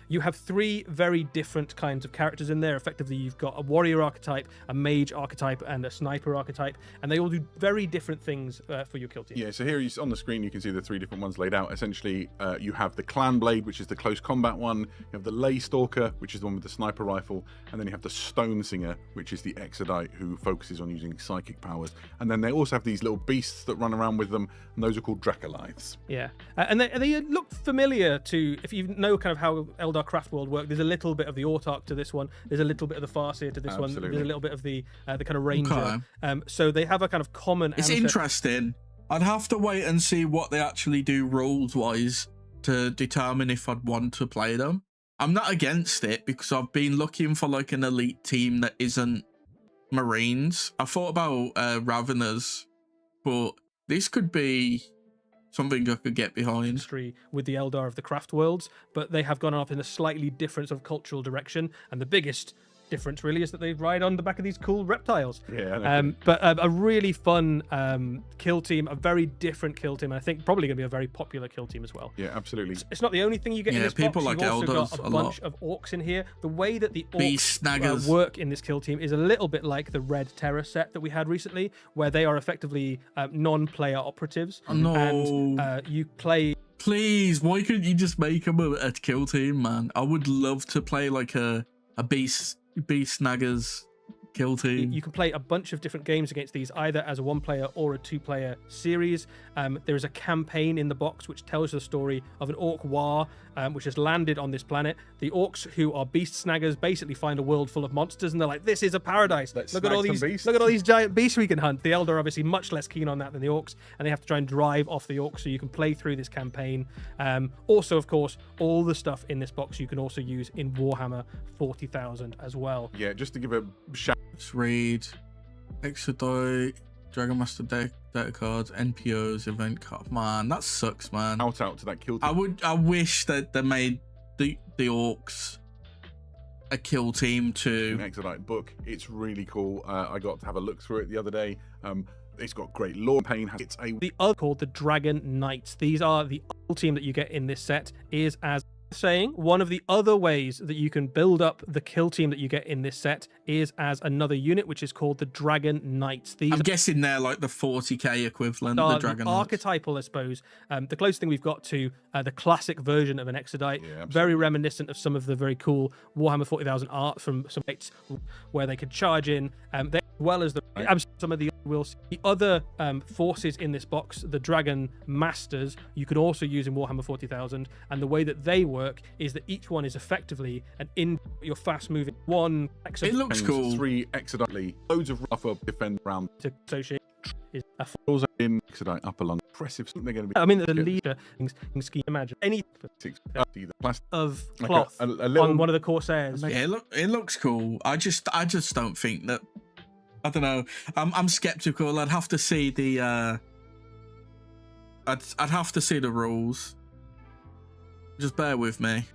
You have 3 very different kinds of characters in there. Effectively, you've got a warrior archetype, a mage archetype, and a sniper archetype, and they all do very different things for your kill team. Yeah, so here on the screen you can see the 3 different ones laid out. Essentially, you have the Clan Blade, which is the close combat one. You have the Lay Stalker, which is the one with the sniper rifle, and then you have the Stone Singer, which is the Exodite who focuses on using psychic powers. And then they also have these little beasts that run around with them, and those are called Dracolites. Yeah, and they look familiar to, if you know kind of how Eldar Craft World work, there's a little bit of the Autarch to this one, there's a little bit of the Farseer to this one, there's a little bit of the kind of Ranger. So they have a kind of common... It's interesting. I'd have to wait and see what they actually do rules-wise to determine if I'd want to play them. I'm not against it, because I've been looking for like an elite team that isn't Marines. I thought about Raveners, but this could be something I could get behind. With the Eldar of the Craft Worlds, but they have gone off in a slightly different sort of cultural direction, and the biggest difference really is that they ride on the back of these cool reptiles. But a really fun kill team, a very different kill team, and I think probably going to be a very popular kill team as well. Yeah, absolutely. It's not the only thing you get in this people box. like You've also Eldars got a bunch of orcs in here. The way that the Beast orcs snaggers work in this kill team is a little bit like the Red Terror set that we had recently, where they are effectively non-player operatives. No. And you play... Please, why couldn't you just make them a kill team, man? I would love to play like a beast snaggers kill team. You can play a bunch of different games against these, either as a 1-player or a 2-player series. There is a campaign in the box which tells the story of an orc war which has landed on this planet. The orcs, who are beast snaggers, basically find a world full of monsters, and they're like, "This is a paradise. Look at all these giant beasts we can hunt." The Eldar are obviously much less keen on that than the orcs, and they have to try and drive off the orcs. So you can play through this campaign. Also, of course, all the stuff in this box you can also use in Warhammer 40,000 as well. Yeah, just to give a shout. Let's read Exodite, Dragon Master data cards, NPOs, event card. Man, that sucks, man. Out to that kill team. I wish that they made the orcs a kill team too. An Exodite book. It's really cool. I got to have a look through it the other day. It's got great lore. It's the other called the Dragon Knights. These are the other team that you get in this set. Is as saying one of the other ways that you can build up the kill team that you get in this set is as another unit, which is called the Dragon Knights. I'm guessing they're like the 40k equivalent, the Dragon Knights. Archetypal, I suppose. The closest thing we've got to the classic version of an Exodite, very reminiscent of some of the very cool Warhammer 40,000 art from some sites where they could charge in, as well as some of the other forces in this box, the Dragon Masters, you can also use in Warhammer 40,000, and the way that they work is that each one is effectively an your fast-moving one. It looks cool. 3 Exodite, loads of rough up defend round to associate. Is also in Exodite upper lung. Impressive. They're going to be. I mean, the leader scheme. Imagine any of cloth a little, on one of the Corsairs. Yeah, it looks cool. I just don't think that. I don't know. I'm skeptical. I'd have to see the. I'd have to see the rules. Just bear with me.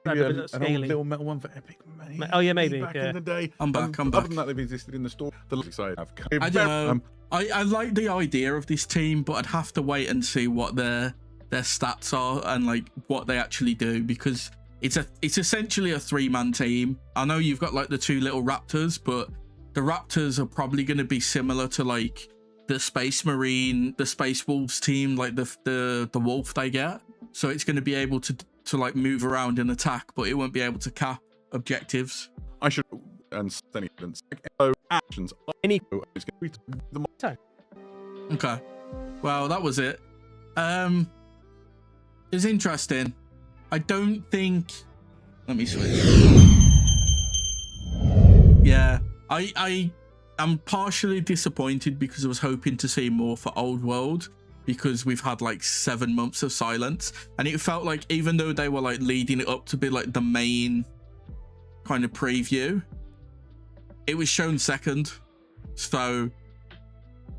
Maybe an old little metal one for Epic. Oh yeah, maybe. Back in the day. I'm back. Other than that, they've existed in the store. The side have. I don't know. I like the idea of this team, but I'd have to wait and see what their stats are and like what they actually do, because it's essentially a 3-man team. I know you've got like the 2 little raptors, but the raptors are probably going to be similar to like the Space Wolves team, like the wolf they get. So it's going to be able to like move around and attack, but it won't be able to cap objectives. I should and any evidence actions. Any is going to be the time. Okay. Well, that was it. It's interesting. I don't think. Let me switch. Yeah, I'm partially disappointed because I was hoping to see more for Old World, because we've had like 7 months of silence, and it felt like even though they were like leading it up to be like the main kind of preview, it was shown second. So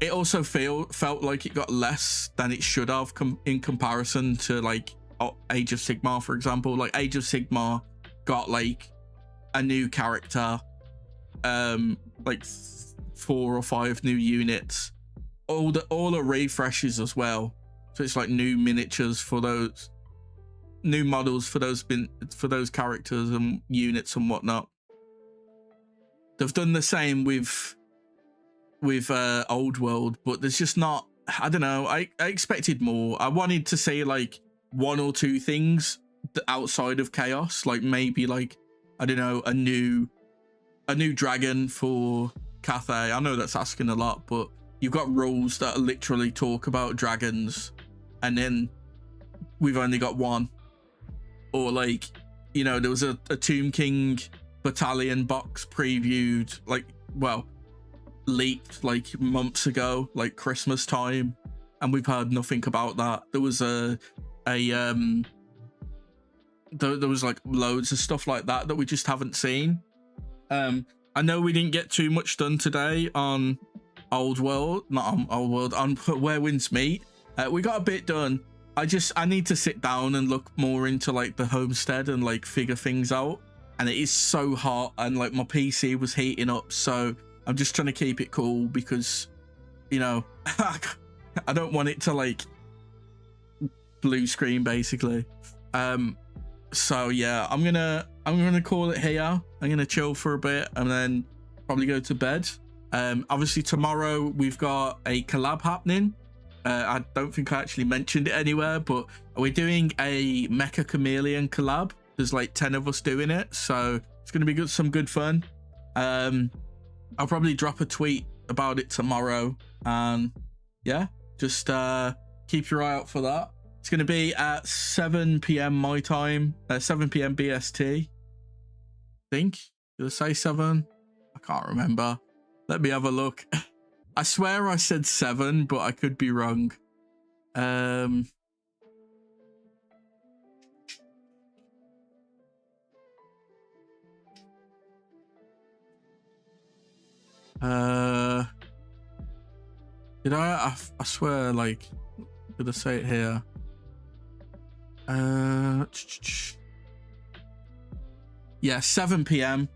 it also felt like it got less than it should have in comparison to like Age of Sigmar, for example. Like Age of Sigmar got like a new character, like 4 or 5 new units, all the refreshes as well. So it's like new miniatures for those, new models for those characters and units and whatnot. They've done the same with Old World, but there's just not, I don't know, I expected more. I wanted to see like 1 or 2 things outside of Chaos, like maybe like, I don't know, a new dragon for Cathay. I know that's asking a lot, but you've got rules that literally talk about dragons, and then we've only got 1. Or like, you know, there was a Tomb King battalion box previewed, like, well, leaked like months ago, like Christmas time, and we've heard nothing about that. There was there was like loads of stuff like that we just haven't seen. I know we didn't get too much done today on Old World, not on Old World, on Where Winds Meet. We got a bit done. I need to sit down and look more into like the homestead and like figure things out. And it is so hot, and like my PC was heating up, so I'm just trying to keep it cool because, you know, I don't want it to like blue screen basically. So yeah, I'm gonna call it here. I'm gonna chill for a bit and then probably go to bed. Obviously tomorrow we've got a collab happening. I don't think I actually mentioned it anywhere, but we're doing a Mecha Chameleon collab. There's like 10 of us doing it, so it's gonna be some good fun. I'll probably drop a tweet about it tomorrow, and yeah, just keep your eye out for that. It's going to be at 7 p.m. my time, 7 p.m. BST. I think. Did I say 7? I can't remember. Let me have a look. I swear I said 7, but I could be wrong. Did I swear, like, did I say it here? Yeah, 7 p.m.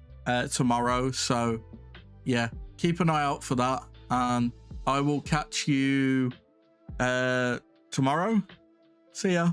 Tomorrow. So yeah, keep an eye out for that, and I will catch you tomorrow. See ya.